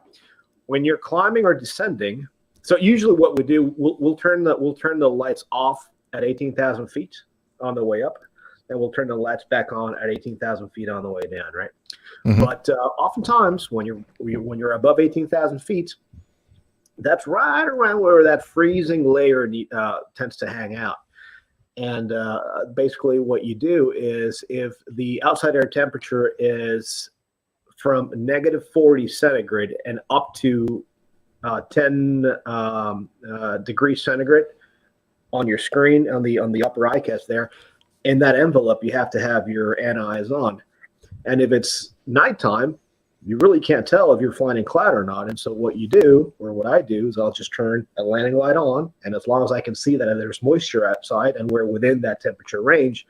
When you're climbing or descending, so usually what we do, we'll turn the lights off at 18,000 feet on the way up, and we'll turn the lights back on at 18,000 feet on the way down, right? Mm-hmm. But oftentimes when you're above 18,000 feet, that's right around where that freezing layer tends to hang out. And basically what you do is if the outside air temperature is from -40 centigrade and up to 10 degrees centigrade on your screen, on the upper ICAS there, in that envelope, you have to have your anti-eyes on. And if it's nighttime, you really can't tell if you're flying in cloud or not. And so what you do, or what I do, is I'll just turn a landing light on. And as long as I can see that there's moisture outside and we're within that temperature range,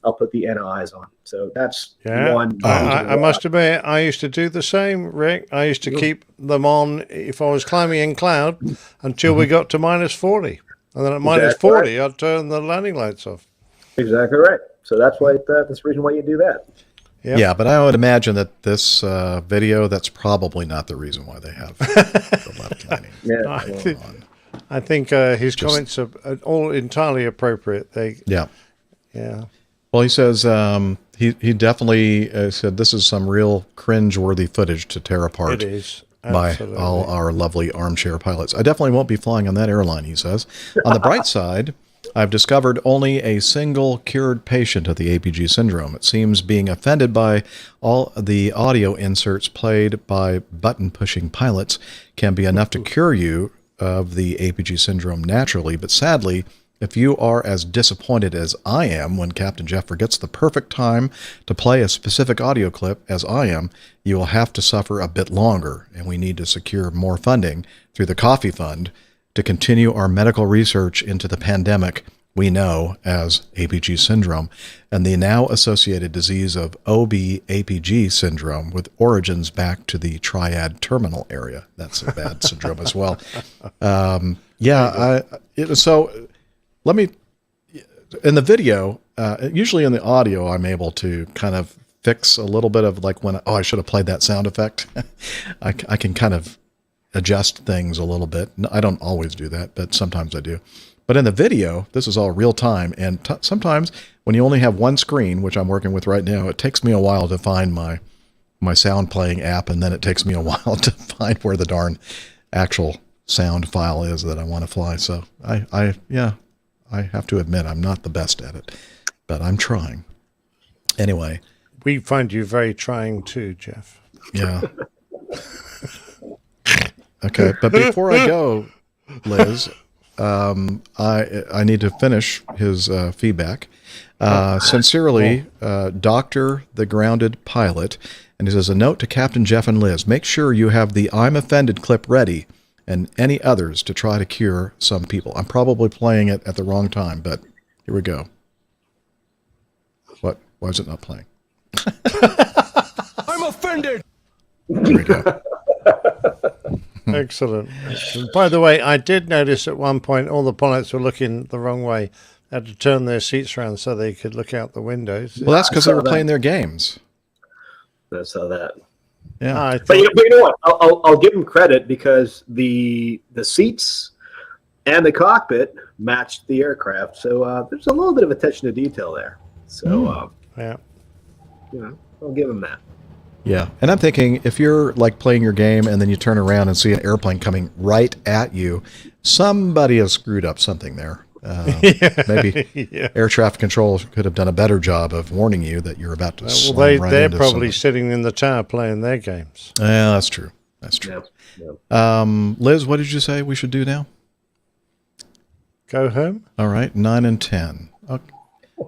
I'll put the NIs on. So that's one. I must admit, I used to do the same, Rick. I used to keep them on if I was climbing in cloud until we got to -40. And then at -40, I'd turn the landing lights off. Exactly right. So that's why that's the reason why you do that. Yep. Yeah, but I would imagine that this video, that's probably not the reason why they have the left landing. I think his comments are all entirely appropriate. Yeah. Well, he says he definitely said this is some real cringe-worthy footage to tear apart. It is. By all our lovely armchair pilots. I definitely won't be flying on that airline, he says. On the bright side, I've discovered only a single cured patient of the APG syndrome. It seems being offended by all the audio inserts played by button-pushing pilots can be enough to cure you of the APG syndrome naturally, but sadly, if you are as disappointed as I am when Captain Jeff forgets the perfect time to play a specific audio clip as I am, you will have to suffer a bit longer, and we need to secure more funding through the Coffee Fund to continue our medical research into the pandemic we know as APG syndrome and the now associated disease of OB-APG syndrome with origins back to the triad terminal area. That's a bad syndrome as well. Let me, in the video, usually in the audio, I'm able to kind of fix a little bit of like when, I should have played that sound effect. I can kind of adjust things a little bit. I don't always do that, but sometimes I do. But in the video, this is all real time. And sometimes when you only have one screen, which I'm working with right now, it takes me a while to find my sound playing app. And then it takes me a while to find where the darn actual sound file is that I want to fly. So I have to admit, I'm not the best at it, but I'm trying. Anyway. We find you very trying too, Jeff. Yeah. Okay. But before I go, Liz, I need to finish his feedback. Sincerely, Dr. the Grounded Pilot. And he says, a note to Captain Jeff and Liz, make sure you have the I'm offended clip ready and any others to try to cure some people. I'm probably playing it at the wrong time, but here we go. What? Why is it not playing? I'm offended! Here we go. Excellent. By the way, I did notice at one point all the pilots were looking the wrong way. They had to turn their seats around so they could look out the windows. Well, that's because they were playing their games. I saw that. Yeah, but you know what? I'll give them credit because the seats and the cockpit matched the aircraft, so there's a little bit of attention to detail there. So I'll give them that. Yeah, and I'm thinking if you're like playing your game and then you turn around and see an airplane coming right at you, somebody has screwed up something there. Maybe air traffic control could have done a better job of warning you that you're about to slam right they're into probably somebody. sitting in the tower playing their games. Yeah, that's true. That's true. Yeah. Liz, what did you say we should do now? Go home. All right, 9 and 10. Okay.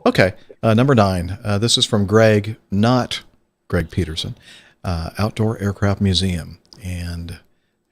Okay, number 9. This is from Greg, not Greg Peterson, Outdoor Aircraft Museum. And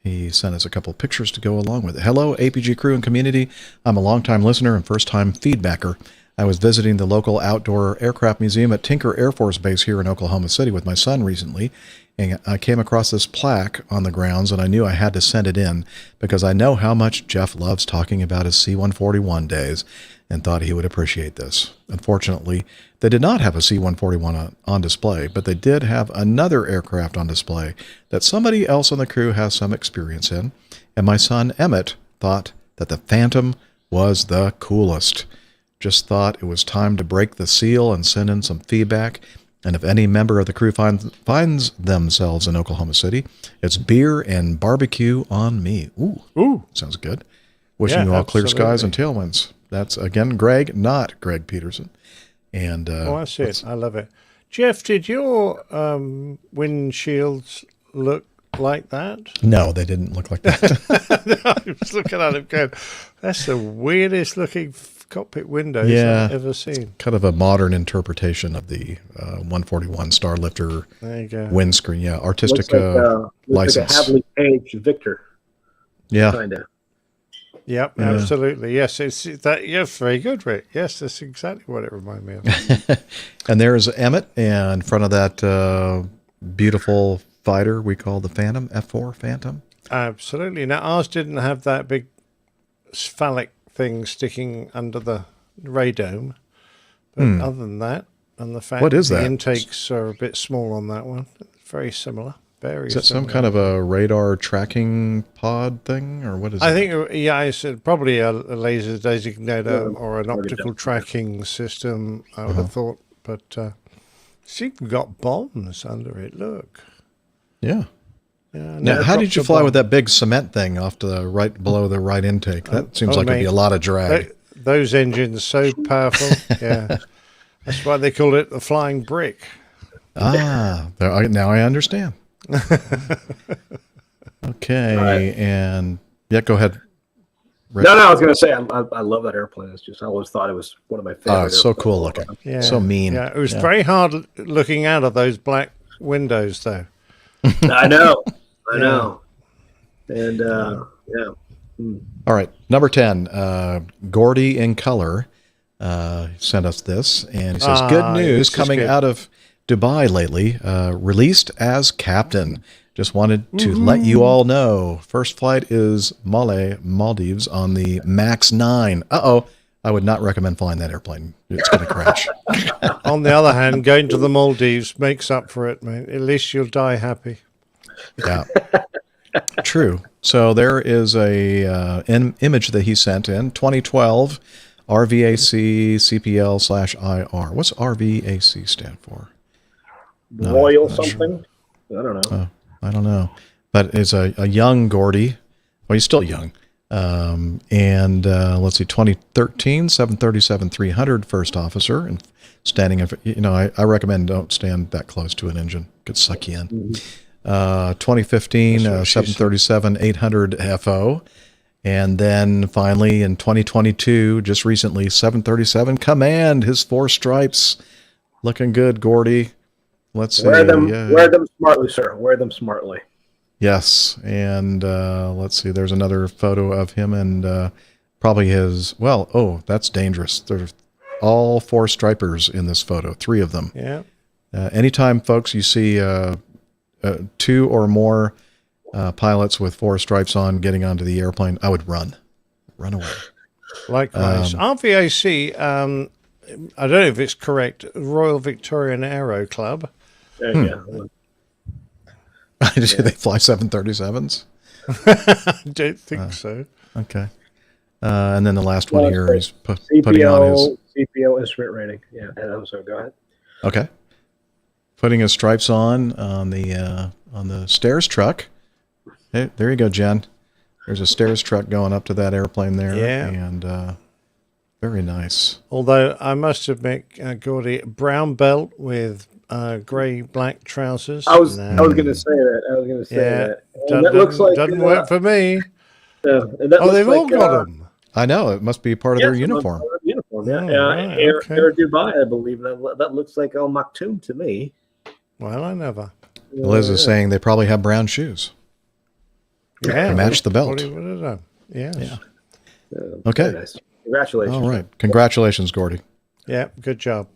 he sent us a couple of pictures to go along with it. Hello, APG crew and community. I'm a longtime listener and first-time feedbacker. I was visiting the local Outdoor Aircraft Museum at Tinker Air Force Base here in Oklahoma City with my son recently, and I came across this plaque on the grounds, and I knew I had to send it in because I know how much Jeff loves talking about his C-141 days and thought he would appreciate this. Unfortunately, they did not have a C-141 on display, but they did have another aircraft on display that somebody else on the crew has some experience in, and my son Emmett thought that the Phantom was the coolest. Just thought it was time to break the seal and send in some feedback. And if any member of the crew finds themselves in Oklahoma City, it's beer and barbecue on me. Ooh. Sounds good. Wishing you all clear skies and tailwinds. That's, again, Greg, not Greg Peterson. And that's it. I love it. Jeff, did your windshields look like that? No, they didn't look like that. I was looking at it going, that's the weirdest looking cockpit windows I've ever seen. Kind of a modern interpretation of the 141 Starlifter windscreen. Yeah, artistic license. Like a Hadley Page Victor. Yeah. Kinda. Yep, absolutely. Yes, it's that. Yes, very good, Rick. Yes, that's exactly what it reminded me of. And there's Emmett in front of that beautiful fighter we call the Phantom, F4 Phantom. Absolutely. Now, ours didn't have that big phallic thing sticking under the radome. But other than that, and the fact that the intakes are a bit small on that one, very similar. Is that some kind of a radar tracking pod thing, or what is it? I think, I said probably a laser designator or an optical tracking system, I would have thought. But it's even got bombs under it, look. Yeah. Now, how did you fly with that big cement thing off to the right below the right intake? That seems like it'd be a lot of drag. Those engines so powerful. Yeah. That's why they call it the flying brick. Now I understand. Okay, right. And go ahead. Rick. No, I was going to say I love that airplane. It's just I always thought it was one of my favorite. It's so cool looking. Yeah. So mean. Yeah, it was very hard looking out of those black windows, though. I know. And All right, number 10. Gordy in color sent us this, and he says, "Good news coming out of Dubai lately, released as captain. Just wanted to let you all know. First flight is Maldives on the MAX 9. I would not recommend flying that airplane. It's going to crash." On the other hand, going to the Maldives makes up for it, mate. At least you'll die happy. Yeah, true. So there is an image that he sent in 2012 RVAC CPL/IR. What's RVAC stand for? Royal something? Sure. I don't know. I don't know. But it's a young Gordy. Well, he's still young. And let's see, 2013, 737-300 first officer. And standing, I recommend don't stand that close to an engine. It could suck you in. 2015, 737-800 FO. And then finally in 2022, just recently, 737 Command, his 4 stripes. Looking good, Gordy. Let's see. Wear them smartly, sir. Wear them smartly. Yes. And let's see. There's another photo of him and probably his, that's dangerous. There's all 4 stripers in this photo, 3 of them. Yeah. Anytime, folks, you see 2 or more pilots with 4 stripes on getting onto the airplane, I would run away. Likewise. RVAC, I don't know if it's correct, Royal Victorian Aero Club. There you go. Do they fly 737s? I don't think so. Okay. And then the last one here is putting on his CPO instrument rating. Yeah, so go ahead. Okay. Putting his stripes on the stairs truck. Hey, there you go, Jen. There's a stairs truck going up to that airplane there. Yeah. And very nice. Although I must admit, Gordy, brown belt with grey-black trousers. I was going to say that. That looks like doesn't work for me. Yeah, they've all got them. I know. It must be part of their uniform. Air Dubai, I believe. That looks like Al Maktoum to me. Well, I never. Liz is saying they probably have brown shoes. Yeah. To match the belt. Yes. Yeah. Okay. Nice. Congratulations. All right. Congratulations, Gordy. Yeah, good job.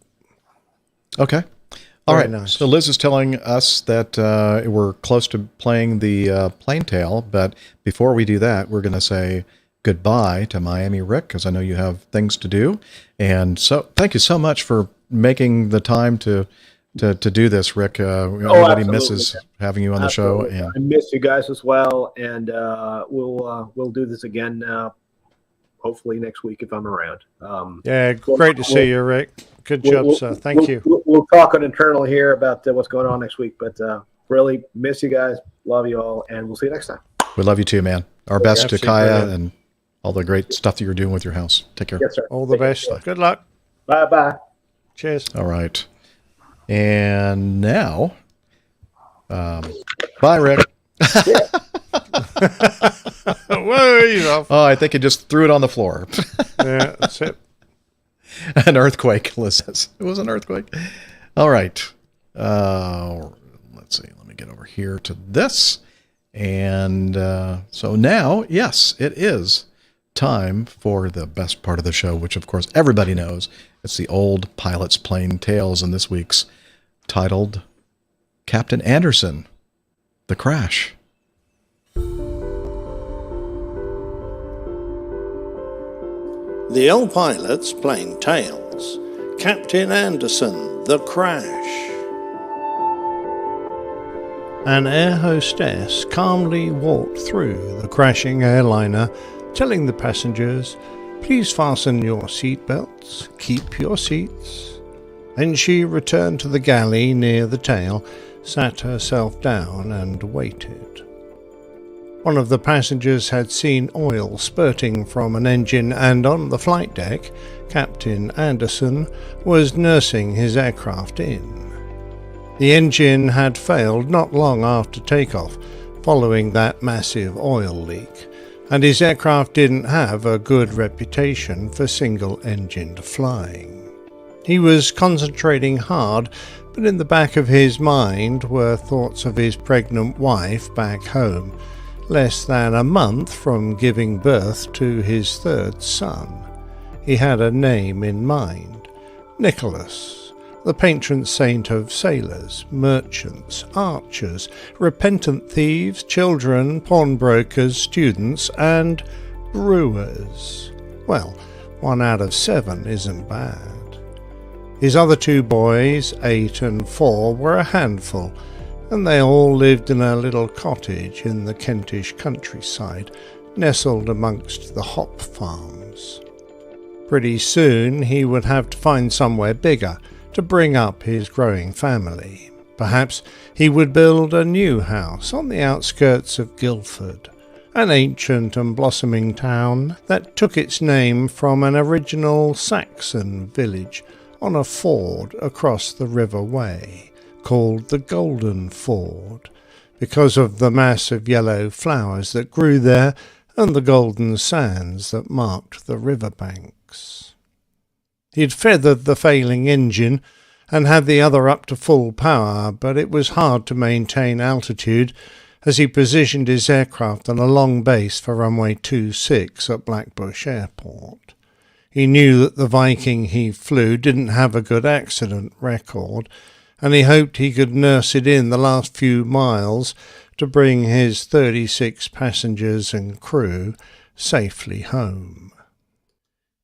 Okay. All Very right. nice. So Liz is telling us that we're close to playing the plain tale, but before we do that, we're going to say goodbye to Miami Rick, because I know you have things to do. And so thank you so much for making the time to do this, Rick. Everybody misses having you on the show. And I miss you guys as well. And we'll do this again hopefully next week if I'm around. Great to see you, Rick. Good job, sir. Thank you. We'll talk on internal here about what's going on next week, but really miss you guys. Love you all, and we'll see you next time. We love you too, man. Our best to Kaya and all the great stuff that you're doing with your house. Take care. Yes, sir. All the best. Good luck. Bye-bye. Cheers. All right. And now, bye, Rick. Whoa, he's off. Oh, I think he just threw it on the floor. Yeah, that's it. An earthquake, Liz says. It was an earthquake. All right. Let's see. Let me get over here to this. And so now, yes, it is time for the best part of the show, which, of course, everybody knows. It's the old Pilot's Plain Tales, and this week's titled Captain Anderson, The Crash. The Old Pilot's Plain Tales, Captain Anderson, The Crash. An air hostess calmly walked through the crashing airliner, telling the passengers, "Please fasten your seatbelts, keep your seats." Then she returned to the galley near the tail, sat herself down and waited. One of the passengers had seen oil spurting from an engine, and on the flight deck, Captain Anderson was nursing his aircraft in. The engine had failed not long after takeoff, following that massive oil leak, and his aircraft didn't have a good reputation for single-engined flying. He was concentrating hard, but in the back of his mind were thoughts of his pregnant wife back home, less than a month from giving birth to his third son. He had a name in mind: Nicholas, the patron saint of sailors, merchants, archers, repentant thieves, children, pawnbrokers, students, and brewers. Well, 1 out of 7 isn't bad. His other 2 boys, 8 and 4, were a handful, and they all lived in a little cottage in the Kentish countryside, nestled amongst the hop farms. Pretty soon he would have to find somewhere bigger to bring up his growing family. Perhaps he would build a new house on the outskirts of Guildford, an ancient and blossoming town that took its name from an original Saxon village on a ford across the River Wey, called the Golden Ford, because of the mass of yellow flowers that grew there and the golden sands that marked the riverbanks. He'd feathered the failing engine and had the other up to full power, but it was hard to maintain altitude as he positioned his aircraft on a long base for runway 26 at Blackbush Airport. He knew that the Viking he flew didn't have a good accident record, and he hoped he could nurse it in the last few miles to bring his 36 passengers and crew safely home.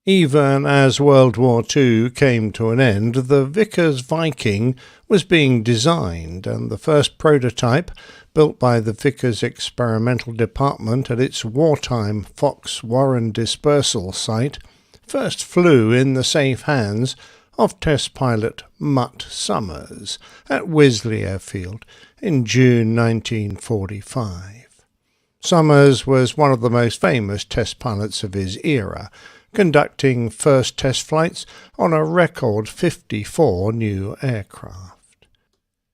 Even as World War II came to an end, the Vickers Viking was being designed, and the first prototype, built by the Vickers Experimental Department at its wartime Fox Warren dispersal site, first flew in the safe hands of test pilot Mutt Summers at Wisley Airfield in June 1945. Summers was one of the most famous test pilots of his era, conducting first test flights on a record 54 new aircraft.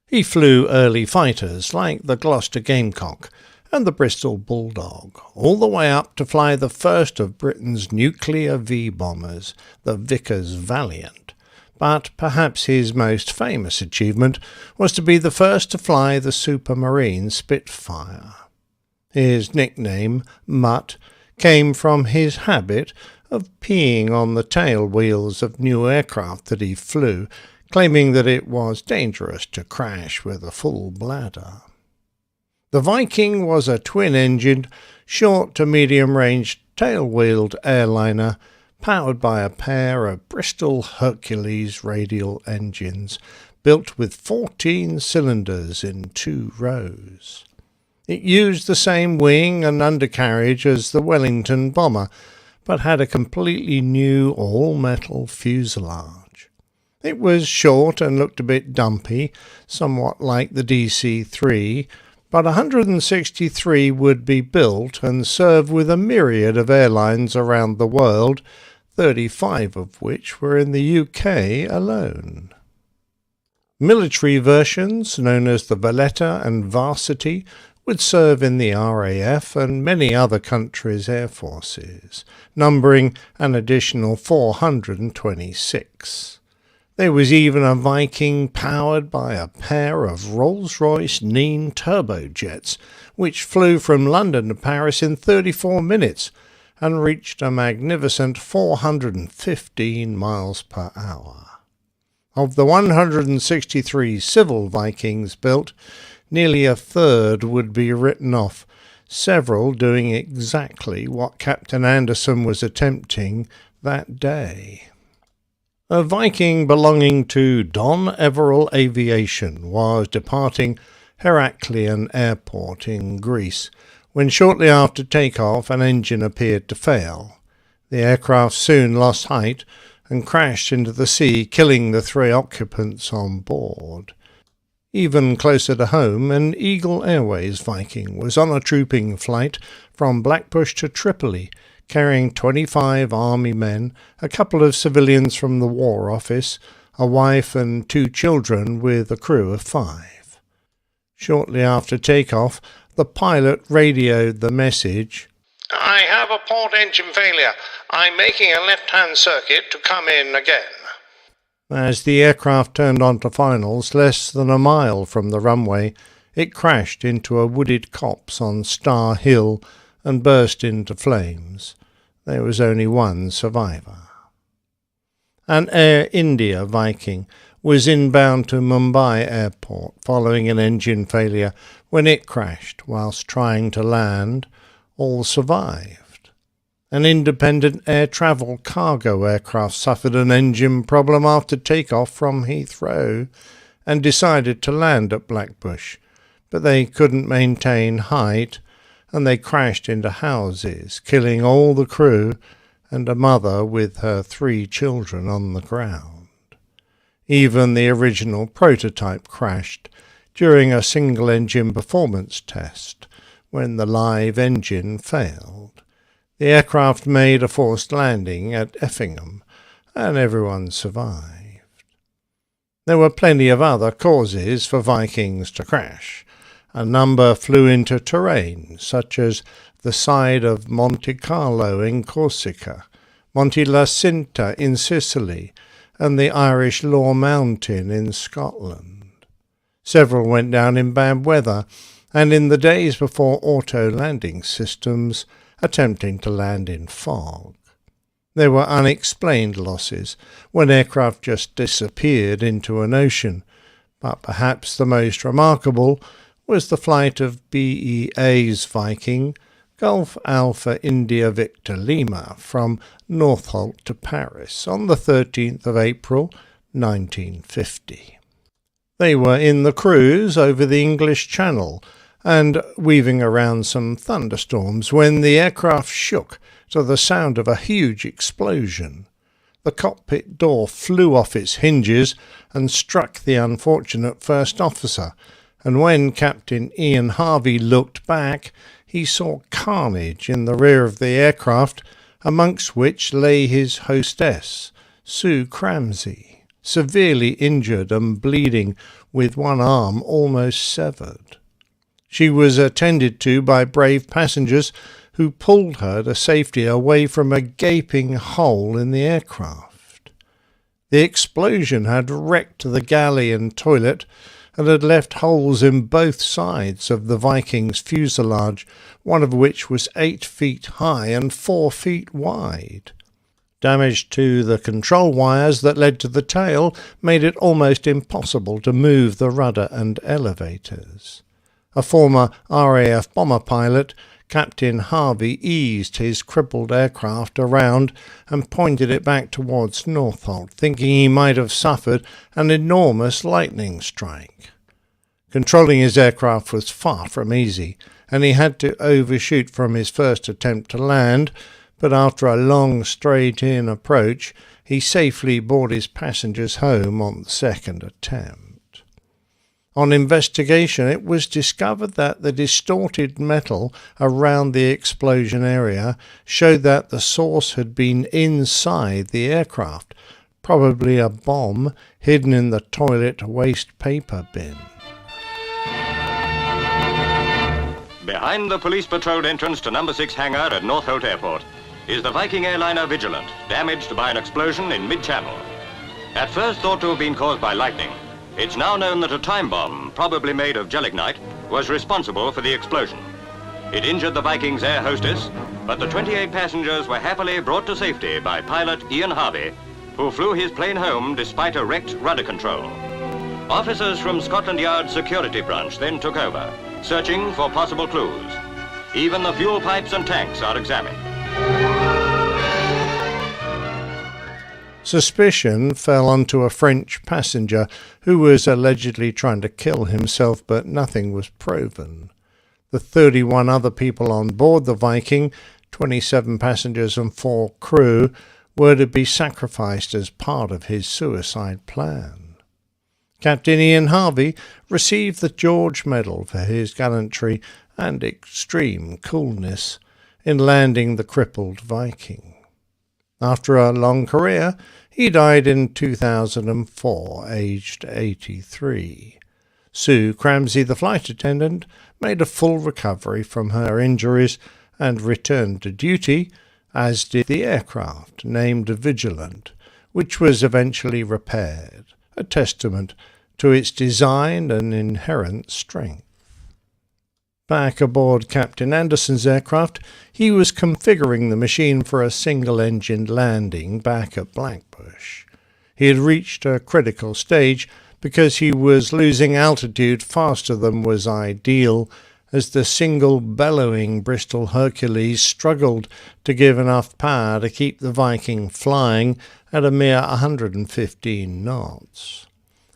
He flew early fighters like the Gloucester Gamecock and the Bristol Bulldog, all the way up to fly the first of Britain's nuclear V-bombers, the Vickers Valiant. But perhaps his most famous achievement was to be the first to fly the Supermarine Spitfire. His nickname, Mutt, came from his habit of peeing on the tail wheels of new aircraft that he flew, claiming that it was dangerous to crash with a full bladder. The Viking was a twin-engined, short to medium-range tail-wheeled airliner powered by a pair of Bristol Hercules radial engines built with 14 cylinders in 2 rows. It used the same wing and undercarriage as the Wellington bomber, but had a completely new all-metal fuselage. It was short and looked a bit dumpy, somewhat like the DC-3, but 163 would be built and serve with a myriad of airlines around the world, 35 of which were in the UK alone. Military versions, known as the Valletta and Varsity, would serve in the RAF and many other countries' air forces, numbering an additional 426. There was even a Viking powered by a pair of Rolls-Royce Nene turbojets, which flew from London to Paris in 34 minutes and reached a magnificent 415 miles per hour. Of the 163 civil Vikings built, nearly a third would be written off, several doing exactly what Captain Anderson was attempting that day. A Viking belonging to Don Everall Aviation was departing Heraklion Airport in Greece when shortly after takeoff an engine appeared to fail. The aircraft soon lost height and crashed into the sea, killing the 3 occupants on board. Even closer to home, an Eagle Airways Viking was on a trooping flight from Blackbush to Tripoli, carrying 25 army men, a couple of civilians from the War Office, a wife and 2 children with a crew of 5. Shortly after takeoff, the pilot radioed the message, "I have a port engine failure. I'm making a left-hand circuit to come in again." As the aircraft turned onto finals less than a mile from the runway, it crashed into a wooded copse on Star Hill and burst into flames. There was only one survivor. An Air India Viking was inbound to Mumbai Airport following an engine failure when it crashed whilst trying to land. All survived. An independent air travel cargo aircraft suffered an engine problem after takeoff from Heathrow and decided to land at Blackbush, but they couldn't maintain height and they crashed into houses, killing all the crew and a mother with her 3 children on the ground. Even the original prototype crashed during a single-engine performance test when the live engine failed. The aircraft made a forced landing at Effingham, and everyone survived. There were plenty of other causes for Vikings to crash. A number flew into terrain, such as the side of Monte Carlo in Corsica, Monte La Cinta in Sicily, and the Irish Law Mountain in Scotland. Several went down in bad weather, and in the days before auto-landing systems, attempting to land in fog. There were unexplained losses when aircraft just disappeared into an ocean, but perhaps the most remarkable was the flight of BEA's Viking, Gulf Alpha India Victor Lima, from Northolt to Paris on the 13th of April 1950. They were in the cruise over the English Channel and weaving around some thunderstorms when the aircraft shook to the sound of a huge explosion. The cockpit door flew off its hinges and struck the unfortunate first officer, and when Captain Ian Harvey looked back, he saw carnage in the rear of the aircraft, amongst which lay his hostess, Sue Cramsey, severely injured and bleeding with one arm almost severed. She was attended to by brave passengers who pulled her to safety away from a gaping hole in the aircraft. The explosion had wrecked the galley and toilet and had left holes in both sides of the Viking's fuselage, one of which was 8 feet high and 4 feet wide. Damage to the control wires that led to the tail made it almost impossible to move the rudder and elevators. A former RAF bomber pilot, Captain Harvey, eased his crippled aircraft around and pointed it back towards Northolt, thinking he might have suffered an enormous lightning strike. Controlling his aircraft was far from easy, and he had to overshoot from his first attempt to land, but after a long straight-in approach, he safely brought his passengers home on the second attempt. On investigation, it was discovered that the distorted metal around the explosion area showed that the source had been inside the aircraft, probably a bomb hidden in the toilet waste paper bin. Behind the police patrolled entrance to number 6 hangar at Northolt Airport is the Viking airliner Vigilant, damaged by an explosion in mid-channel. At first thought to have been caused by lightning, it's now known that a time bomb, probably made of gelignite, was responsible for the explosion. It injured the Viking's air hostess, but the 28 passengers were happily brought to safety by pilot Ian Harvey, who flew his plane home despite a wrecked rudder control. Officers from Scotland Yard's security branch then took over, searching for possible clues. Even the fuel pipes and tanks are examined. Suspicion fell onto a French passenger who was allegedly trying to kill himself, but nothing was proven. The 31 other people on board the Viking, 27 passengers and 4 crew, were to be sacrificed as part of his suicide plan. Captain Ian Harvey received the George Medal for his gallantry and extreme coolness in landing the crippled Viking. After a long career, he died in 2004, aged 83. Sue Cramsey, the flight attendant, made a full recovery from her injuries and returned to duty, as did the aircraft, named Vigilant, which was eventually repaired, a testament to its design and inherent strength. Back aboard Captain Anderson's aircraft, he was configuring the machine for a single-engined landing back at Blackbush. He had reached a critical stage because he was losing altitude faster than was ideal, as the single bellowing Bristol Hercules struggled to give enough power to keep the Viking flying at a mere 115 knots.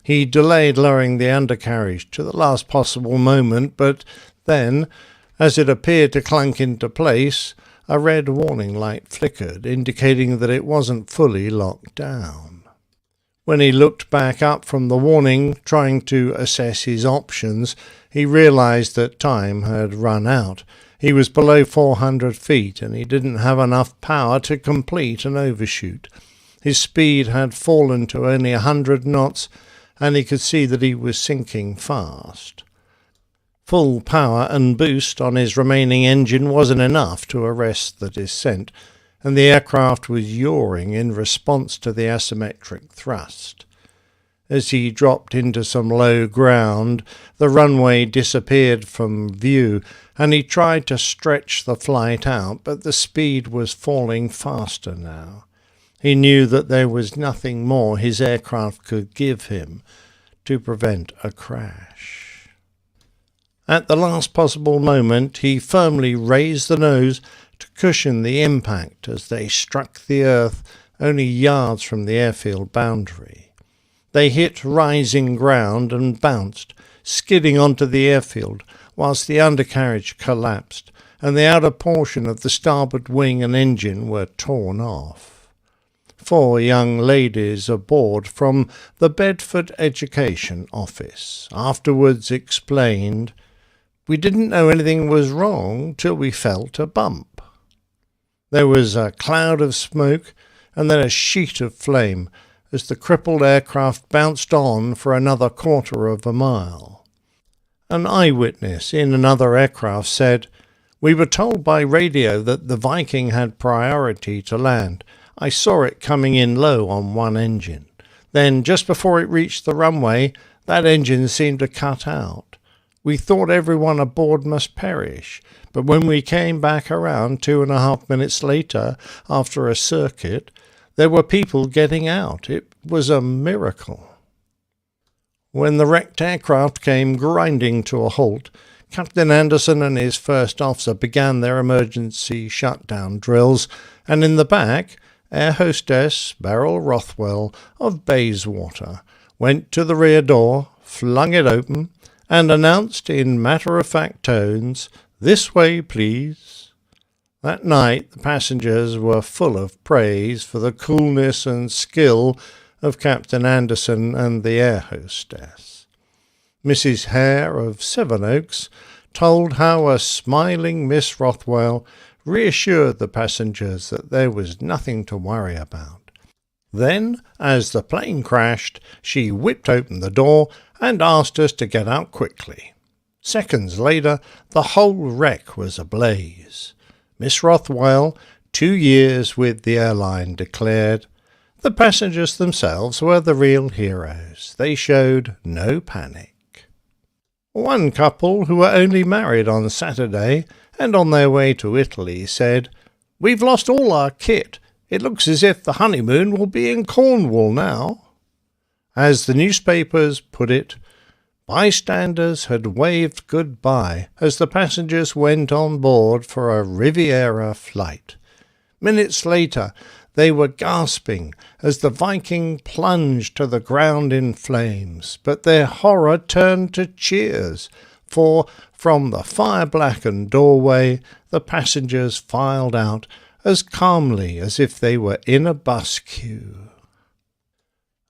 He delayed lowering the undercarriage to the last possible moment, but then, as it appeared to clunk into place, a red warning light flickered, indicating that it wasn't fully locked down. When he looked back up from the warning, trying to assess his options, he realized that time had run out. He was below 400 feet, and he didn't have enough power to complete an overshoot. His speed had fallen to only 100 knots, and he could see that he was sinking fast. Full power and boost on his remaining engine wasn't enough to arrest the descent, and the aircraft was yawing in response to the asymmetric thrust. As he dropped into some low ground, the runway disappeared from view, and he tried to stretch the flight out, but the speed was falling faster now. He knew that there was nothing more his aircraft could give him to prevent a crash. At the last possible moment, he firmly raised the nose to cushion the impact as they struck the earth only yards from the airfield boundary. They hit rising ground and bounced, skidding onto the airfield, whilst the undercarriage collapsed, and the outer portion of the starboard wing and engine were torn off. 4 young ladies aboard from the Bedford Education Office afterwards explained, "We didn't know anything was wrong till we felt a bump." There was a cloud of smoke and then a sheet of flame as the crippled aircraft bounced on for another 1/4 of a mile. An eyewitness in another aircraft said, "We were told by radio that the Viking had priority to land. I saw it coming in low on one engine. Then, just before it reached the runway, that engine seemed to cut out. We thought everyone aboard must perish, but when we came back around 2.5 minutes later, after a circuit, there were people getting out. It was a miracle." When the wrecked aircraft came grinding to a halt, Captain Anderson and his first officer began their emergency shutdown drills, and in the back, air hostess Beryl Rothwell of Bayswater went to the rear door, flung it open, and announced in matter-of-fact tones, "This way, please." That night, the passengers were full of praise for the coolness and skill of Captain Anderson and the air hostess. Mrs. Hare of Sevenoaks told how a smiling Miss Rothwell reassured the passengers that there was nothing to worry about. Then, as the plane crashed, she whipped open the door and asked us to get out quickly. Seconds later, the whole wreck was ablaze. Miss Rothwell, 2 years with the airline, declared, "The passengers themselves were the real heroes. They showed no panic." One couple who were only married on Saturday and on their way to Italy said, "We've lost all our kit. It looks as if the honeymoon will be in Cornwall now." As the newspapers put it, bystanders had waved goodbye as the passengers went on board for a Riviera flight. Minutes later, they were gasping as the Viking plunged to the ground in flames, but their horror turned to cheers, for from the fire-blackened doorway the passengers filed out as calmly as if they were in a bus queue.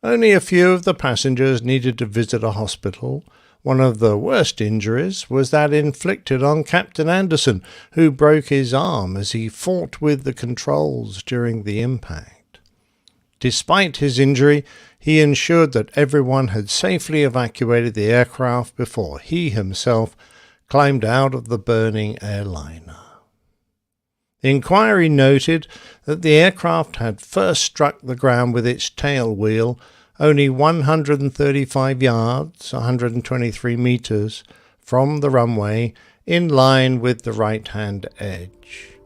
Only a few of the passengers needed to visit a hospital. One of the worst injuries was that inflicted on Captain Anderson, who broke his arm as he fought with the controls during the impact. Despite his injury, he ensured that everyone had safely evacuated the aircraft before he himself climbed out of the burning airliner. The inquiry noted that the aircraft had first struck the ground with its tail wheel only 135 yards, 123 meters, from the runway, in line with the right-hand edge.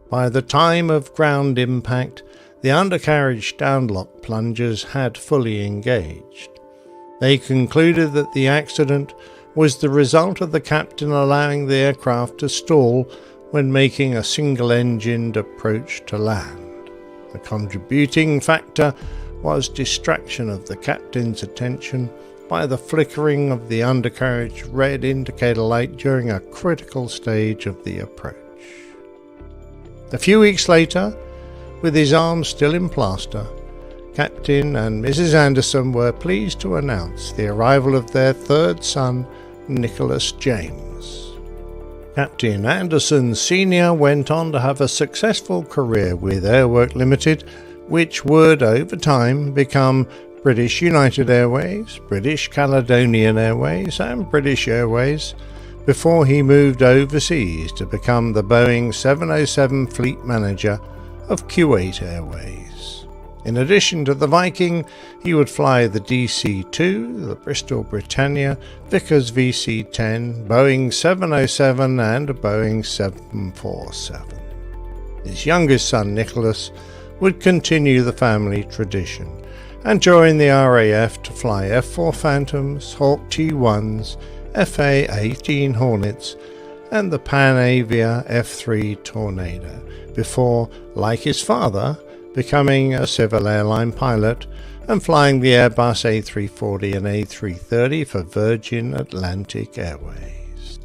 By the time of ground impact, the undercarriage downlock plungers had fully engaged. They concluded that the accident was the result of the captain allowing the aircraft to stall when making a single-engined approach to land. The contributing factor was distraction of the captain's attention by the flickering of the undercarriage red indicator light during a critical stage of the approach. A few weeks later, with his arm still in plaster, Captain and Mrs. Anderson were pleased to announce the arrival of their third son, Nicholas James. Captain Anderson Sr. went on to have a successful career with Airwork Limited, which would, over time, become British United Airways, British Caledonian Airways, and British Airways, before he moved overseas to become the Boeing 707 fleet manager of Kuwait Airways. In addition to the Viking, he would fly the DC-2, the Bristol Britannia, Vickers VC-10, Boeing 707 and a Boeing 747. His youngest son, Nicholas, would continue the family tradition and join the RAF to fly F-4 Phantoms, Hawk T-1s, FA-18 Hornets and the Panavia F-3 Tornado before, like his father, becoming a civil airline pilot and flying the Airbus A340 and A330 for Virgin Atlantic Airways.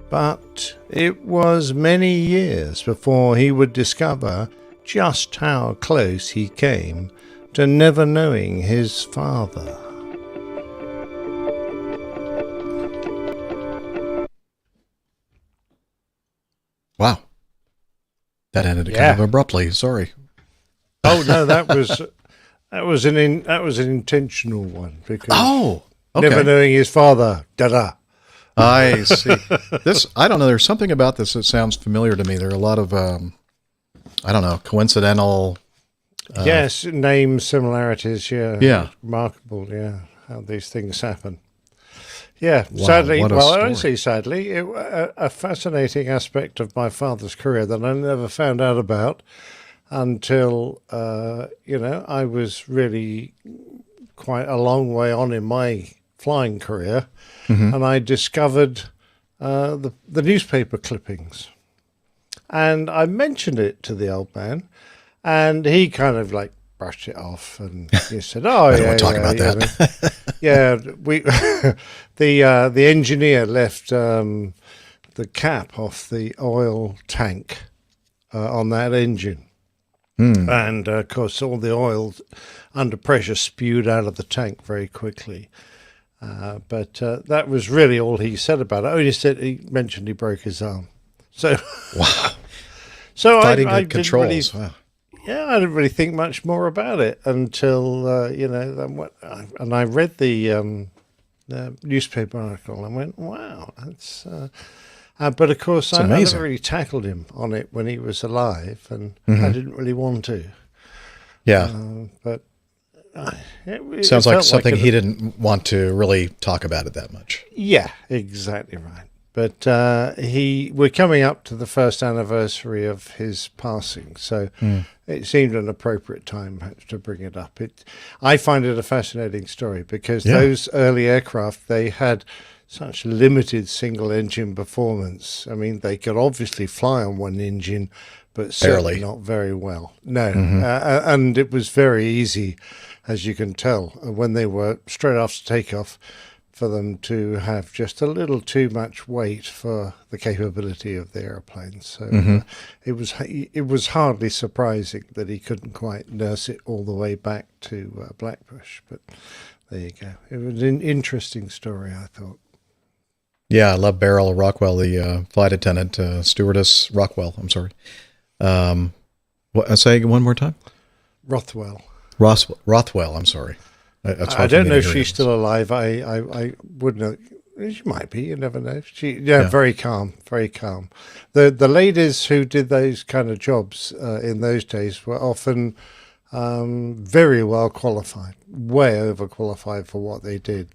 But it was many years before he would discover just how close he came to never knowing his father. Wow. That ended kind of abruptly. Sorry. Oh no, that was an intentional one because okay. never knowing his father. Da-da. I see. I don't know. There's something about this that sounds familiar to me. There are a lot of, I don't know, coincidental. Yes, name similarities. Yeah. Yeah. Remarkable. Yeah. How these things happen. Yeah. Wow, Sadly, what a well, I don't story. say sadly, a fascinating aspect of my father's career that I never found out about until, I was really quite a long way on in my flying career, and I discovered the newspaper clippings, and I mentioned it to the old man, and he kind of like brushed it off, and he said, "Oh, I don't want to talk about that." Yeah, we the engineer left the cap off the oil tank on that engine." And of course, all the oil under pressure spewed out of the tank very quickly. But that was really all he said about it. Oh, he mentioned he broke his arm. So wow. So Fighting I good controls. Didn't really, Wow. yeah, I didn't really think much more about it until and I read the newspaper article and went, "Wow, that's." But of course, I never really tackled him on it when he was alive, and I didn't really want to. Yeah, but it sounds like felt something he didn't want to really talk about it that much. Yeah, exactly right. But we're coming up to the first anniversary of his passing, so it seemed an appropriate time perhaps to bring it up. I find it a fascinating story because those early aircraft, they had such limited single engine performance. I mean, they could obviously fly on one engine, but certainly not very well. No, and it was very easy, as you can tell, when they were straight after takeoff, for them to have just a little too much weight for the capability of the airplane. So it was hardly surprising that he couldn't quite nurse it all the way back to Blackbush. But there you go. It was an interesting story, I thought. Yeah, I love Beryl Rockwell, the flight attendant, stewardess Rockwell. I'm sorry. Say it one more time. Rothwell. Rothwell. I'm sorry. I don't know if she's still alive. I would know. She might be. You never know. Very calm. Very calm. The ladies who did those kind of jobs in those days were often very well qualified, way overqualified for what they did.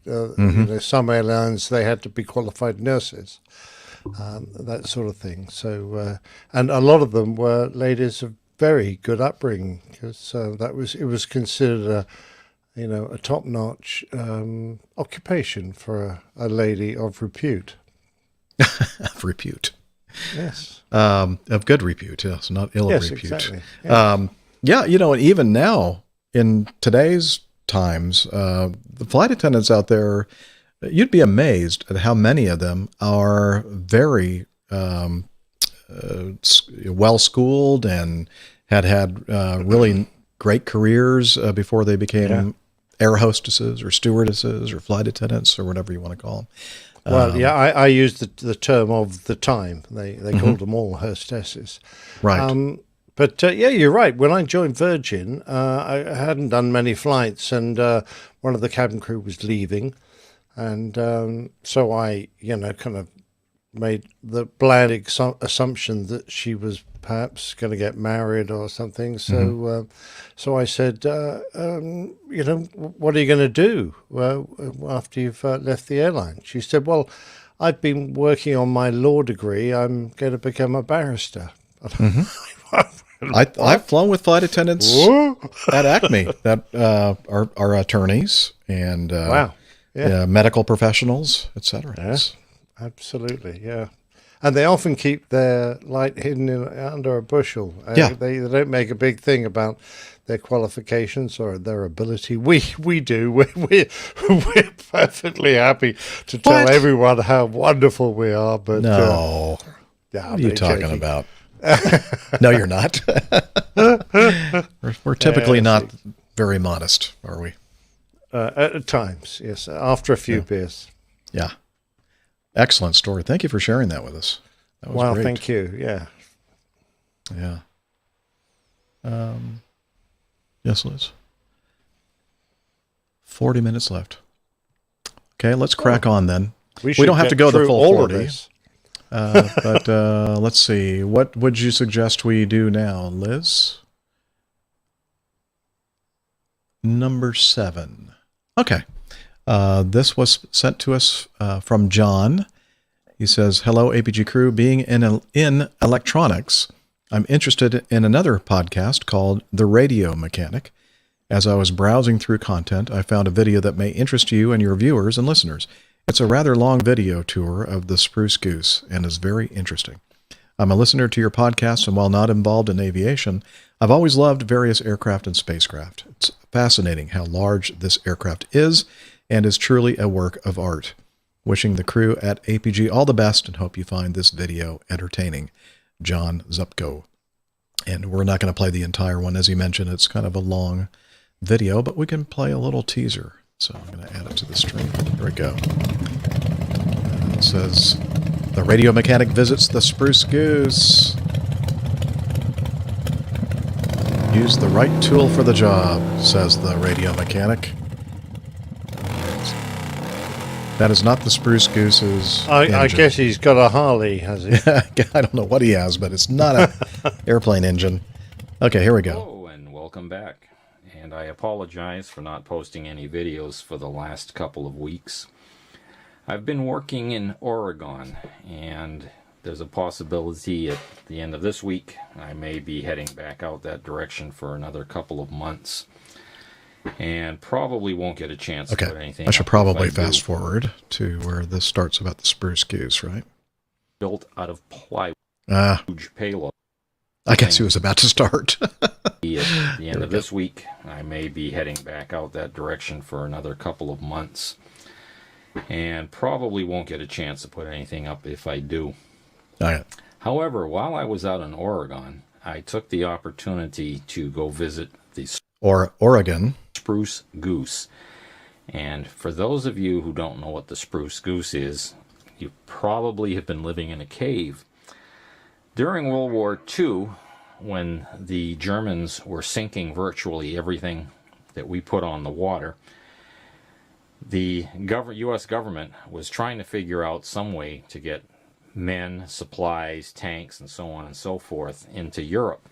Some airlines, they had to be qualified nurses, that sort of thing. So, and a lot of them were ladies of very good upbringing, because it was considered a top-notch occupation for a lady of repute. Of repute. Yes. Of good repute, yes, not ill yes, repute. Exactly. Yes. Yeah, and even now, in today's times, the flight attendants out there, you'd be amazed at how many of them are very well-schooled and had really great careers before they became air hostesses or stewardesses or flight attendants or whatever you want to call them. Well, I used the term of the time. They called them all hostesses. Right. But you're right. When I joined Virgin, I hadn't done many flights, and one of the cabin crew was leaving. And so I, kind of made the bland assumption that she was perhaps going to get married or something. So so I said, what are you going to do after you've left the airline? She said, well, I've been working on my law degree. I'm going to become a barrister. I've flown with flight attendants at Acme that are attorneys and medical professionals, etc. Yes, absolutely, yeah. And they often keep their light hidden under a bushel. They don't make a big thing about their qualifications or their ability. We do. We're perfectly happy to tell everyone how wonderful we are. But no, what are you talking about? No, you're not. We're typically not very modest, are we? At times, yes. After a few beers. Yeah. Excellent story. Thank you for sharing that with us. That was great. Thank you. Yeah. Yeah. Yes, Liz. 40 minutes left. Okay, let's crack on then. We don't have to go the full 40. But let's see. What would you suggest we do now, Liz? Number 7. Okay. This was sent to us from John. He says, "Hello, APG crew. Being in electronics, I'm interested in another podcast called The Radio Mechanic. As I was browsing through content, I found a video that may interest you and your viewers and listeners. It's a rather long video tour of the Spruce Goose and is very interesting. I'm a listener to your podcast, and while not involved in aviation, I've always loved various aircraft and spacecraft. It's fascinating how large this aircraft is and is truly a work of art. Wishing the crew at APG all the best and hope you find this video entertaining. John Zupko." And we're not going to play the entire one. As he mentioned, it's kind of a long video, but we can play a little teaser. So I'm going to add it to the stream. Here we go. It says, "The Radio Mechanic visits the Spruce Goose. Use the right tool for the job," says the Radio Mechanic. That is not the Spruce Goose's I guess he's got a Harley, has he? I don't know what he has, but it's not an airplane engine. Okay, here we go. Hello, and welcome back. And I apologize for not posting any videos for the last couple of weeks. I've been working in Oregon, and there's a possibility at the end of this week I may be heading back out that direction for another couple of months. And probably won't get a chance to put anything. I should probably fast forward to where this starts about the Spruce Goose, right? Built out of plywood, huge payload. I guess he was about to start. At the end of this week, I may be heading back out that direction for another couple of months. And probably won't get a chance to put anything up if I do. However, while I was out in Oregon, I took the opportunity to go visit the Oregon Spruce Goose. And for those of you who don't know what the Spruce Goose is, you probably have been living in a cave. During World War II, when the Germans were sinking virtually everything that we put on the water, the U.S. government was trying to figure out some way to get men, supplies, tanks, and so on and so forth into Europe.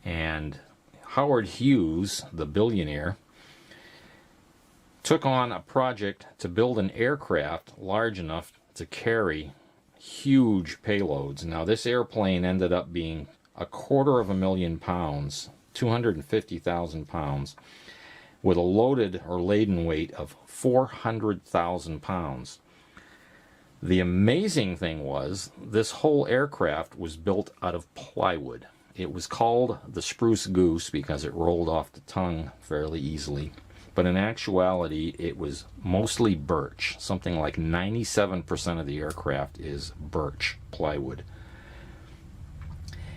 And Howard Hughes, the billionaire, took on a project to build an aircraft large enough to carry huge payloads. Now, this airplane ended up being 250,000 pounds, 250,000 pounds, with a loaded or laden weight of 400,000 pounds. The amazing thing was, this whole aircraft was built out of plywood. It was called the Spruce Goose because it rolled off the tongue fairly easily. But in actuality, it was mostly birch. Something like 97% of the aircraft is birch plywood.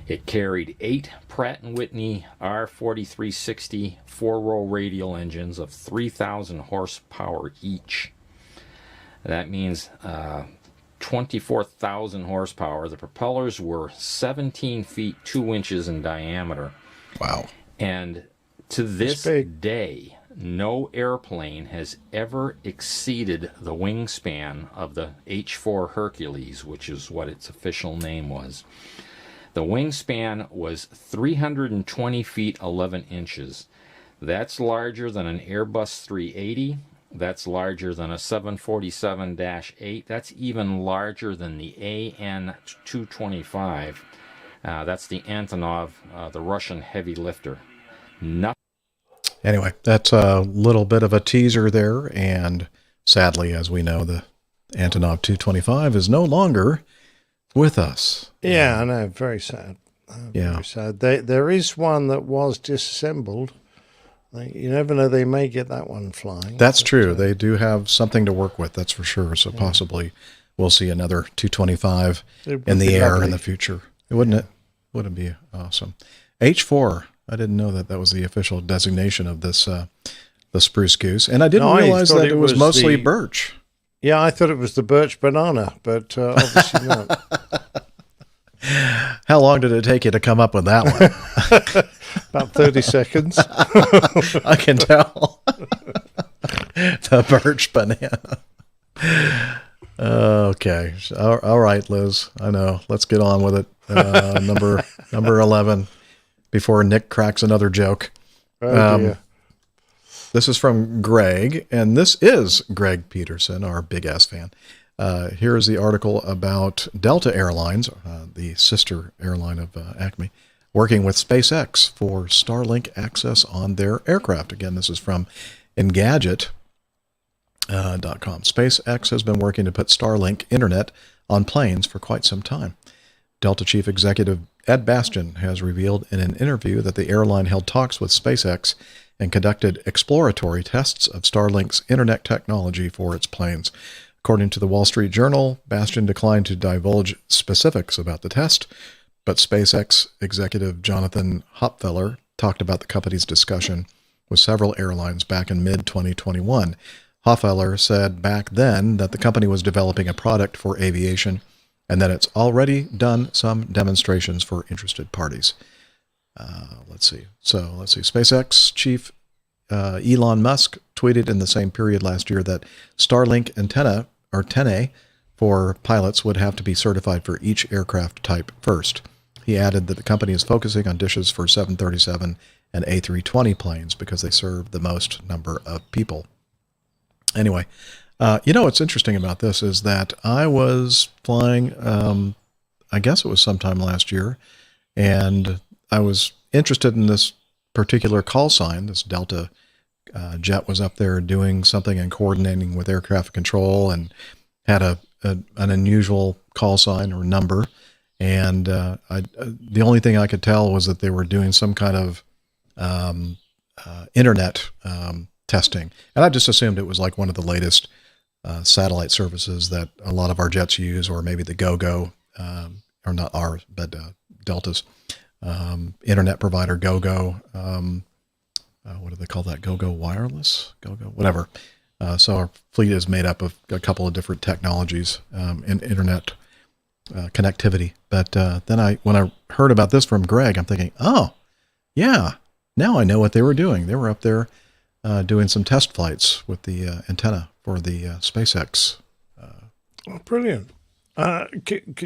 It carried 8 Pratt & Whitney R4360 4-row radial engines of 3,000 horsepower each. That means 24,000 horsepower. The propellers were 17 feet 2 inches in diameter. Wow. And to this day, no airplane has ever exceeded the wingspan of the H-4 Hercules, which is what its official name was. The wingspan was 320 feet 11 inches. That's larger than an Airbus 380. That's larger than a 747-8. That's even larger than the AN-225. That's the Antonov, the Russian heavy lifter. Anyway, that's a little bit of a teaser there, and sadly, as we know, the Antonov 225 is no longer with us. Yeah, I know. Very sad. Very sad. There is one that was disassembled. You never know, they may get that one flying. That's true. They do have something to work with, that's for sure. So possibly we'll see another 225 in the air in the future. Wouldn't it? Wouldn't it be awesome? H4. I didn't know that was the official designation of this, the Spruce Goose. And I didn't realize that it was mostly birch. Yeah, I thought it was the birch banana, but obviously not. How long did it take you to come up with that one? About 30 seconds. I can tell. The birch banana. Okay. All right, Liz. I know. Let's get on with it. Number 11 before Nick cracks another joke. Oh, dear. This is from Greg, and this is Greg Peterson, our big-ass fan. Here is the article about Delta Airlines, the sister airline of Acme, working with SpaceX for Starlink access on their aircraft. Again, this is from Engadget.com. SpaceX has been working to put Starlink internet on planes for quite some time. Delta Chief Executive Ed Bastian has revealed in an interview that the airline held talks with SpaceX and conducted exploratory tests of Starlink's internet technology for its planes. According to the Wall Street Journal, Bastian declined to divulge specifics about the test, but SpaceX executive Jonathan Hopfeller talked about the company's discussion with several airlines back in mid-2021. Hopfeller said back then that the company was developing a product for aviation and that it's already done some demonstrations for interested parties. Let's see. SpaceX chief Elon Musk tweeted in the same period last year that Starlink antennae for pilots would have to be certified for each aircraft type first. He added that the company is focusing on dishes for 737 and A320 planes because they serve the most number of people. Anyway, what's interesting about this is that I was flying, I guess it was sometime last year, and I was interested in this particular call sign. This Delta jet was up there doing something and coordinating with air traffic control and had an unusual call sign or number. And the only thing I could tell was that they were doing some kind of internet testing. And I just assumed it was like one of the latest satellite services that a lot of our jets use, or maybe the GoGo, or not ours, but Delta's internet provider, GoGo. What do they call that? GoGo Wireless? GoGo, whatever. So our fleet is made up of a couple of different technologies in internet connectivity. But then when I heard about this from Greg, I'm thinking, oh, yeah, now I know what they were doing. They were up there doing some test flights with the antenna for the SpaceX. Oh, brilliant.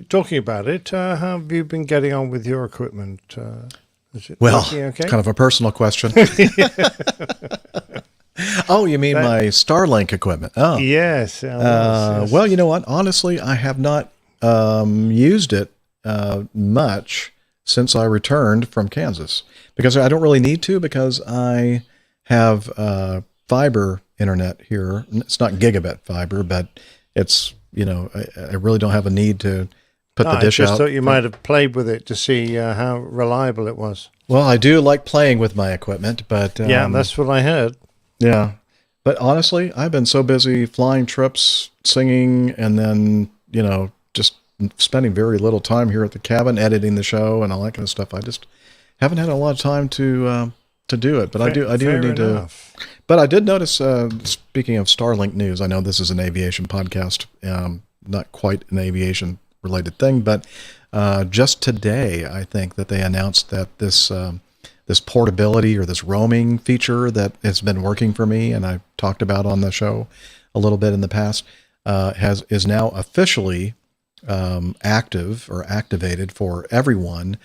Talking about it, how have you been getting on with your equipment? Is it working okay? It's kind of a personal question. Oh, you mean my Starlink equipment? Oh, yes. Yes. Well, you know what? Honestly, I have not used it much since I returned from Kansas, because I don't really need to, because I have fiber internet here. It's not gigabit fiber, but it's, I really don't have a need to put the dish out. I just thought you might have played with it to see how reliable it was. Well, I do like playing with my equipment, but... yeah, that's what I heard. Yeah. But honestly, I've been so busy flying trips, singing, and then, just spending very little time here at the cabin, editing the show and all that kind of stuff. I just haven't had a lot of time to do it, but I do need to. But I did notice, speaking of Starlink news, I know this is an aviation podcast, not quite an aviation related thing, but just today, I think that they announced that this portability or this roaming feature that has been working for me, and I talked about on the show a little bit in the past, is now officially active or activated for everyone.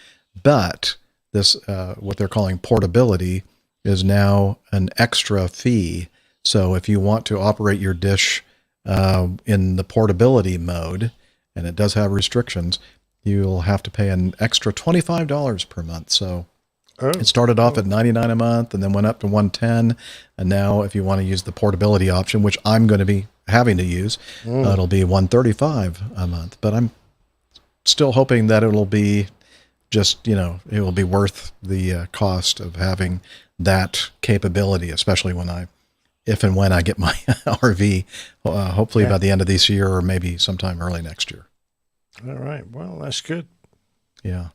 But this, what they're calling portability, is now an extra fee. So if you want to operate your dish in the portability mode, and it does have restrictions, you'll have to pay an extra $25 per month. So it started off at $99 a month and then went up to $110. And now if you want to use the portability option, which I'm going to be having to use, it'll be $135 a month. But I'm still hoping that it'll be just, it will be worth the cost of having that capability, especially if and when I get my RV, hopefully by the end of this year or maybe sometime early next year. All right. Well, that's good. Yeah.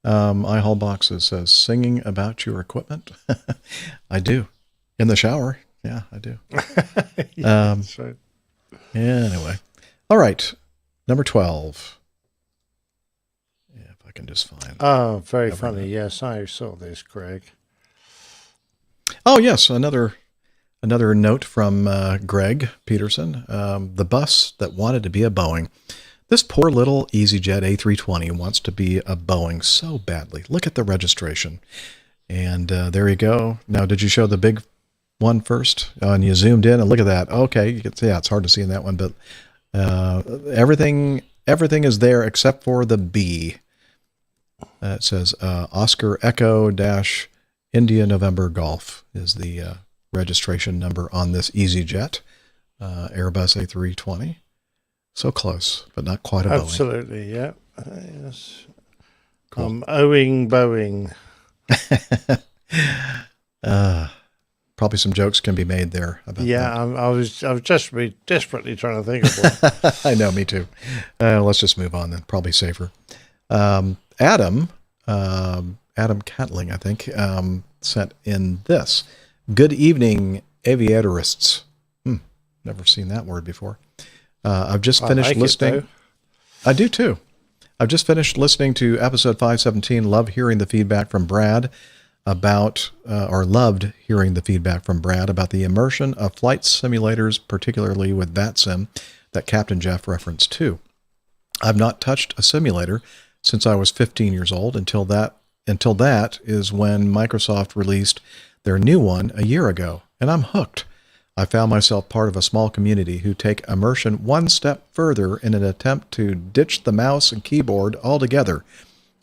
iHaul Boxes says, singing about your equipment. I do. In the shower. Yeah, I do. That's right. Anyway. All right. Number 12. Yeah, if I can just find. Oh, very funny. Yes, I saw this, Greg. Oh, yes. Another Another note from Greg Peterson, the bus that wanted to be a Boeing. This poor little EasyJet A320 wants to be a Boeing so badly. Look at the registration. And there you go. Now, did you show the big one first? And you zoomed in and look at that. Okay, you can see, yeah, it's hard to see in that one, but everything is there except for the B. It says Oscar Echo dash India November Golf is the registration number on this EasyJet Airbus A320. So close, but not quite a Boeing. Absolutely, yeah. Yes. Cool. Owing Boeing. Probably some jokes can be made there about that. I was just desperately trying to think of one. I know, me too. Let's just move on then. Probably safer. Adam Catling, I think, sent in this. Good evening, aviatorists. Never seen that word before. I've just finished listening. I do too. I've just finished listening to episode 517. Love hearing the feedback from Brad about, or loved hearing the feedback from Brad about the immersion of flight simulators, particularly with VATSIM that Captain Jeff referenced to. I've not touched a simulator since I was 15 years old. Until that is when Microsoft released their new one a year ago, and I'm hooked. I found myself part of a small community who take immersion one step further in an attempt to ditch the mouse and keyboard altogether.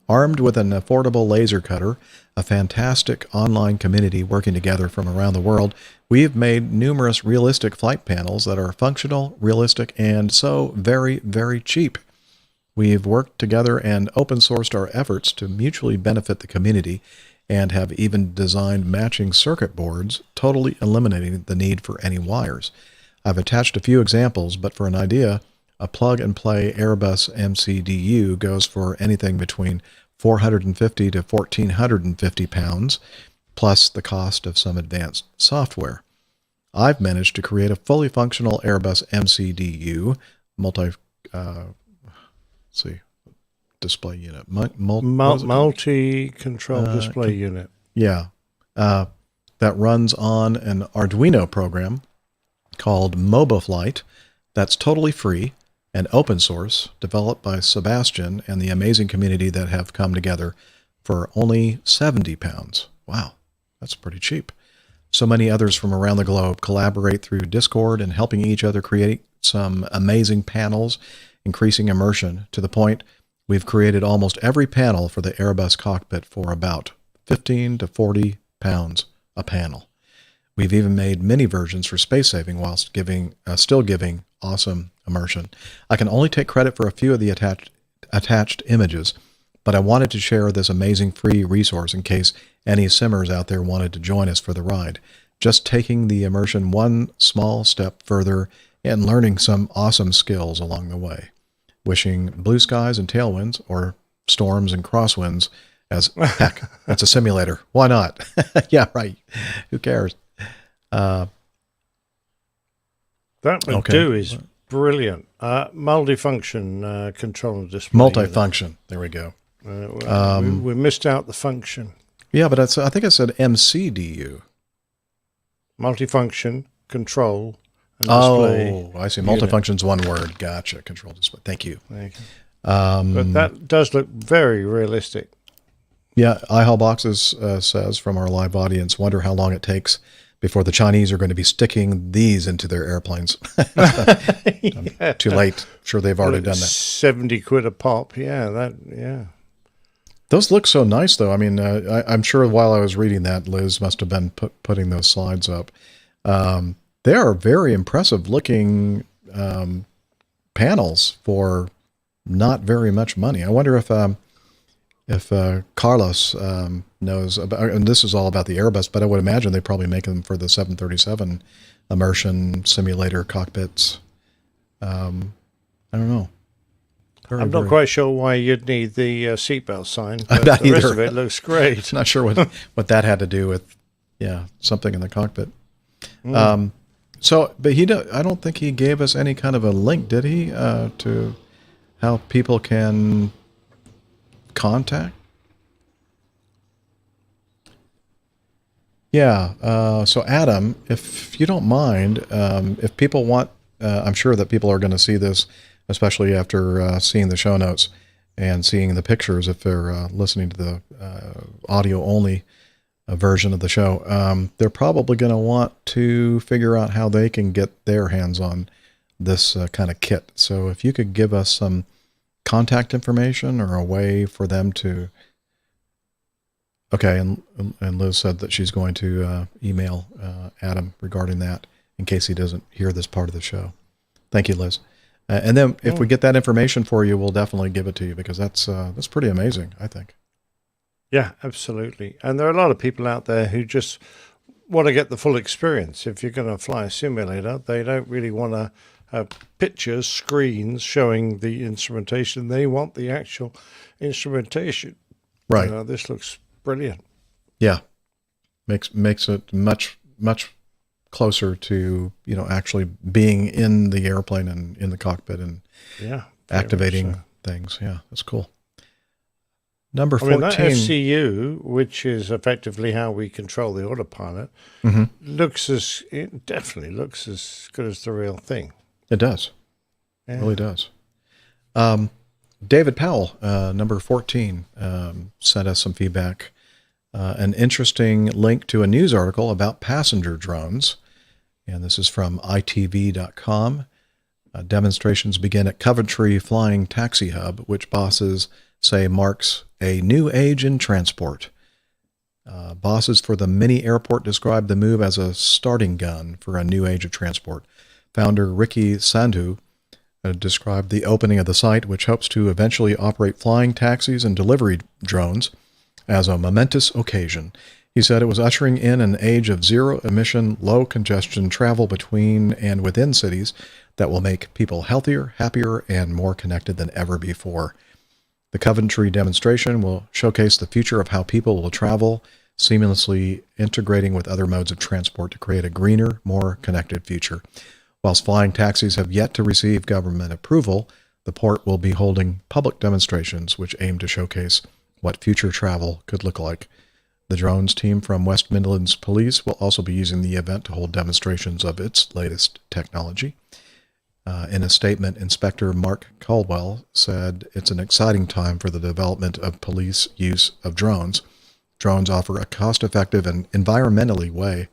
Armed with an affordable laser cutter, a fantastic online community working together from around the world, we have made numerous realistic flight panels that are functional, realistic, and so very, very cheap. We've worked together and open-sourced our efforts to mutually benefit the community and have even designed matching circuit boards, totally eliminating the need for any wires. I've attached a few examples, but for an idea, a plug-and-play Airbus MCDU goes for anything between 450 to 1,450 pounds, plus the cost of some advanced software. I've managed to create a fully functional Airbus MCDU, display unit. Multi-control display unit. Yeah. That runs on an Arduino program called MoboFlight that's totally free and open source, developed by Sebastian and the amazing community that have come together for only 70 pounds. Wow, that's pretty cheap. So many others from around the globe collaborate through Discord and helping each other create some amazing panels, increasing immersion to the point we've created almost every panel for the Airbus cockpit for about 15 to 40 pounds a panel. We've even made mini versions for space saving whilst still giving awesome immersion. I can only take credit for a few of the attached images, but I wanted to share this amazing free resource in case any simmers out there wanted to join us for the ride. Just taking the immersion one small step further and learning some awesome skills along the way. Wishing blue skies and tailwinds, or storms and crosswinds, as heck, that's a simulator. Why not? Yeah, right. Who cares? That would do is brilliant. Multifunction control and display. Multifunction. There we go. We missed out the function. Yeah, but I think I said MCDU. Multifunction control and display. Oh, I see. Multifunction's one word. Gotcha. Control display. Thank you. Thank you. But that does look very realistic. Yeah, iHall Boxes says from our live audience, wonder how long it takes before the Chinese are going to be sticking these into their airplanes. Yeah. Too late. Sure, they've already done that. 70 quid a pop. Yeah. Those look so nice, though. I mean, I'm sure while I was reading that, Liz must have been putting those slides up. They are very impressive looking panels for not very much money. I wonder if Carlos knows about, and this is all about the Airbus, but I would imagine they probably make them for the 737 immersion simulator cockpits. I don't know. I'm not quite sure why you'd need the seatbelt sign, but the rest of it looks great. Not sure what that had to do with, something in the cockpit. But I don't think he gave us any kind of a link, did he, to how people can contact? Yeah. So Adam, if you don't mind, if people want, I'm sure that people are going to see this, especially after seeing the show notes and seeing the pictures, if they're listening to the audio only version of the show. They're probably going to want to figure out how they can get their hands on this kind of kit. So if you could give us some contact information or a way for them to... Okay, and Liz said that she's going to email Adam regarding that in case he doesn't hear this part of the show. Thank you, Liz. And then if we get that information for you, we'll definitely give it to you, because that's pretty amazing, I think. Yeah, absolutely. And there are a lot of people out there who just want to get the full experience. If you're going to fly a simulator, they don't really want to have pictures, screens showing the instrumentation. They want the actual instrumentation. Right. This looks brilliant. Yeah. Makes it much closer to, actually being in the airplane and in the cockpit and activating things. Yeah, that's cool. Number 14. That FCU, which is effectively how we control the autopilot, it definitely looks as good as the real thing. It does. Yeah. It really does. David Powell, number 14, sent us some feedback. An interesting link to a news article about passenger drones. And this is from itv.com. Demonstrations begin at Coventry Flying Taxi Hub, which bosses say marks a new age in transport. Bosses for the mini airport described the move as a starting gun for a new age of transport. Founder Ricky Sandhu described the opening of the site, which hopes to eventually operate flying taxis and delivery drones, as a momentous occasion. He said it was ushering in an age of zero-emission, low-congestion travel between and within cities that will make people healthier, happier, and more connected than ever before. The Coventry demonstration will showcase the future of how people will travel, seamlessly integrating with other modes of transport to create a greener, more connected future. Whilst flying taxis have yet to receive government approval, the port will be holding public demonstrations which aim to showcase what future travel could look like. The drones team from West Midlands Police will also be using the event to hold demonstrations of its latest technology. In a statement, Inspector Mark Caldwell said it's an exciting time for the development of police use of drones. Drones offer a cost-effective and environmentally way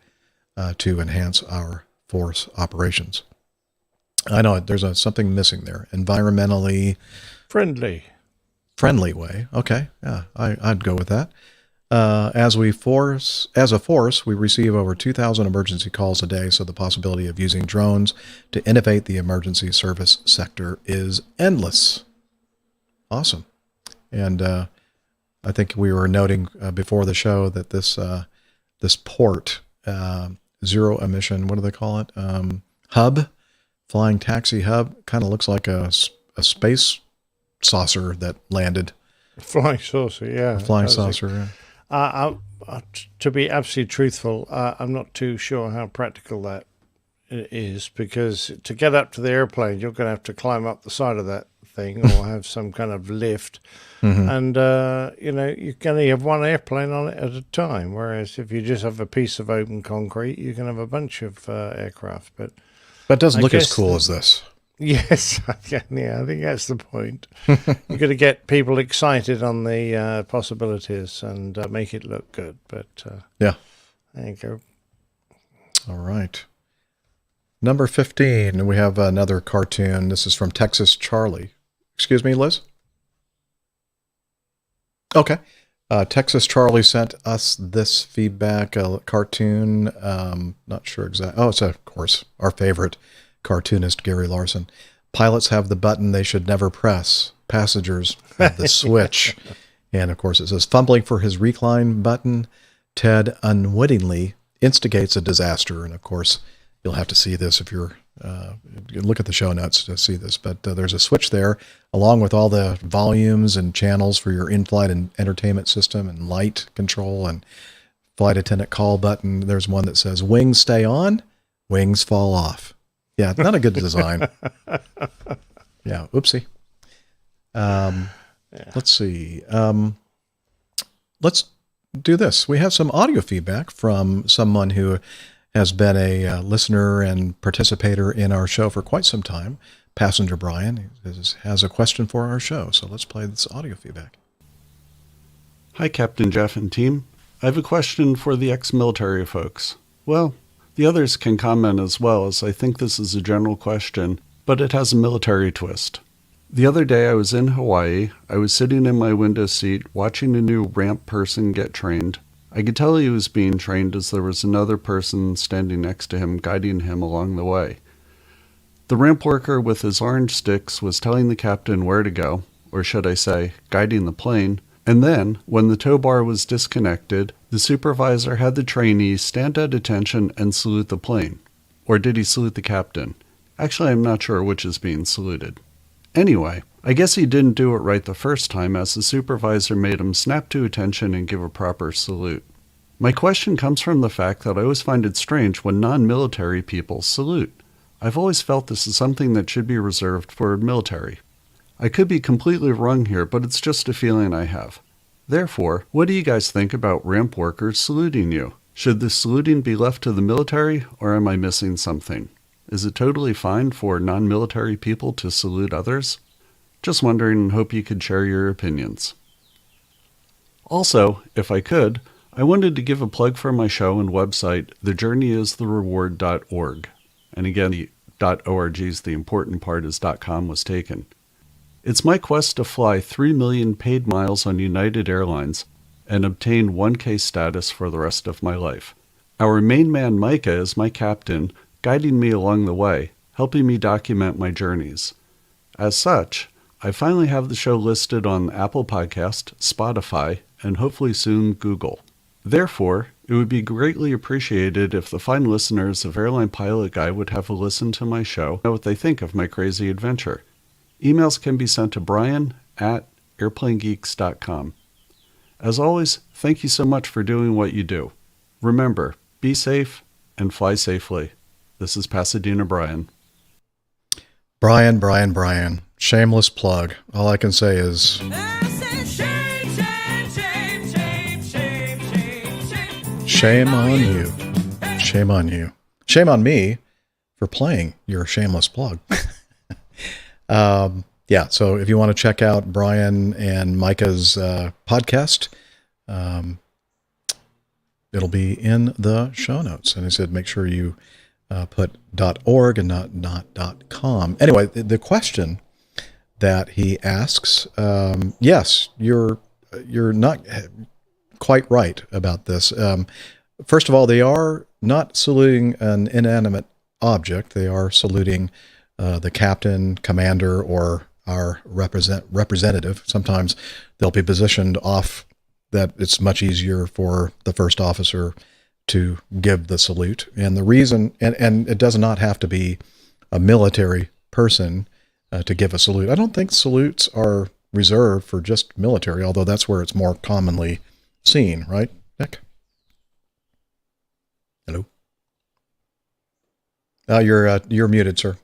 to enhance our force operations. I know there's something missing there. Environmentally friendly way. Okay, yeah, I'd go with that. As a force, we receive over 2,000 emergency calls a day, so the possibility of using drones to innovate the emergency service sector is endless. Awesome. And I think we were noting before the show that this port, zero emission, what do they call it? Hub, flying taxi hub, kind of looks like a space saucer that landed. Flying saucer, yeah. A flying saucer, yeah. To be absolutely truthful, I'm not too sure how practical that is, because to get up to the airplane, you're going to have to climb up the side of that thing or have some kind of lift. And, you can only have one airplane on it at a time, whereas if you just have a piece of open concrete, you can have a bunch of aircraft. But it doesn't look as cool as this. Yes, I think that's the point. You've got to get people excited on the possibilities and make it look good. But yeah, there you go. All right. Number 15, we have another cartoon. This is from Texas Charlie. Excuse me, Liz? Okay. Texas Charlie sent us this feedback, a cartoon. Not sure exactly. Oh, it's, of course, our favorite cartoonist, Gary Larson. Pilots have the button they should never press. Passengers have the switch. And, of course, it says, fumbling for his recline button, Ted unwittingly instigates a disaster. And, of course, you'll have to see this if you look at the show notes to see this. But there's a switch there, along with all the volumes and channels for your in-flight and entertainment system and light control and flight attendant call button. There's one that says, wings stay on, wings fall off. Yeah, not a good design. Yeah, oopsie. Let's see. Let's do this. We have some audio feedback from someone who has been a listener and participator in our show for quite some time. Passenger Brian has a question for our show. So let's play this audio feedback. Hi, Captain Jeff and team. I have a question for the ex-military folks. Well, the others can comment as well, as I think this is a general question, but it has a military twist. The other day I was in Hawaii. I was sitting in my window seat watching a new ramp person get trained. I could tell he was being trained as there was another person standing next to him guiding him along the way. The ramp worker with his orange sticks was telling the captain where to go, or should I say, guiding the plane, and then, when the tow bar was disconnected, the supervisor had the trainee stand at attention and salute the plane. Or did he salute the captain? Actually, I'm not sure which is being saluted. Anyway, I guess he didn't do it right the first time, as the supervisor made him snap to attention and give a proper salute. My question comes from the fact that I always find it strange when non-military people salute. I've always felt this is something that should be reserved for military. I could be completely wrong here, but it's just a feeling I have. Therefore, what do you guys think about ramp workers saluting you? Should the saluting be left to the military, or am I missing something? Is it totally fine for non-military people to salute others? Just wondering and hope you could share your opinions. Also, if I could, I wanted to give a plug for my show and website, thejourneyistoTheReward.org. And again, the .org is the important part, as .com was taken. It's my quest to fly 3 million paid miles on United Airlines and obtain 1K status for the rest of my life. Our main man Micah is my captain, guiding me along the way, helping me document my journeys. As such, I finally have the show listed on Apple Podcast, Spotify, and hopefully soon Google. Therefore, it would be greatly appreciated if the fine listeners of Airline Pilot Guy would have a listen to my show, know what they think of my crazy adventure. Emails can be sent to brian@airplanegeeks.com. As always, thank you so much for doing what you do. Remember, be safe and fly safely. This is Pasadena Brian. Brian. Shameless plug. All I can say is... Shame on you. Shame on you. Shame on me for playing your shameless plug. Yeah, so if you want to check out Brian and Micah's podcast, it'll be in the show notes. And I said make sure you put .org and not .com. Anyway, the question that he asks, yes, you're not quite right about this. First of all, they are not saluting an inanimate object. They are saluting the captain, commander, or our representative. Sometimes they'll be positioned off that it's much easier for the first officer to give the salute. And the reason, and it does not have to be a military person to give a salute. I don't think salutes are reserved for just military, although that's where it's more commonly seen, right, Nick? Hello? You're muted, sir.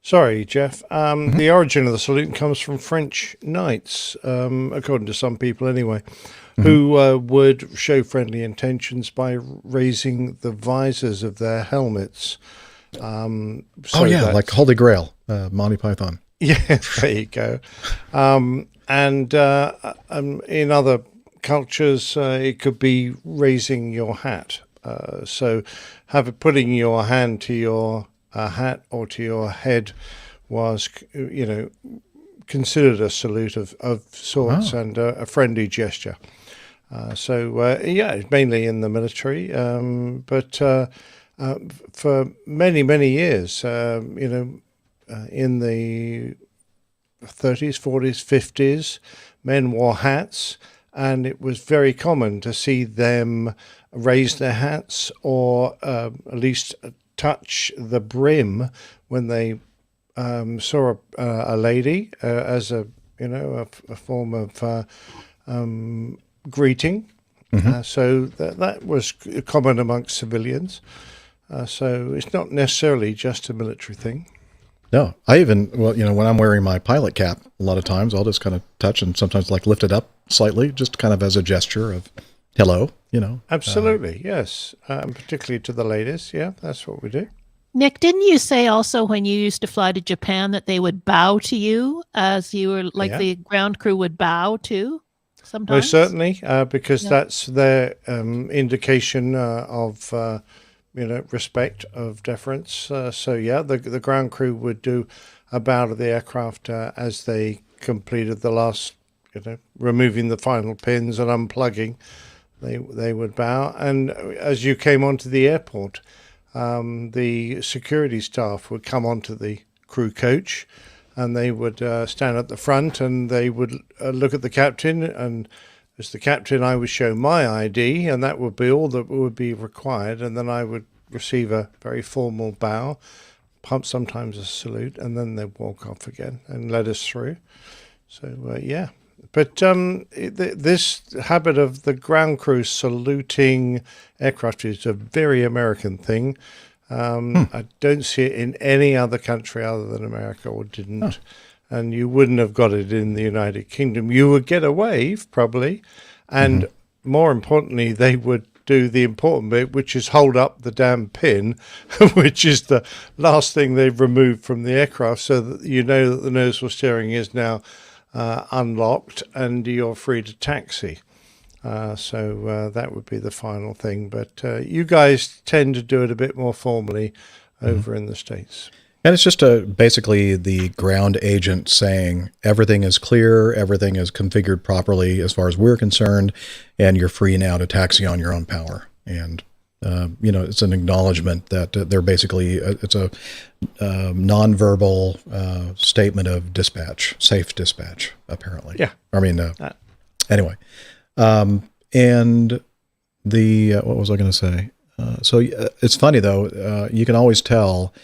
Sorry, Jeff. The origin of the salute comes from French knights, according to some people anyway, who would show friendly intentions by raising the visors of their helmets. Like Holy Grail, Monty Python. Yeah, there you go. And in other cultures, it could be raising your hat. So putting your hand to your hat or to your head was, considered a salute of sorts and a friendly gesture. Mainly in the military, but for many, many years, in the 30s, 40s, 50s, men wore hats, and it was very common to see them raise their hats or at least touch the brim when they saw a lady as a form of greeting. So that was common amongst civilians. So it's not necessarily just a military thing. No, I even, well, when I'm wearing my pilot cap, a lot of times I'll just kind of touch and sometimes like lift it up slightly, just kind of as a gesture of hello, Absolutely, yes. Particularly to the ladies. Yeah, that's what we do. Nick, didn't you say also when you used to fly to Japan that they would bow to you as you were like the ground crew would bow too? Sometimes? Most certainly, because that's their indication of respect, of deference. So yeah, the ground crew would do a bow to the aircraft as they completed the last, removing the final pins and unplugging. They would bow, and as you came onto the airport, the security staff would come onto the crew coach, and they would stand at the front, and they would look at the captain, and as the captain, I would show my ID, and that would be all that would be required, and then I would receive a very formal bow, sometimes a salute, and then they'd walk off again and let us through. So, yeah. But this habit of the ground crew saluting aircraft is a very American thing. I don't see it in any other country other than America, or didn't. And you wouldn't have got it in the United Kingdom. You would get a wave, probably. And more importantly, they would do the important bit, which is hold up the damn pin, which is the last thing they've removed from the aircraft, so that you know that the nozzle steering is now unlocked and you're free to taxi. So that would be the final thing. But you guys tend to do it a bit more formally over in the States. And it's just basically the ground agent saying everything is clear, everything is configured properly as far as we're concerned, and you're free now to taxi on your own power. And, it's an acknowledgement that they're basically, it's a nonverbal statement of dispatch, safe dispatch, apparently. Yeah. I mean, anyway. And what was I going to say? So it's funny, though, you can always tell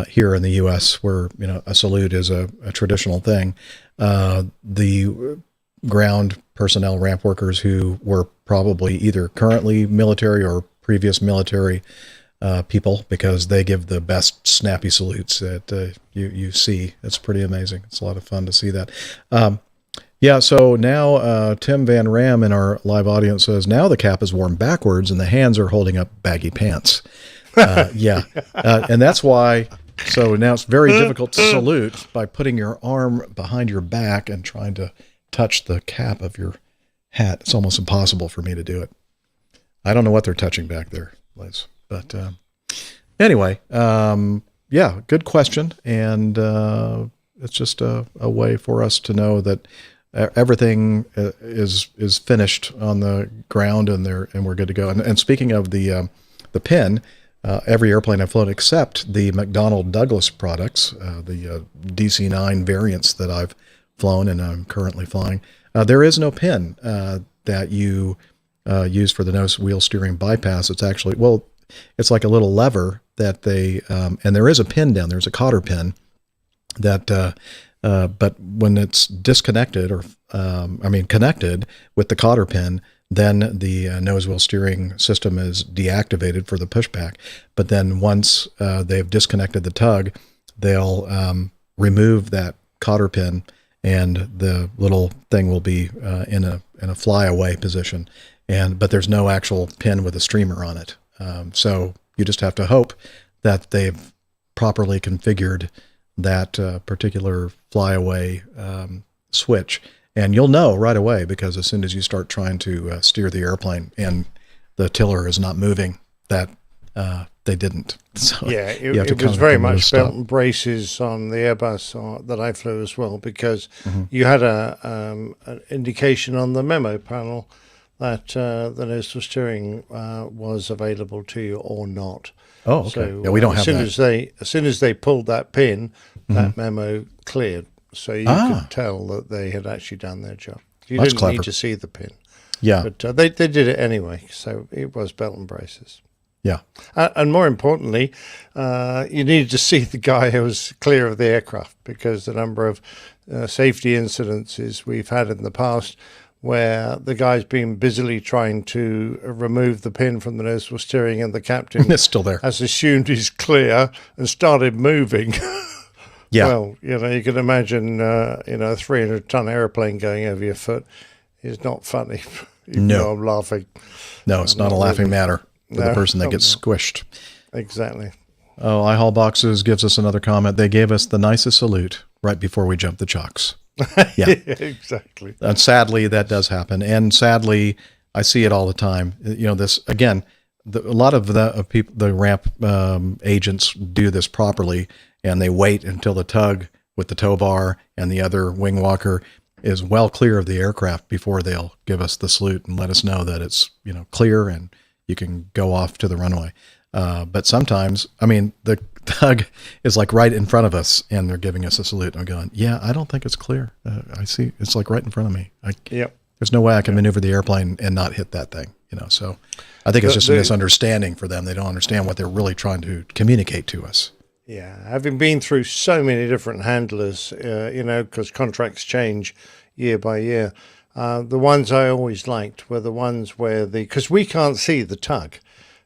here in the U.S. where, a salute is a traditional thing. The ground personnel, ramp workers who were probably either currently military or previous military people, because they give the best snappy salutes that you see. It's pretty amazing. It's a lot of fun to see that. Yeah, so now Tim Van Ram in our live audience says, now the cap is worn backwards and the hands are holding up baggy pants. And that's why, so now it's very difficult to salute by putting your arm behind your back and trying to touch the cap of your hat. It's almost impossible for me to do it. I don't know what they're touching back there, Liz. But anyway, yeah, good question. And it's just a way for us to know that everything is finished on the ground and we're good to go. And speaking of the pin, every airplane I've flown except the McDonnell Douglas products, the DC-9 variants that I've flown and I'm currently flying, there is no pin that you use for the nose wheel steering bypass. It's actually, it's like a little lever that they, and there is a pin down there. There's a cotter pin that, but when it's disconnected or, connected with the cotter pin, then the nose wheel steering system is deactivated for the pushback. But then once they've disconnected the tug, they'll remove that cotter pin, and the little thing will be in a flyaway position. But there's no actual pin with a streamer on it. So you just have to hope that they've properly configured that particular flyaway switch. And you'll know right away, because as soon as you start trying to steer the airplane and the tiller is not moving, that they didn't. So yeah, it was very much belt and braces on the Airbus that I flew as well, because you had an indication on the memo panel that the nose wheel steering was available to you or not. Oh, okay. So, yeah, we don't have that. As soon as they pulled that pin, that memo cleared. So you could tell that they had actually done their job. You That's didn't clever. need to see the pin. Yeah. But they did it anyway, so it was belt and braces. Yeah. And more importantly, you needed to see the guy who was clear of the aircraft, because the number of safety incidences we've had in the past where the guy's been busily trying to remove the pin from the nose wheel steering, and the captain is still there, has assumed he's clear and started moving. Yeah. Well, you can imagine, a 300-ton airplane going over your foot is not funny. Even though I'm laughing. No, it's not a laughing matter for the person that gets squished. Exactly. Oh, I Haul Boxes gives us another comment. They gave us the nicest salute right before we jumped the chocks. Yeah, exactly. And sadly, that does happen. And sadly, I see it all the time. This again. A lot of the ramp agents do this properly, and they wait until the tug with the tow bar and the other wing walker is well clear of the aircraft before they'll give us the salute and let us know that it's clear and you can go off to the runway. But sometimes, the tug is like right in front of us, and they're giving us a salute, and I'm going, "Yeah, I don't think it's clear. I see it's like right in front of me. Yep. There's no way I can maneuver the airplane and not hit that thing." So I think it's just a misunderstanding for them. They don't understand what they're really trying to communicate to us. Yeah, having been through so many different handlers, because contracts change year by year. The ones I always liked were the ones where because we can't see the tug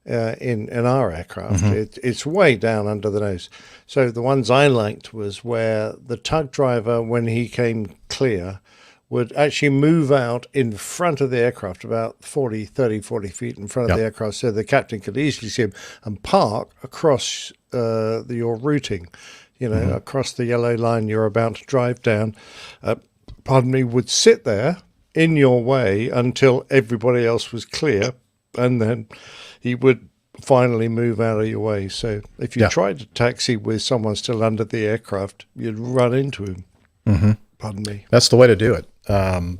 in our aircraft. Mm-hmm. It's way down under the nose. So the ones I liked was where the tug driver, when he came clear, would actually move out in front of the aircraft about 40 feet in front of the aircraft, so the captain could easily see him and park across your routing, across the yellow line you're about to drive down, would sit there in your way until everybody else was clear, and then he would finally move out of your way. So if you tried to taxi with someone still under the aircraft, you'd run into him. Mm-hmm. Pardon me. That's the way to do it. The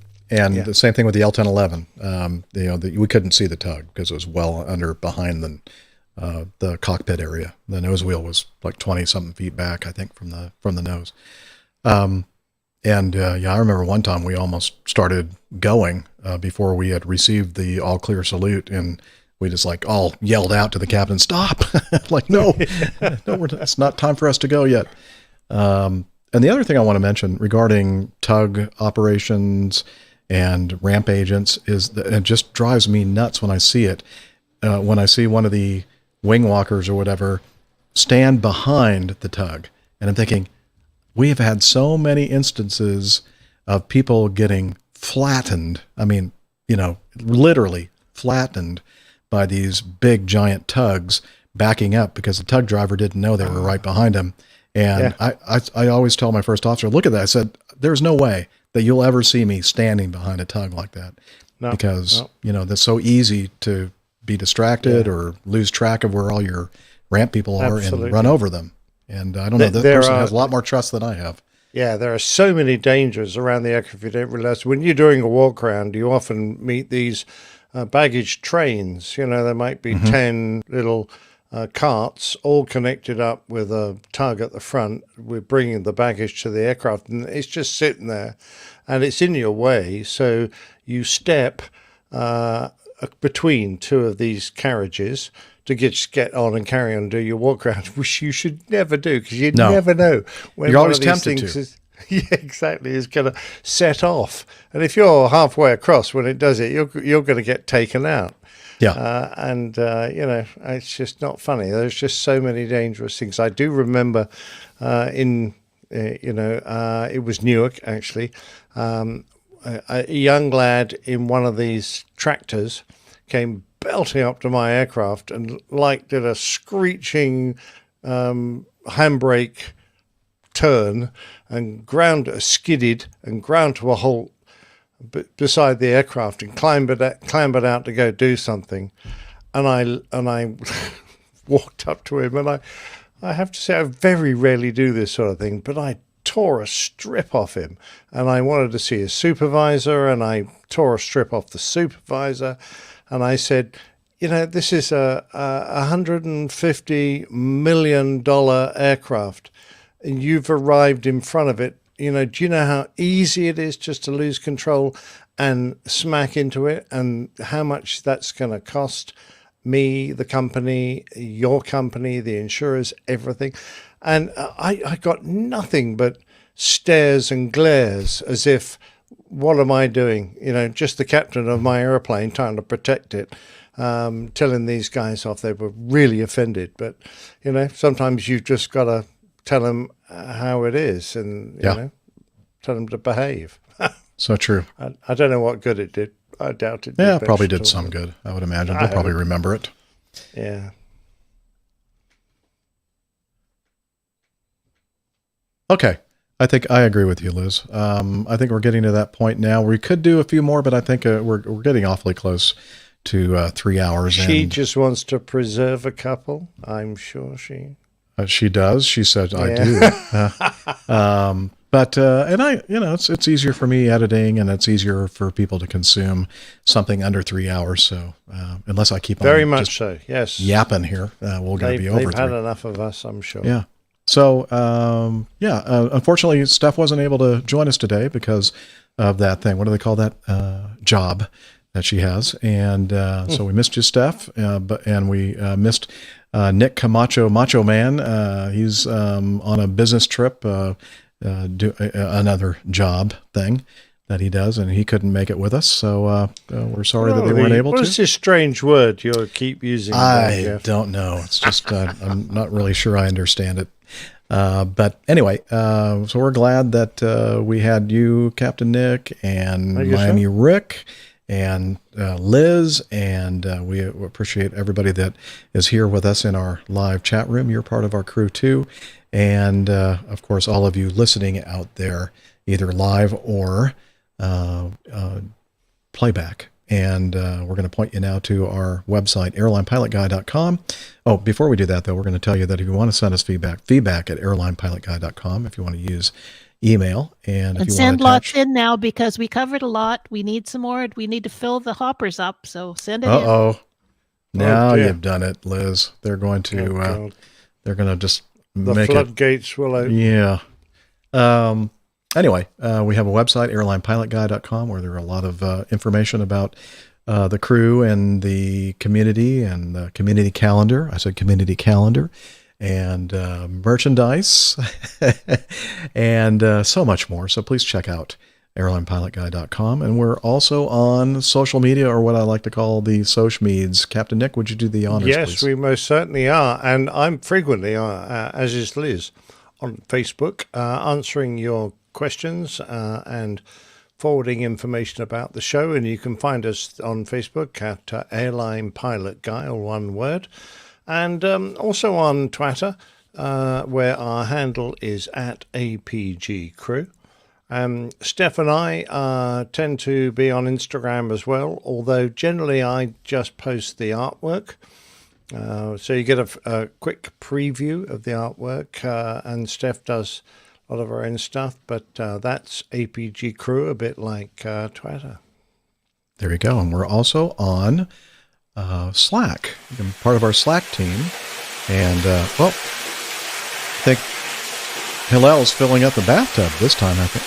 same thing with the L-1011. We couldn't see the tug because it was well behind the cockpit area. The nose wheel was like 20-something feet back, I think, from the nose. I remember one time we almost started going before we had received the all clear salute, and we just all yelled out to the captain, "Stop!" No, it's not time for us to go yet. And the other thing I want to mention regarding tug operations and ramp agents is that it just drives me nuts when I see it. When I see one of the wing walkers or whatever stand behind the tug, and I'm thinking, we have had so many instances of people getting flattened. Literally flattened by these big giant tugs backing up because the tug driver didn't know they were right behind him. And I always tell my first officer, look at that. I said, there's no way that you'll ever see me standing behind a tug like that. Because that's so easy to be distracted or lose track of where all your ramp people are and run over them. And I don't know, that person has a lot more trust than I have. Yeah, there are so many dangers around the aircraft you don't realize. When you're doing a walk around, you often meet these baggage trains. There might be 10 little carts all connected up with a tug at the front. We're bringing the baggage to the aircraft, and it's just sitting there, and it's in your way. So you step between two of these carriages to get on and carry on and do your walk around, which you should never do because you never know when you're always tempted to. Yeah, exactly. Is going to set off, and if you're halfway across when it does it, you're going to get taken out. Yeah, it's just not funny. There's just so many dangerous things. I do remember it was Newark actually. A young lad in one of these tractors came belting up to my aircraft and did a screeching handbrake turn and skidded and ground to a halt beside the aircraft and clambered out to go do something, and I walked up to him, and I have to say I very rarely do this sort of thing, but I tore a strip off him, and I wanted to see his supervisor, and I tore a strip off the supervisor, and I said, this is a $150 million aircraft, and you've arrived in front of it. Do you know how easy it is just to lose control and smack into it, and how much that's going to cost me, the company, your company, the insurers, everything? And I got nothing but stares and glares as if, what am I doing? Just the captain of my airplane trying to protect it, telling these guys off. They were really offended. But, sometimes you've just got to tell them how it is, and you know, tell them to behave. So true. I don't know what good it did. I doubt it. Yeah, probably did some good. I would imagine they'll probably remember it. Yeah. Okay. I think I agree with you, Liz. I think we're getting to that point now. We could do a few more, but I think we're getting awfully close to 3 hours. She just wants to preserve a couple. I'm sure she does. She said, I do. But it's easier for me editing, and it's easier for people to consume something under 3 hours. So unless I keep on very much so, yes, yapping here, we're going to be over. They've had enough of us, I'm sure. Yeah. So, unfortunately, Steph wasn't able to join us today because of that thing. What do they call that? Job that she has. And so we missed you, Steph, and we missed Nick Camacho, Macho Man. He's on a business trip, do another job thing that he does, and he couldn't make it with us. So we're sorry that they weren't able to. What's this strange word you'll keep using? I don't know. It's just I'm not really sure I understand it. But anyway, so we're glad that we had you, Captain Nick, and Miami Rick, and Liz, and we appreciate everybody that is here with us in our live chat room. You're part of our crew too. And of course, all of you listening out there, either live or playback. And we're going to point you now to our website, airlinepilotguy.com. Oh, before we do that, though, we're going to tell you that if you want to send us feedback at airlinepilotguy.com, if you want to use email. And if you send want to lots in now, because we covered a lot. We need some more. We need to fill the hoppers up. So send it in. Uh-oh. Now you've done it, Liz. They're going to just the make floodgates will open. Yeah. Anyway, we have a website, airlinepilotguy.com, where there are a lot of information about the crew and the community and the community calendar. I said community calendar, and merchandise and so much more. So please check out airlinepilotguy.com. And we're also on social media, or what I like to call the social meds. Captain Nick, would you do the honors, Yes, please? we most certainly are. And I'm frequently, as is Liz, on Facebook, answering your questions and forwarding information about the show. And you can find us on Facebook at Airline Pilot Guy, all one word. And also on Twitter, where our handle is at APG Crew. Steph and I tend to be on Instagram as well, although generally I just post the artwork. So you get a quick preview of the artwork, and Steph does a lot of her own stuff, but that's APG Crew, a bit like Twitter. There you go. And we're also on Slack. You're part of our Slack team. And, I think Hillel's filling up the bathtub this time, I think.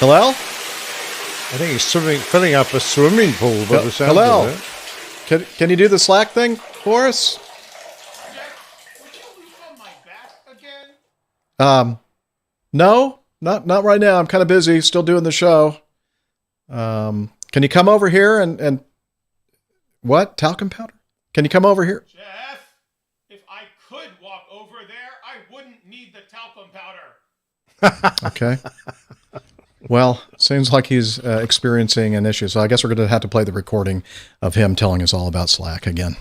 Hillel? I think he's filling up a swimming pool by the sound Hillel, of it. Can you do the Slack thing for us? No, not right now. I'm kind of busy, still doing the show. Can you come over here and what? Talcum powder? Can you come over here? Jeff, if I could walk over there, I wouldn't need the talcum powder. Okay. Well, seems like he's experiencing an issue, so I guess we're going to have to play the recording of him telling us all about Slack again.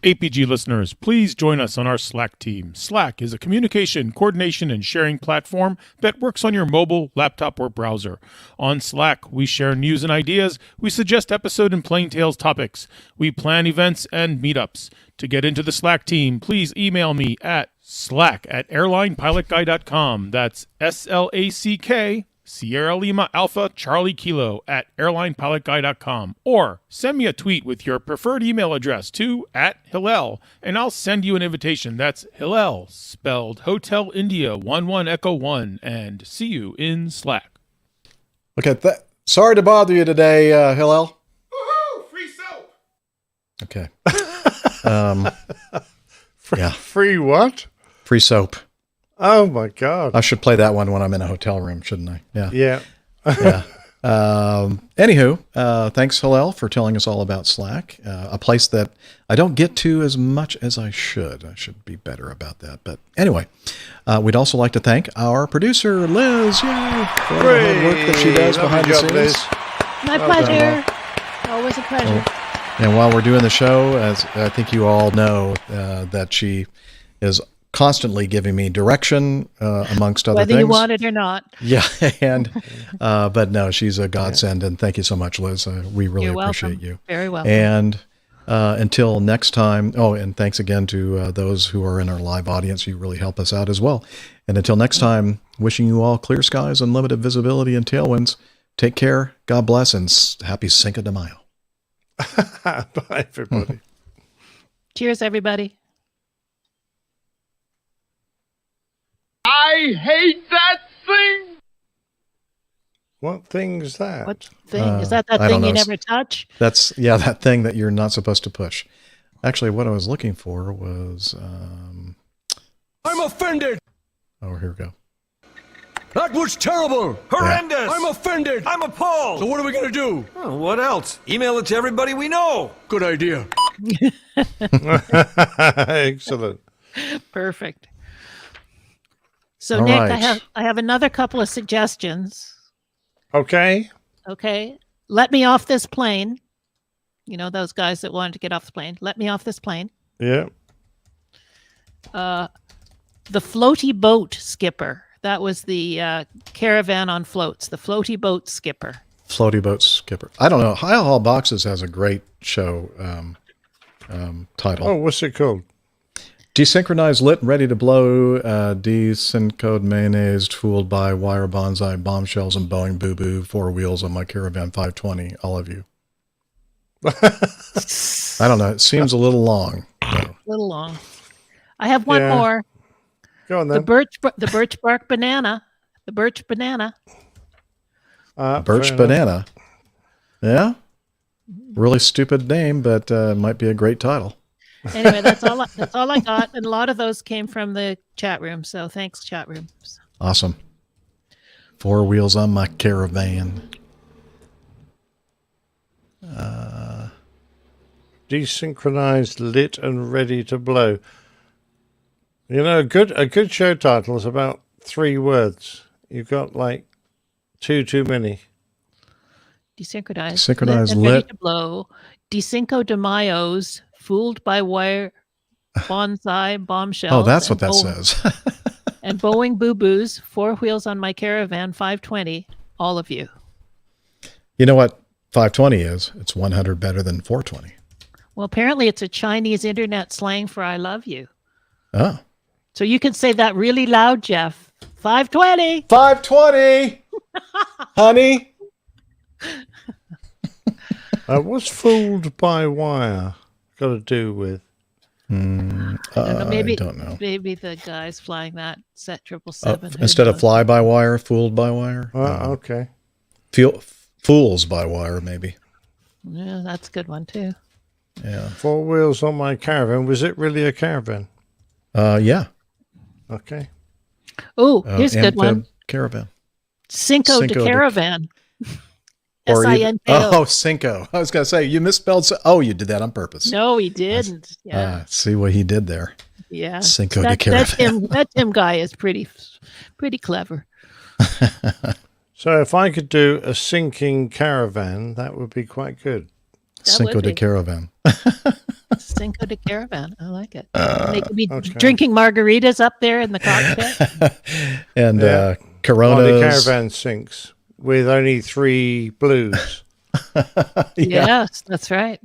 APG listeners, please join us on our Slack team. Slack is a communication, coordination, and sharing platform that works on your mobile, laptop, or browser. On Slack, we share news and ideas, we suggest episode and plain tales topics, we plan events and meetups. To get into the Slack team, please email me at slack@airlinepilotguy.com. That's SLACK, Sierra Lima Alpha Charlie Kilo at airlinepilotguy.com, or send me a tweet with your preferred email address to @Hillel, and I'll send you an invitation. That's Hillel, spelled Hotel India 11 Echo 1, and see you in Slack. Okay, sorry to bother you today, Hillel. Woohoo! Free soap! Okay. Free what? Free soap. Oh my God! I should play that one when I'm in a hotel room, shouldn't I? Yeah. Yeah. Yeah. Anywho, thanks, Hillel, for telling us all about Slack, a place that I don't get to as much as I should. I should be better about that. But anyway, we'd also like to thank our producer, Liz, for all the hard work that she does behind the scenes. My pleasure. Always a pleasure. And while we're doing the show, as I think you all know, that she is constantly giving me direction amongst other things. Whether you want it or not. Yeah, and but no, she's a godsend, and thank you so much, Liz. We really appreciate you. Very welcome. And until next time, and thanks again to those who are in our live audience. You really help us out as well. And until next time, wishing you all clear skies, unlimited visibility, and tailwinds. Take care, God bless, and happy Cinco de Mayo. Bye, everybody. Cheers, everybody. I hate that thing. What thing is that? What thing? Is that I thing don't know. you never touch? That's that thing that you're not supposed to push. Actually, what I was looking for was I'm offended. oh, here we go. That was terrible. Horrendous. I'm offended. I'm appalled. So what are we going to do? Oh, what else? Email it to everybody we know. Good idea. Excellent. Perfect. So All Nick, right. I have another couple of suggestions. Okay. Okay. Let me off this plane. You know, those guys that wanted to get off the plane. Let me off this plane. Yeah. The floaty boat skipper. That was the caravan on floats. The floaty boat skipper. Floaty boat skipper. I don't know. High Hall Boxes has a great show title. Oh, what's it called? Desynchronized, lit, and ready to blow. Desyncode, mayonnaise, fooled by wire bonsai, bombshells, and Boeing boo-boo. 4 wheels on my Caravan 520. All of you. I don't know. It seems a little long. A little long. I have one more. Go on then. The birch bark banana. The birch banana. Birch banana. Yeah. Really stupid name, but might be a great title. Anyway, that's all I got, and a lot of those came from the chat room. So thanks, chat rooms. Awesome. 4 wheels on my Caravan. Desynchronized, lit, and ready to blow. You know, a good show title is about 3 words. You've got like 2 too many. Desynchronized, Synchronized, and ready lit. to blow. Decinco de Mayo's, fooled by wire, bonsai, bombshell. Oh, that's what that says. And Boeing boo-boos, 4 wheels on my Caravan 520. All of you. You know what 520 is? It's 100 better than 420. Well, apparently it's a Chinese internet slang for I love you. Oh. So you can say that really loud, Jeff. 520. 520. Honey. What's fooled by wire got to do with? I don't know. Maybe, I don't know. Maybe the guys flying that set 777. Instead of fly by wire, fooled by wire. Okay. Fools by wire, maybe. Yeah, that's a good one too. Yeah. 4 wheels on my Caravan. Was it really a caravan? Yeah. Okay. Oh, here's a good one. Caravan. Cinco de Caravan. Or S-I-N-K-O. Cinco. I was going to say, you misspelled. Oh, you did that on purpose. No, he didn't. Yeah. See what he did there. Yeah. Cinco de Caravan. That Tim guy is pretty clever. So if I could do a sinking caravan, that would be quite good. Cinco de Caravan. Cinco de Caravan. I like it. They could be drinking margaritas up there in the cockpit. And Coronas. The caravan sinks with only 3 blues. Yes, that's right.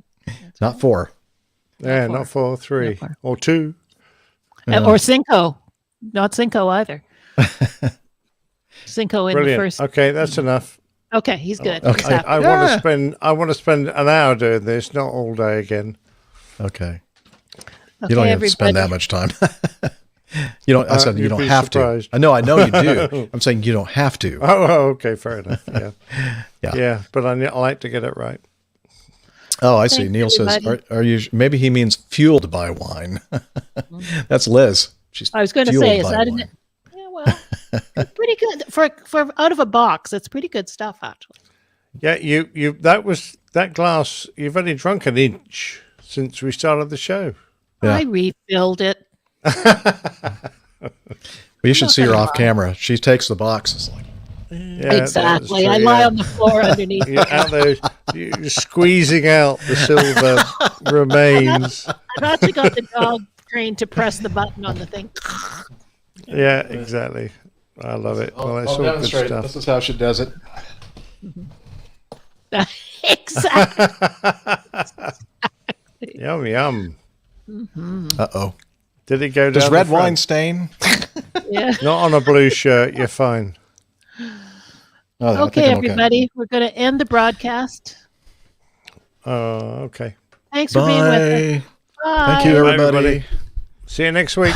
Not 4. Yeah, not 4, 3. Or 2. Or Cinco. Not Cinco either. Cinco in Brilliant. the first. Okay, that's enough. Okay, he's good. Okay. I want to spend an hour doing this, not all day again. Okay. You don't have to spend that much time. You don't. I said you don't have surprised. to. I know you do. I'm saying you don't have to. Oh, okay, fair enough. Yeah, yeah. But I like to get it right. Oh, I see. Neil says, "Are you?" Maybe he means fueled by wine. That's Liz. I was going to say, is that an? Yeah, well, pretty good for out of a box. It's pretty good stuff, actually. Yeah, that glass. You've only drunk an inch since we started the show. Yeah. I refilled it. You should see her off camera. She takes the boxes. Yeah, exactly. I lie on the floor underneath. You're out there, you're squeezing out the silver remains. I've actually got the dog trained to press the button on the thing. Yeah, exactly. I love it. Well, that's all good stuff. This is how she does it. Exactly. Yum, yum. Mm-hmm. Uh-oh. Did it go down? Does red wine stain? Yeah. Not on a blue shirt. You're fine. Oh, okay, everybody. We're going to end the broadcast. Okay. Thanks for being with us. Bye. Thank you, everybody. See you next week.